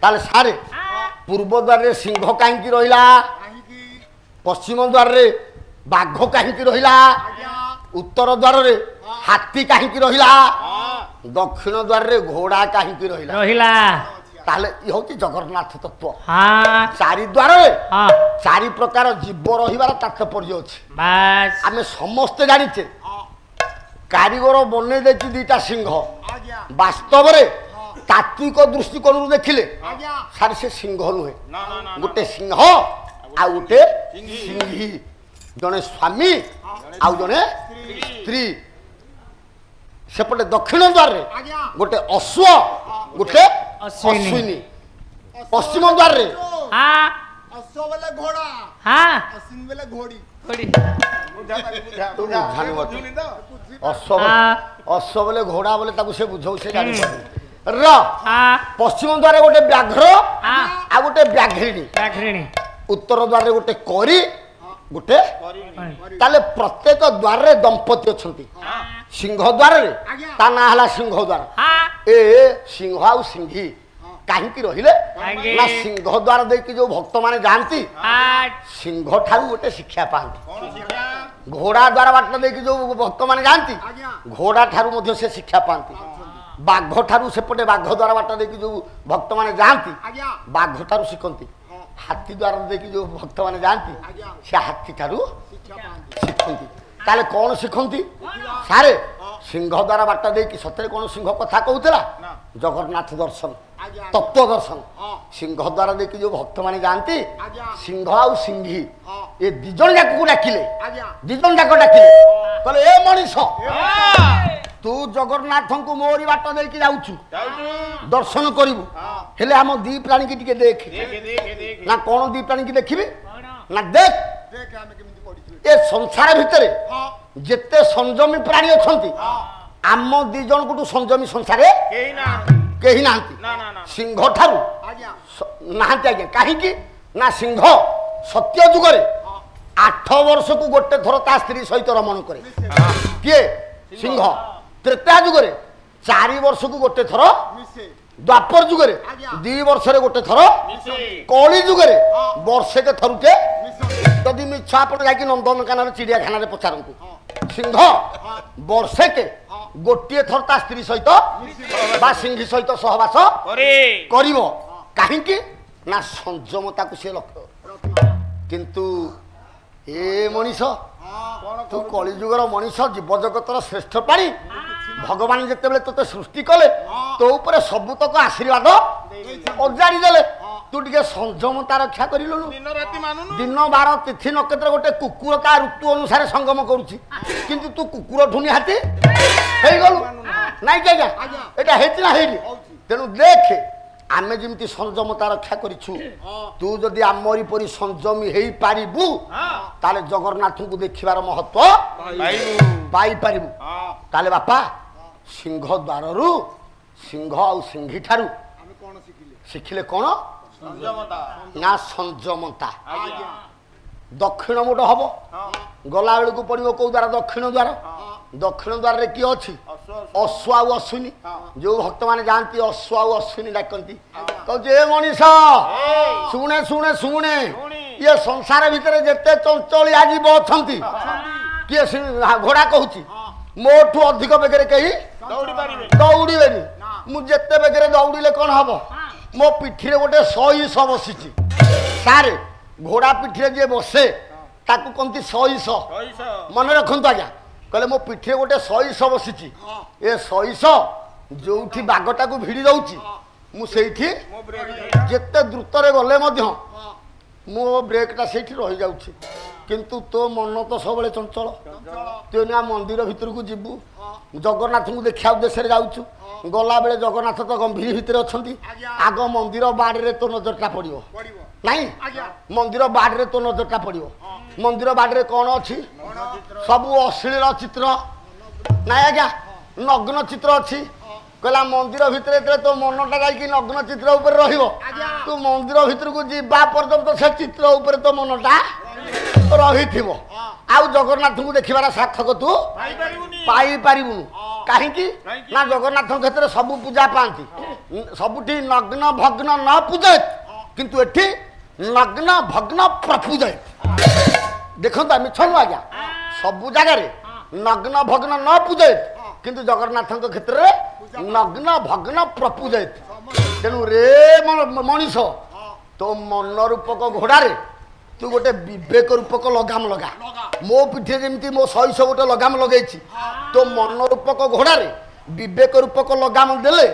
ତାହେଲେ ସାରେ ପୂର୍ବ ଦ୍ୱାରରେ ସିଂହ କାହିଁକି ରହିଲା ପଶ୍ଚିମ ଦ୍ୱାରରେ ବାଘ କାହିଁକି ରହିଲା ଉତ୍ତର ଦ୍ୱାରରେ ହାତୀ କାହିଁକି ରହିଲା ଦକ୍ଷିଣ ଦ୍ୱାରରେ ଘୋଡ଼ା କାହିଁକି ରହିଲା ରହିଲା ତାହେଲେ ଇଏ ହଉଛି ଜଗନ୍ନାଥ ତତ୍ଵ ହଁ ଚାରି ଦ୍ୱାରରେ ହଁ ଚାରି ପ୍ରକାର ଜୀବ ରହିବାର ତାତ୍ପର୍ଯ୍ୟ ଅଛି ବାସ୍ ଆମେ ସମସ୍ତେ ଜାଣିଛେ କାରିଗର ବନେଇ ଦେଇଛି ଦିଟା ସିଂହ ବାସ୍ତବରେ ତାତ୍ଵିକ ଦୃଷ୍ଟିକୋଣରୁ ଦେଖିଲେ ସାର୍ ସେ ସିଂହ ନୁହେଁ ଗୋଟେ ସିଂହ ଆଉ ଗୋଟେ ସିଂହୀ ଜଣେ ସ୍ୱାମୀ ଆଉ ଜଣେ ସ୍ତ୍ରୀ ସେପଟେ ଦକ୍ଷିଣ ଦ୍ୱାରରେ ଗୋଟେ ଅଶ୍ୱ ଗୋଟେ ଅଶ୍ୱିନୀ ପଶ୍ଚିମ ଦ୍ୱାରରେ ହଁ ଘୋड़ा ହଁ अश्विन बेले घोड़ी ଅଶ୍ୱ ବୋଲେ ଘୋଡ଼ା ବୋଲେ ତାକୁ ସେ ବୁଝଉ ସେ ଜାଣିପାରୁନି ର ହଁ ପଶ୍ଚିମ ଦ୍ୱାରରେ ଗୋଟେ ବ୍ୟାଘ୍ର ହଁ ଆଉ ଗୋଟେ ବ୍ୟାଘ୍ରିଣୀ ବ୍ୟାଘ୍ରିଣୀ ଉତ୍ତର ଦ୍ୱାରରେ ଗୋଟେ କରି ଗୋଟେ ତାହେଲେ ପ୍ରତ୍ୟେକ ଦ୍ୱାରରେ ଦମ୍ପତି ଅଛନ୍ତି ସିଂହ ଦ୍ୱାରରେ ତା ନାଁ ହେଲା ସିଂହ ଦ୍ୱାର ହଁ ଏ ସିଂହ ଆଉ ସିଂହୀ କାହିଁକି ରହିଲେ କାହିଁକି? ନା ସିଂହ ଦ୍ୱାର ଦେଇକି ଯୋଉ ଭକ୍ତମାନେ ଯାଆନ୍ତି ହଁ ସିଂହ ଠାରୁ ଗୋଟେ ଶିକ୍ଷା ପାଆନ୍ତି ଘୋଡ଼ା ଦ୍ୱାର ବାଟ ଦେଇକି ଯୋଉ ଭକ୍ତମାନେ ଯାଆନ୍ତି ଘୋଡ଼ା ଠାରୁ ମଧ୍ୟ ସେ ଶିକ୍ଷା ପାଆନ୍ତି ବାଘ ଠାରୁ ସେପଟେ ବାଘ ଦ୍ୱାର ବାଟ ଦେଇକି ଯୋଉ ଭକ୍ତମାନେ ଯାଆନ୍ତି ବାଘ ଠାରୁ ଶିଖନ୍ତି ହାତୀ ଦ୍ୱାର ଦେଇକି ଯୋଉ ଭକ୍ତମାନେ ଯାଆନ୍ତି ସେ ହାତୀ ଠାରୁ ଶିଖନ୍ତି ତାହେଲେ କଣ ଶିଖନ୍ତି ସାରେ ସିଂହ ଦ୍ୱାର ବାଟ ଦେଇକି ସତରେ କଣ ସିଂହ କଥା କହୁଥିଲା ଜଗନ୍ନାଥ ଦର୍ଶନ ତତ୍ତ୍ୱ ଦର୍ଶନ ସିଂହ ଦ୍ୱାର ଦେଇକି ଯୋଉ ଭକ୍ତମାନେ ଯାଆନ୍ତି ସିଂହ ଆଉ ସିଂହୀ ଏ ଦି ଜଣ ଯାକକୁ ଡାକିଲେ ଦି ଜଣ ଯାକ ଡାକିଲେ କହିଲେ ଏ ମଣିଷ ତୁ ଜଗନ୍ନାଥଙ୍କୁ ମୋରି ବାଟ ଦେଇକି ଯାଉଛୁ ଦର୍ଶନ କରିବୁ ହେଲେ ଆମ ଦି ପ୍ରାଣୀକି ଟିକେ ଦେଖ ନା କଣ ଦି ପ୍ରାଣୀକି ଦେଖିବି ନା ଦେଖ ଏ ସଂସାର ଭିତରେ ଯେତେ ସଂଯମୀ ପ୍ରାଣୀ ଅଛନ୍ତି ଆମ ଦି ଜଣଙ୍କଠୁ ସଂଯମୀ ସଂସାରରେ କେହି ନାହାନ୍ତି ସିଂହ ଠାରୁ ନାହାନ୍ତି ଆଜ୍ଞା କାହିଁକି ନା ସିଂହ ସତ୍ୟ ଯୁଗରେ 8 ବର୍ଷକୁ ଗୋଟେ ଥର ତା ସ୍ତ୍ରୀ ସହିତ ରମଣ କରେ କିଏ ସିଂହ ତ୍ରେତା ଯୁଗରେ 4 ବର୍ଷକୁ ଗୋଟେ ଥର ଦ୍ୱାପର ଯୁଗରେ 2 ବର୍ଷରେ ଗୋଟେ ଥର କଳି ଯୁଗରେ ବର୍ଷକେ ଥରୁଟେ ଯଦି ମିଛ ଆପଣ ଯାଇକି ନନ୍ଦନକାନନ ଚିଡ଼ିଆଖାନାରେ ପଚାରନ୍ତୁ ସିଂହ ବର୍ଷକେ ଗୋଟିଏ ଥର ତା ସ୍ତ୍ରୀ ସହିତ ବା ସିଂହୀ ସହିତ ସହବାସ କରିବ କାହିଁକି ନା ସଂଯମତାକୁ ସେ ଲକ୍ଷ୍ୟ କିନ୍ତୁ ଏ ମଣିଷ ତୁ କଳିଯୁଗର ମଣିଷ ଜୀବଜଗତର ଶ୍ରେଷ୍ଠ ପ୍ରାଣୀ ଭଗବାନ ଯେତେବେଳେ ତୋତେ ସୃଷ୍ଟି କଲେ ତୋ ଉପରେ ସବୁତକ ଆଶୀର୍ବାଦ ଅଜାଡ଼ି ଦେଲେ ତୁ ଟିକେ ସଂଯମତା ରକ୍ଷା କରିଲୁନୁ ଦିନ ବାର ତିଥି ନକ୍ଷତ୍ର ଗୋଟେ କୁକୁର ତା ଋତୁ ଅନୁସାରେ ସଙ୍ଗମ କରୁଛି କିନ୍ତୁ ତୁ କୁକୁରଠୁ ନିହାତି ହେଇଗଲୁ ନାଇଁ ଆଜ୍ଞା ଏଇଟା ହେଇଛି ନା ହେଇନି ତେଣୁ ଦେଖେ ଆମେ ଯେମିତି ସଂଯମତା ରକ୍ଷା କରିଛୁ ତୁ ଯଦି ଆମରି ପରି ସଂଯମୀ ହେଇପାରିବୁ ତାହେଲେ ଜଗନ୍ନାଥଙ୍କୁ ଦେଖିବାର ମହତ୍ଵ ପାଇପାରିବୁ ତାହେଲେ ବାପା ସିଂହ ଦ୍ୱାରରୁ ସିଂହ ଆଉ ସିଂହୀ ଠାରୁ ଶିଖିଲେ କଣ ନା ସଂଯମତା ଦକ୍ଷିଣ ମୋଟ ହବ ଗଲା ବେଳକୁ ପଡିବ କୋଉ ଦ୍ୱାର ଦକ୍ଷିଣ ଦ୍ୱାରରେ କିଏ ଅଛି ଅଶ୍ୱ ଆଉ ଅଶ୍ୱିନୀ ଯୋଉ ଭକ୍ତ ମାନେ ଯାଆନ୍ତି ଅଶ୍ୱ ଆଉ ଅଶ୍ୱିନୀ ଡାକନ୍ତି କହୁଛି ଏ ମଣିଷ ଶୁଣେ ଶୁଣେ ଶୁଣେ ଇଏ ସଂସାର ଭିତରେ ଯେତେ ଚଞ୍ଚଳିଆ ଜୀବ ଅଛନ୍ତି କିଏ ଘୋଡ଼ା କହୁଛି ମୋଠୁ ଅଧିକ ବେଗରେ କେହି ଦୌଡ଼ିବେନି ମୁଁ ଯେତେ ବେଗରେ ଦୌଡ଼ିଲେ କ'ଣ ହବ ମୋ ପିଠିରେ ଗୋଟେ ସଇସ ବସିଛି ସାରେ ଘୋଡ଼ା ପିଠିରେ ଯିଏ ବସେ ତାକୁ କହନ୍ତି ସଇସ ମନେ ରଖନ୍ତୁ ଆଜ୍ଞା କହିଲେ ମୋ ପିଠିରେ ଗୋଟେ ସଇସ ବସିଛି ଏ ସଇସ ଯୋଉଠି ବାଘଟାକୁ ଭିଡ଼ି ଦଉଛି ମୁଁ ସେଇଠି ଯେତେ ଦ୍ରୁତରେ ଗଲେ ମଧ୍ୟ ମୋ ବ୍ରେକ୍ଟା ସେଇଠି ରହିଯାଉଛି କିନ୍ତୁ ତୋ ମନ ତ ସବୁବେଳେ ଚଞ୍ଚଳ ତୁ ନା ମନ୍ଦିର ଭିତରକୁ ଯିବୁ ଜଗନ୍ନାଥଙ୍କୁ ଦେଖିବା ଉଦ୍ଦେଶ୍ୟରେ ଯାଉଛୁ ଗଲାବେଳେ ଜଗନ୍ନାଥ ତ ଗମ୍ଭୀର ଭିତରେ ଅଛନ୍ତି ଆଗ ମନ୍ଦିର ବାଡ଼ିରେ ତୋ ନଜରଟା ପଡ଼ିବ ନାଇଁ ମନ୍ଦିର ବାଡ଼ିରେ ତୋ ନଜରଟା ପଡ଼ିବ ମନ୍ଦିର ବାଡ଼ିରେ କ'ଣ ଅଛି ସବୁ ଅଶ୍ଳୀଳ ଚିତ୍ର ନାଇଁ ଆଜ୍ଞା ନଗ୍ନ ଚିତ୍ର ଅଛି କହିଲା ମନ୍ଦିର ଭିତରେ ଯେତେବେଳେ ତୋ ମନଟା ଯାଇକି ନଗ୍ନ ଚିତ୍ର ଉପରେ ରହିବ ତୁ ମନ୍ଦିର ଭିତରକୁ ଯିବା ପର୍ଯ୍ୟନ୍ତ ସେ ଚିତ୍ର ଉପରେ ତୋ ମନଟା ରହିଥିବ ଆଉ ଜଗନ୍ନାଥଙ୍କୁ ଦେଖିବାର ସାର୍ଥକ ତୁ ପାଇପାରିବୁନୁ କାହିଁକି ନା ଜଗନ୍ନାଥଙ୍କ କ୍ଷେତ୍ରରେ ସବୁ ପୂଜା ପାଆନ୍ତି ସବୁଠି ନଗ୍ନ ଭଗ୍ନ ନ ପୂଜେ କିନ୍ତୁ ଏଠି ନଗ୍ନ ଭଗ୍ନ ପ୍ରପୂଜେ ଦେଖନ୍ତୁ ଆମେ ଛନୁ ଆଜ୍ଞା ସବୁ ଜାଗାରେ ନଗ୍ନ ଭଗ୍ନ ନ ପୂଜେ କିନ୍ତୁ ଜଗନ୍ନାଥଙ୍କ କ୍ଷେତ୍ରରେ ନଗ୍ନ ଭଗ୍ନ ପ୍ରପୂଜେ ତେଣୁ ରେ ମଣିଷ ତୋ ମନ ରୂପକ ଘୋଡ଼ାରେ ତୁ ଗୋଟେ ବିବେକ ରୂପକ ଲଗାମ ଲଗା ମୋ ପିଠିରେ ଯେମିତି ମୋ ସଇସ ଗୋଟେ ଲଗାମ ଲଗେଇଛି ତୋ ମନ ରୂପକ ଘୋଡ଼ାରେ ବିବେକ ରୂପକ ଲଗାମ ଦେଲେ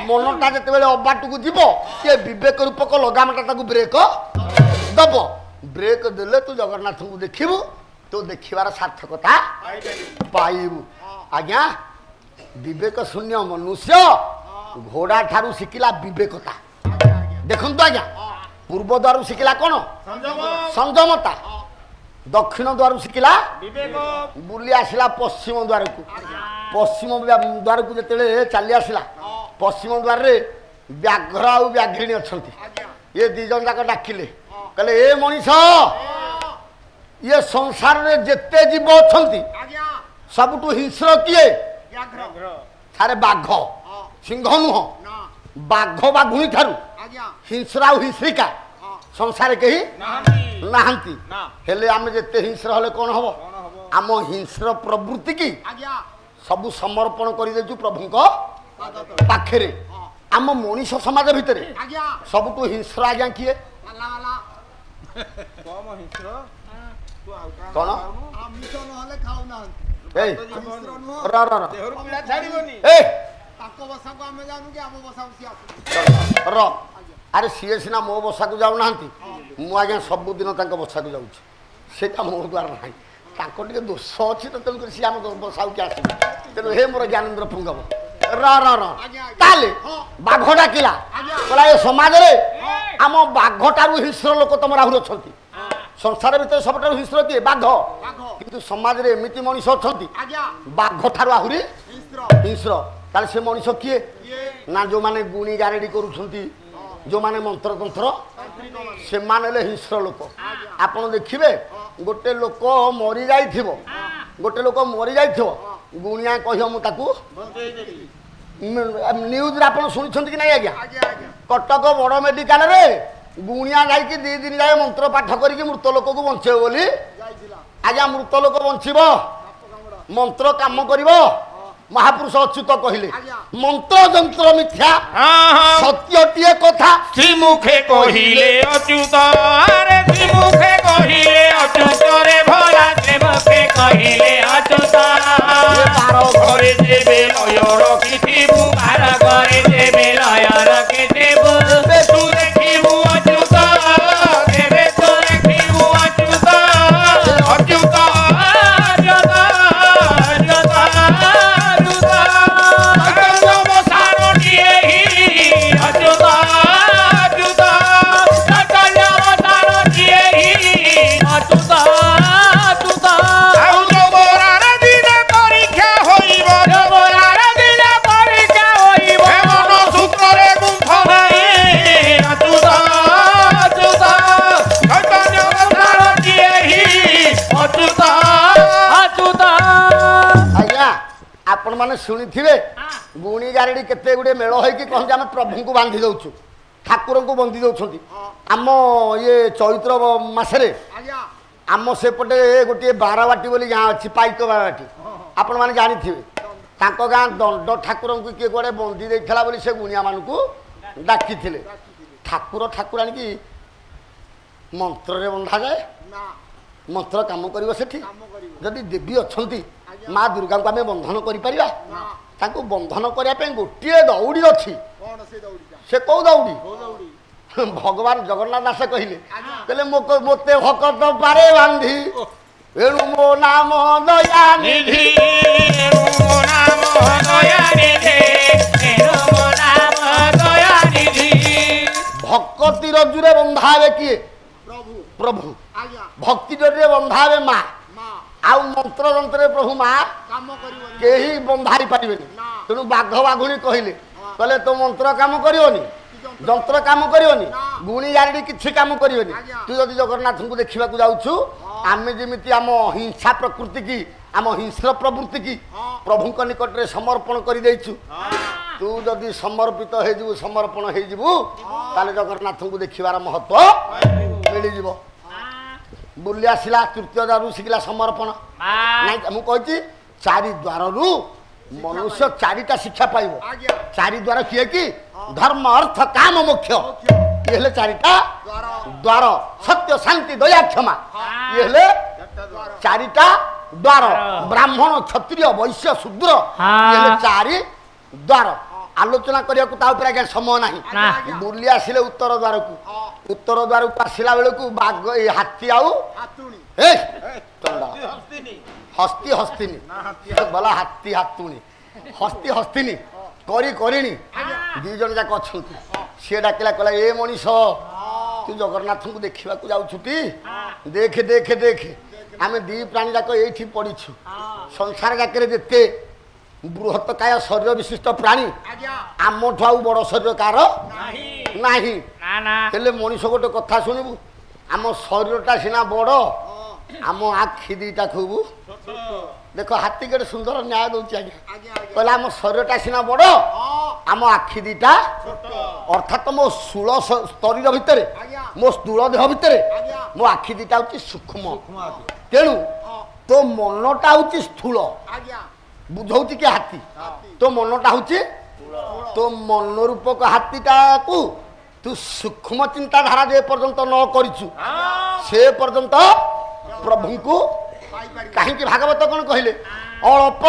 ମନଟା ଯେତେବେଳେ ଅବାଟକୁ ଯିବ ସେ ବିବେକ ରୂପକ ଲଗାମଟା ତାକୁ ବ୍ରେକ୍ ଦବ ବ୍ରେକ୍ ଦେଲେ ତୁ ଜଗନ୍ନାଥଙ୍କୁ ଦେଖିବୁ ତୁ ଦେଖିବାର ସାର୍ଥକତା ପାଇବୁ ଆଜ୍ଞା ବିବେକ ଶୂନ୍ୟ ମନୁଷ୍ୟ ଘୋଡ଼ା ଠାରୁ ଶିଖିଲା ବିବେକତା ଦେଖନ୍ତୁ ଆଜ୍ଞା ପୂର୍ବ ଦ୍ୱାରୁ ଶିଖିଲା କ'ଣ ସଂଯମତା ଦକ୍ଷିଣ ଦ୍ୱାରୁ ଶିଖିଲା ବୁଲି ଆସିଲା ପଶ୍ଚିମ ଦ୍ୱାରକୁ ପଶ୍ଚିମ ଦ୍ୱାରକୁ ଯେତେବେଳେ ଚାଲି ଆସିଲା ପଶ୍ଚିମ ଦ୍ୱାରରେ ବ୍ୟାଘ୍ର ଆଉ ବ୍ୟାଘ୍ରିଣୀ ଅଛନ୍ତି ଇଏ ଦି ଜଣ ଯାକ ଡାକିଲେ କହିଲେ ଏ ମଣିଷ ଇଏ ସଂସାରରେ ଯେତେ ଜୀବ ଅଛନ୍ତି ସବୁଠୁ ହିଂସ୍ର କିଏ ସାରେ ବାଘ ସିଂହ ନୁହଁ ବାଘ ବାଘୁଣୀ ଠାରୁ ହିଂସ୍ର ଆଉ ହିଂସ୍ରିକା ସଂସାରରେ କେହି ନାହାନ୍ତି ହେଲେ ଆମେ ଯେତେ ହିଂସ୍ର ହେଲେ କ'ଣ ହବ ଆମ ହିଂସ୍ର ପ୍ରବୃତ୍ତି କି ସବୁ ସମର୍ପଣ କରିଦେଇଛୁ ପ୍ରଭୁଙ୍କ ପାଖରେ ଆମ ମଣିଷ ସମାଜ ଭିତରେ ସବୁଠୁ ହିଂସ୍ର ଆଜ୍ଞା କିଏ କ'ଣ ଆରେ ସିଏ ସିନା ମୋ ବସାକୁ ଯାଉନାହାନ୍ତି ମୁଁ ଆଜ୍ଞା ସବୁଦିନ ତାଙ୍କ ବସାକୁ ଯାଉଛି ସେଇଟା ମୋ ଦ୍ୱାରା ନାହିଁ ତାଙ୍କ ଟିକେ ଦୋଷ ଅଛି ତ ତେଣୁକରି ସିଏ ଆମ ବସାକୁ କିଏ ଆସିବେ ତେଣୁ ହେ ମୋର ଜ୍ଞାନେନ୍ଦ୍ର ପୁଙ୍ଗବ ତାହେଲେ ବାଘ ଡାକିଲା କହିଲା ଏ ସମାଜରେ ଆମ ବାଘ ଠାରୁ ହିଂସ୍ର ଲୋକ ତମର ଆହୁରି ଅଛନ୍ତି ସଂସାର ଭିତରେ ସବୁଠାରୁ ହିଂସ୍ର କିଏ ବାଘ କିନ୍ତୁ ସମାଜରେ ଏମିତି ମଣିଷ ଅଛନ୍ତି ବାଘ ଠାରୁ ଆହୁରି ହିଂସ୍ର ତାହେଲେ ସେ ମଣିଷ କିଏ ନା ଯୋଉମାନେ ଗୁଣି ଗାରେଡି କରୁଛନ୍ତି ଯୋଉମାନେ ମନ୍ତ୍ରତନ୍ତ୍ର ସେମାନେ ହେଲେ ହିଂସ୍ର ଲୋକ ଆପଣ ଦେଖିବେ ଗୋଟେ ଲୋକ ମରିଯାଇଥିବ ଗୁଣିଆ କହିବ ମୁଁ ତାକୁ ନ୍ୟୁଜରେ ଆପଣ ଶୁଣିଛନ୍ତି କି ନାଇଁ ଆଜ୍ଞା କଟକ ବଡ଼ ମେଡିକାଲରେ ଗୁଣିଆ ଯାଇକି 2 ଦିନ ଯାଏ ମନ୍ତ୍ର ପାଠ କରିକି ମୃତ ଲୋକକୁ ବଞ୍ଚେଇବ ବୋଲି ଆଜ୍ଞା ମୃତ ଲୋକ ବଞ୍ଚିବ ମନ୍ତ୍ର କାମ କରିବ ମହାପୁରୁଷ ଅଚ୍ୟୁତ କହିଲେ ମନ୍ତ୍ର ଯନ୍ତ୍ର ମିଥ୍ୟା ସତ୍ୟଟିଏ କଥା ଶ୍ରୀମୁଖେ କହିଲେ ଅଚ୍ୟୁତ ଆରେ ଶ୍ରୀମୁଖେ କହିଲେ ଅଚ୍ୟୁତ ରେ ଭଲା ଶ୍ରୀମୁଖେ କହିଲେ ଅଚ୍ୟୁତ ଘରେ ଦେବେ ଲୟ ରଖିଥିବୁ ବାର ଘରେ ଦେବେ ଲୟ ରଖିଥିବୁ ତୁ ଦେଖିବୁ ଅଚ୍ୟୁତ ଦେବେ ତୁ ଦେଖିବୁ ଅଚ୍ୟୁତ ଅଚ୍ୟୁତ ଆପଣମାନେ ଶୁଣିଥିବେ ଗୁଣି ଗାରେଡ଼ି କେତେ ଗୁଡ଼ିଏ ମେଳ ହେଇକି କହନ୍ତି ଆମେ ପ୍ରଭୁଙ୍କୁ ବାନ୍ଧି ଦେଉଛୁ, ଠାକୁରଙ୍କୁ ବନ୍ଦି ଦେଉଛନ୍ତି। ଆମ ଇଏ ଚୈତ୍ର ମାସରେ ଆମ ସେପଟେ ଗୋଟିଏ ବାରବାଟୀ ବୋଲି ଗାଁ ଅଛି, ପାଇକ ବାରବାଟୀ, ଆପଣମାନେ ଜାଣିଥିବେ। ତାଙ୍କ ଗାଁ ଦଣ୍ଡ ଠାକୁରଙ୍କୁ କିଏ କୁଆଡ଼େ ବନ୍ଦି ଦେଇଥିଲା ବୋଲି ସେ ଗୁଣିଆମାନଙ୍କୁ ଡାକିଥିଲେ। ଠାକୁର ଠାକୁରାଣୀ ମନ୍ତ୍ରରେ ବନ୍ଧାଯାଏ, ମନ୍ତ୍ର କାମ କରିବ ସେଠି। ଯଦି ଦେବୀ ଅଛନ୍ତି ମା ଦୁର୍ଗାଙ୍କୁ ଆମେ ବନ୍ଧନ କରିପାରିବା? ତାଙ୍କୁ ବନ୍ଧନ କରିବା ପାଇଁ ଗୋଟିଏ ଦଉଡ଼ି ଅଛି। ସେ କୋଉ ଦଉଡ଼ି? ଭଗବାନ ଜଗନ୍ନାଥ ଦାସ କହିଲେ ମୋତେ ଭକତ ପାରେ ବାନ୍ଧି, ଏଣୁ ମୋ ନାମ ଦୟାନିଧି, ଭକ୍ତି ରଜୁରେ ବନ୍ଧା ହେବେ କିଏ? ପ୍ରଭୁ। ଭକ୍ତି ଡୋରିରେ ବନ୍ଧା ହେବେ ମା। ଆଉ ମନ୍ତ୍ର ଯନ୍ତ୍ରରେ ପ୍ରଭୁ ମା କେହି ବନ୍ଧା ହେଇପାରିବେନି। ତେଣୁ ବାଘ ବାଘୁଣୀ କହିଲେ ତୋ ମନ୍ତ୍ର କାମ କରିବନି, ଯନ୍ତ୍ର କାମ କରିବନି, ଗୁଣି ଗାରେଡ଼ି କିଛି କାମ କରିବନି। ତୁ ଯଦି ଜଗନ୍ନାଥଙ୍କୁ ଦେଖିବାକୁ ଯାଉଛୁ, ଆମେ ଯେମିତି ଆମ ହିଂସା ପ୍ରକୃତି କି, ଆମ ହିଂସ୍ର ପ୍ରବୃତ୍ତି କି ପ୍ରଭୁଙ୍କ ନିକଟରେ ସମର୍ପଣ କରିଦେଇଛୁ, ତୁ ଯଦି ସମର୍ପିତ ହେଇଯିବୁ, ସମର୍ପଣ ହେଇଯିବୁ, ତାହେଲେ ଜଗନ୍ନାଥଙ୍କୁ ଦେଖିବାର ମହତ୍ଵ ମିଳିଯିବ। ବୁଲି ଆସିଲା ତୃତୀୟ ଦ୍ୱାରରୁ ଶିଖିଲା ସମର୍ପଣ। ନାଇଁ ମୁଁ କହିଛି ଚାରି ଦ୍ୱାରରୁ ମନୁଷ୍ୟ ଚାରିଟା ଶିକ୍ଷା ପାଇବ। ଚାରି ଦ୍ୱାର କିଏ କି? ଧର୍ମ ଅର୍ଥ କାମ ମୋକ୍ଷ। ଇଏ ହେଲେ ଚାରିଟା ଦ୍ୱାର। ସତ୍ୟ ଶାନ୍ତି ଦୟା କ୍ଷମା ଇଏ ହେଲେ ଚାରିଟା ଦ୍ୱାର। ବ୍ରାହ୍ମଣ କ୍ଷତ୍ରିୟ ବୈଶ୍ୟ ଶୂଦ୍ର ଇଏ ହେଲେ ଚାରି ଦ୍ୱାର। ଆଲୋଚନା କରିବାକୁ ତା ଉପରେ ଆଜ୍ଞା ସମୟ ନାହିଁ। ବୁଲି ଆସିଲେ ଉତ୍ତର ଦ୍ୱାରକୁ। ଉତ୍ତର ଦ୍ୱାରକୁ ଆସିଲା ବେଳକୁ ବାଘ ଏଇ ହାତୀ ଆଉ ହସ୍ତି ହସ୍ତିନି ଗଲା, ହାତୀ ହାତୁଣୀ ହସ୍ତି ହସ୍ତିନି କରି କରିଣି ଦି ଜଣ ଯାକ ଅଛନ୍ତି। ସିଏ ଡାକିଲା କହିଲା ଏ ମଣିଷ ତୁ ଜଗନ୍ନାଥଙ୍କୁ ଦେଖିବାକୁ ଯାଉଛୁ ଟି? ଦେଖେ ଦେଖେ ଦେଖେ ଆମେ ଦି ପ୍ରାଣୀ ଯାକ ଏଇଠି ପଡ଼ିଛୁ। ସଂସାର ଯାକରେ ଯେତେ ବୃହତ୍ତକାୟ ଶରୀର ବିଶିଷ୍ଟ ପ୍ରାଣୀ ଆମଠୁ ଆଉ ବଡ଼ ଶରୀର କାହାର ନାହିଁ। ହେଲେ ମଣିଷ ଗୋଟେ କଥା ଶୁଣିବୁ, ଆମ ଶରୀରଟା ସିନା ବଡ଼, ଆମ ଆଖି ଦିଟା ଖୁବ ଦେଖ। ହାତୀ କେତେ ସୁନ୍ଦର ନ୍ୟାୟ ଦଉଛି ଆଜ୍ଞା। କହିଲା ଆମ ଶରୀରଟା ସିନା ବଡ଼, ଆମ ଆଖି ଦିଟା, ଅର୍ଥାତ ମୋ ଶୂଳ ଶରୀର ଭିତରେ, ମୋ ସ୍ଥୂଳ ଦେହ ଭିତରେ ମୋ ଆଖି ଦିଟା ହଉଛି ସୂକ୍ଷ୍ମ। ତେଣୁ ତୋ ମନଟା ହଉଛି ସ୍ଥୂଳ। ବୁଝଉଛି କି ହାତୀ? ତୋ ମନଟା ହଉଛି, ତୋ ମନ ରୂପକ ହାତୀଟାକୁ ତୁ ସୂକ୍ଷ୍ମ ଚିନ୍ତାଧାରା ଯେ ପର୍ଯ୍ୟନ୍ତ ନ କରିଛୁ ସେ ପର୍ଯ୍ୟନ୍ତ ପ୍ରଭୁଙ୍କୁ କାହିଁକି ଭାଗବତ କଣ କହିଲେ? ଅଳ୍ପ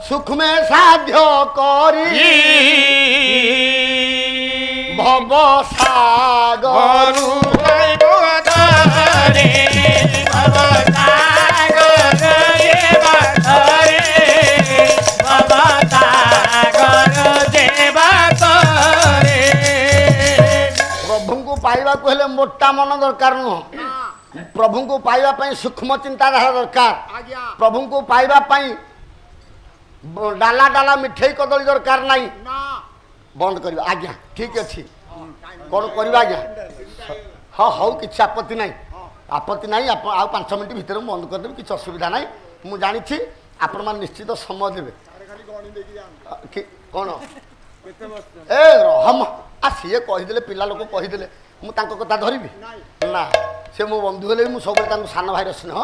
ସୂକ୍ଷ୍ମେ ସାଧ୍ୟ କରି ଭବ ସାଗରୁ ପ୍ରଭୁଙ୍କୁ ପାଇବାକୁ ହେଲେ ମୋଟା ମନ ଦରକାର ନୁହଁ। ପ୍ରଭୁଙ୍କୁ ପାଇବା ପାଇଁ ସୂକ୍ଷ୍ମ ଚିନ୍ତାଧାରା ଦରକାର। ପ୍ରଭୁଙ୍କୁ ପାଇବା ପାଇଁ ଡାଲା ଡାଲା ମିଠେଇ କଦଳୀ ଦରକାର ନାହିଁ। ବନ୍ଦ କରିବା ଆଜ୍ଞା, ଠିକ ଅଛି। କଣ କରିବା ଆଜ୍ଞା? ହଁ ହଉ, କିଛି ଆପତ୍ତି ନାହିଁ, ଆପତ୍ତି ନାହିଁ। ଆଉ 5 ମିନିଟ୍ ଭିତରେ ମୁଁ ବନ୍ଦ କରିଦେବି, କିଛି ଅସୁବିଧା ନାହିଁ। ମୁଁ ଜାଣିଛି ଆପଣମାନେ ନିଶ୍ଚିତ ସମୟ ଦେବେ। କଣ ଏ ରହମ ସିଏ କହିଦେଲେ, ପିଲା ଲୋକ କହିଦେଲେ, ମୁଁ ତାଙ୍କ କଥା ଧରିବି ନା। ସେ ମୋ ବନ୍ଧୁ ହେଲେ ବି ମୁଁ ସବୁବେଳେ ତାଙ୍କୁ ସାନ ଭାଇର ସ୍ନେହ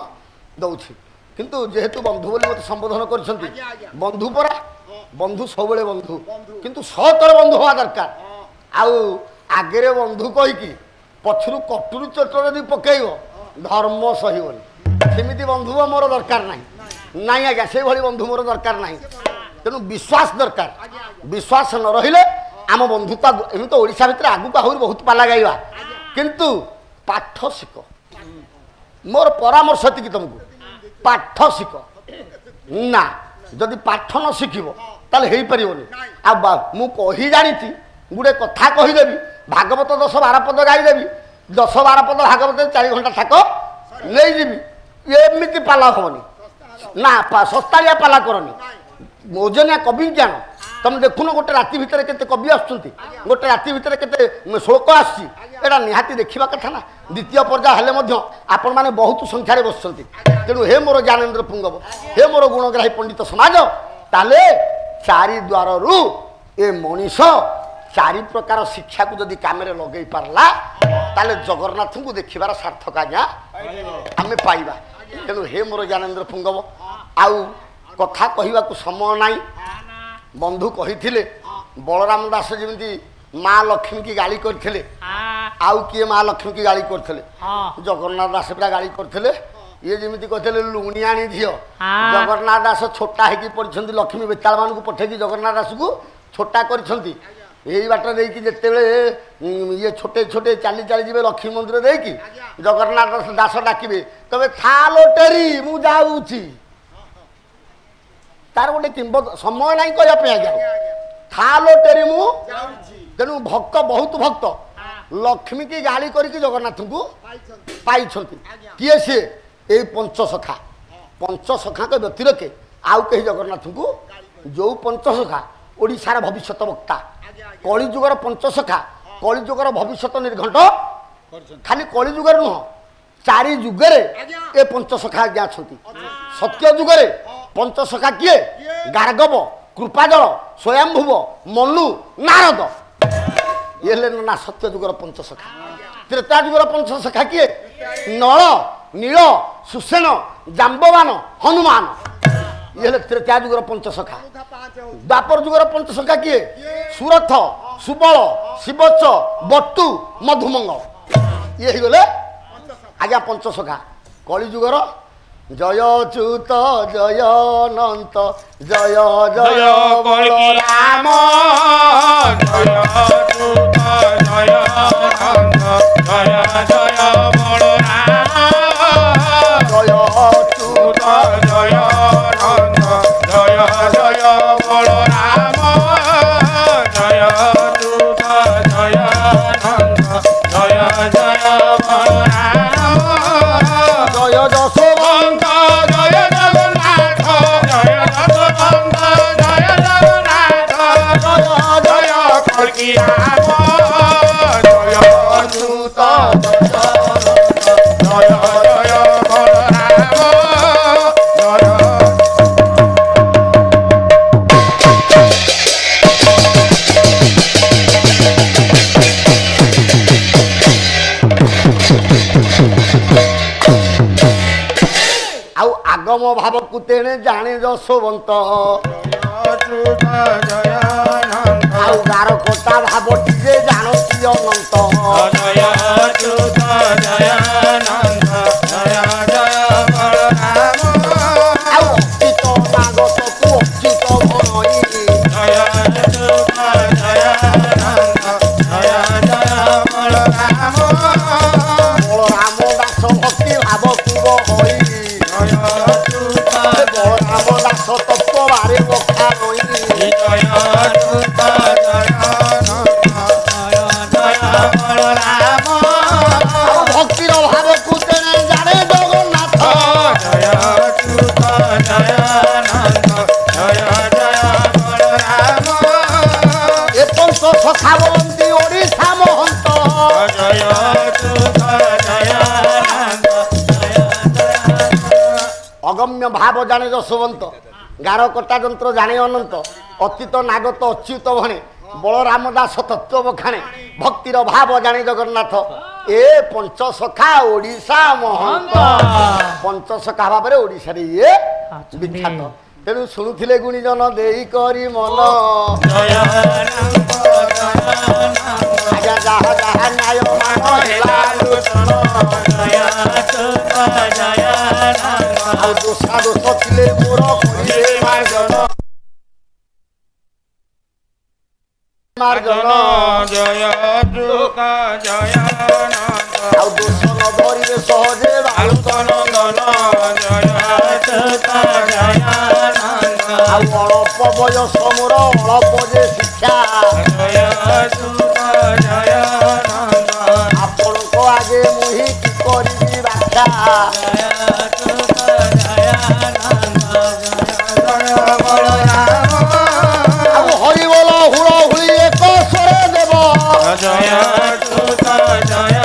ଦେଉଛି। କିନ୍ତୁ ଯେହେତୁ ବନ୍ଧୁ ବୋଲି ମୋତେ ସମ୍ବୋଧନ କରିଛନ୍ତି, ବନ୍ଧୁ ପରା, ବନ୍ଧୁ ସବୁବେଳେ ବନ୍ଧୁ, କିନ୍ତୁ ସତର ବନ୍ଧୁ ହେବା ଦରକାର। ଆଉ ଆଗରେ ବନ୍ଧୁ କହିକି ପଛରୁ କଟୁରୀ ଚୋଟ ଯଦି ପକେଇବ ଧର୍ମ ସହିବନି। ସେମିତି ବନ୍ଧୁ ମୋର ଦରକାର ନାହିଁ। ନାଇଁ ଆଜ୍ଞା, ସେଇଭଳି ବନ୍ଧୁ ମୋର ଦରକାର ନାହିଁ। ତେଣୁ ବିଶ୍ୱାସ ଦରକାର। ବିଶ୍ୱାସ ନ ରହିଲେ ଆମ ବନ୍ଧୁତା, ଏମିତି ତ ଓଡ଼ିଶା ଭିତରେ ଆଗକୁ ଆହୁରି ବହୁତ ପାଲା ଗାଇବା, କିନ୍ତୁ ପାଠ ଶିଖ। ମୋର ପରାମର୍ଶ ଏତିକି ତମକୁ, ପାଠ ଶିଖ। ନା ଯଦି ପାଠ ନ ଶିଖିବ ତାହେଲେ ହେଇପାରିବନି। ଆଉ ମୁଁ କହି ଜାଣିଛି, ଗୋଟେ କଥା କହିଦେବି, ଭାଗବତ 10-12 ପଦ ଗାଇଦେବି, 10-12 ପଦ ଭାଗବତ 4 ଘଣ୍ଟା ଥାକ ନେଇଯିବି, ଏମିତି ପାଲା ହବନି। ନା ଶସ୍ତାଳିଆ ପାଲା କରନି, ଓଜନିଆ କବି ଜ୍ଞାନ। ତମେ ଦେଖୁନ ଗୋଟେ ରାତି ଭିତରେ କେତେ କବି ଆସୁଛନ୍ତି, ଗୋଟେ ରାତି ଭିତରେ କେତେ ଶ୍ଳୋକ ଆସୁଛି, ଏଇଟା ନିହାତି ଦେଖିବା କଥା ନା। ଦ୍ୱିତୀୟ ପର୍ଯ୍ୟାୟ ହେଲେ ମଧ୍ୟ ଆପଣମାନେ ବହୁତ ସଂଖ୍ୟାରେ ବସୁଛନ୍ତି। ତେଣୁ ହେ ମୋର ଜ୍ଞାନେନ୍ଦ୍ର ପୁଙ୍ଗବ, ହେ ମୋର ଗୁଣଗ୍ରାହୀ ପଣ୍ଡିତ ସମାଜ, ताले चारि द्वाररू ए मनीष चारि प्रकार शिक्षा को जदि काम रे लगेई पारला ताले जगन्नाथ को देखिबार सार्थक आज्ञा आमे पाइबा तेणु हे मोर ज्ञानेन्द्र पुंगव आउ कथा कहवा को समय नाई बंधु कही बलराम दास जमी माँ लक्ष्मी की गाली करथिले आउ किए माँ लक्ष्मी की गाली करथिले जगन्नाथ दास पूरा गाली करथिले ये जमी कहते लुणियाणी झील जगन्नाथ दास छोटा होगी पड़ी लक्ष्मी बेताल मान को पठेकी जगन्नाथ दास को छोटा करी यही बाट देकी जिते ये छोटे छोटे चली चली जी लक्ष्मी मंदिर देकी जगन्नाथ दास डाकिबे तबे था लोटेरी मु जाऊची तार गोटे किंब समय ना कहवाई आज्ञा था लोटेरी मु तेणु भक्त बहुत भक्त लक्ष्मी की गाली करके जगन्नाथ को पाई किए सी ये पंचसखा पंचसखा के व्यतिरके आउ कहीं जगन्नाथ को जो पंचसखा ओडिशार भविष्य वक्ता कलिजुगर पंचसखा कलिजुगर भविष्य निर्घंट खाली कलिजुगर नुह चारि जुगरे ए पंचसखा आज्ञा सत्य जुगरे पंचसखा किए गार्गव कृपाजल स्वयंभुव मनु नारद ये ना सत्य जुगर पंचसखा त्रेता जुगर पंचसखा किए नल नील सुसेन जाम्बवान हनुमान ये त्रेता जुगर पंचसखा द्वापर जुगर पंचसखा किए सुरथ सुबल शिवच बट्टू मधुमंगल ये गले आज्ञा पंचसखा कलिजुगर जय च्युत जय अनंत जय जय बलराम जय च्युत जय अनंत जय जय बलराम जय च्युत जय अनंत जय जय बलराम जय च्युत जय अनंत जय जय बलराम जय जशोवंत जय जगन्नाथ जय जगवंत जय जगन्नाथ जय जय कल्की राम जय च्युत जय जय बलराम जय आउ आगम भाव को तेणे जाने जशोवंत आउ गार कोटा भाव टीजे जानती अनंत जय च्युत जय अनंत जय जय बलराम आउ अच्युत नागत तू अच्युत भनई जय च्युत जय अनंत जय जय बलराम बलराम दास भक्ति भाव कुब हई बलराम दास तत्व बारे बखा नई जय च्युत जय अनंत जय बलराम भक्तिर भाव को तेणे जाने जगन्नाथ जय च्युत जय अनंत जय जय बलराम ए पंच सखा बंदी ओडिशा महंत जय च्युत जय अनंत जय जय अगम्य भाव जाने जशोवंत गार कटा जंत्र जाने अनंत अतीत नागत अच्युत भने बलराम दास तत्व बखाणे भक्तिर भाव जाने जगन्नाथ ए पंचसखा ओडिशा महंत पंचसखा भाव में ओडिशा ये विख्यात तेणु शुणुले गुणीजन देई करी मन जय अनंत आज्ञा जहा जहा न्याय मान हेला लोचन जय च्युत जय अनंत आउ दोषा दोष थिले मोर करिले मार्जन मार्जन जय च्युत जय अनंत आउ दोष न धरिले सहजे बालुतन नंदन जय च्युत जय अनंत आउ अल्प बयस मोर अल्प जे शिक्षा जय च्युत जय अनंत आपणक आगे मुही कि करी व्याख्या जय च्युत जय अनंत जय जय बलराम आउ हरि बोल हुड़ हुई एक स्वर देव जय च्युत जय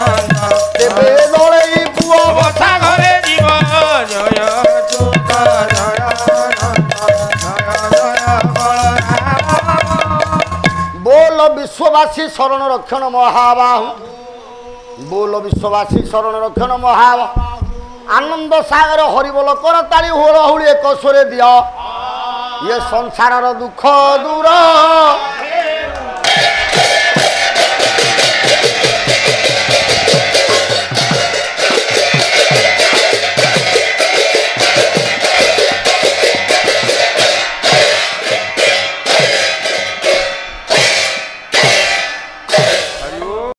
अनंत देवे दळे पुଅ बसा घरे जीव जय च्युत जय अनंत जय রক্ষণ মহাবাহু बोल विश्ववासी शरण रक्षण महाबाहु आनंद सागर हरिबोल करताली हुलहुली एक स्वरे दिया ये संसार दुख दूर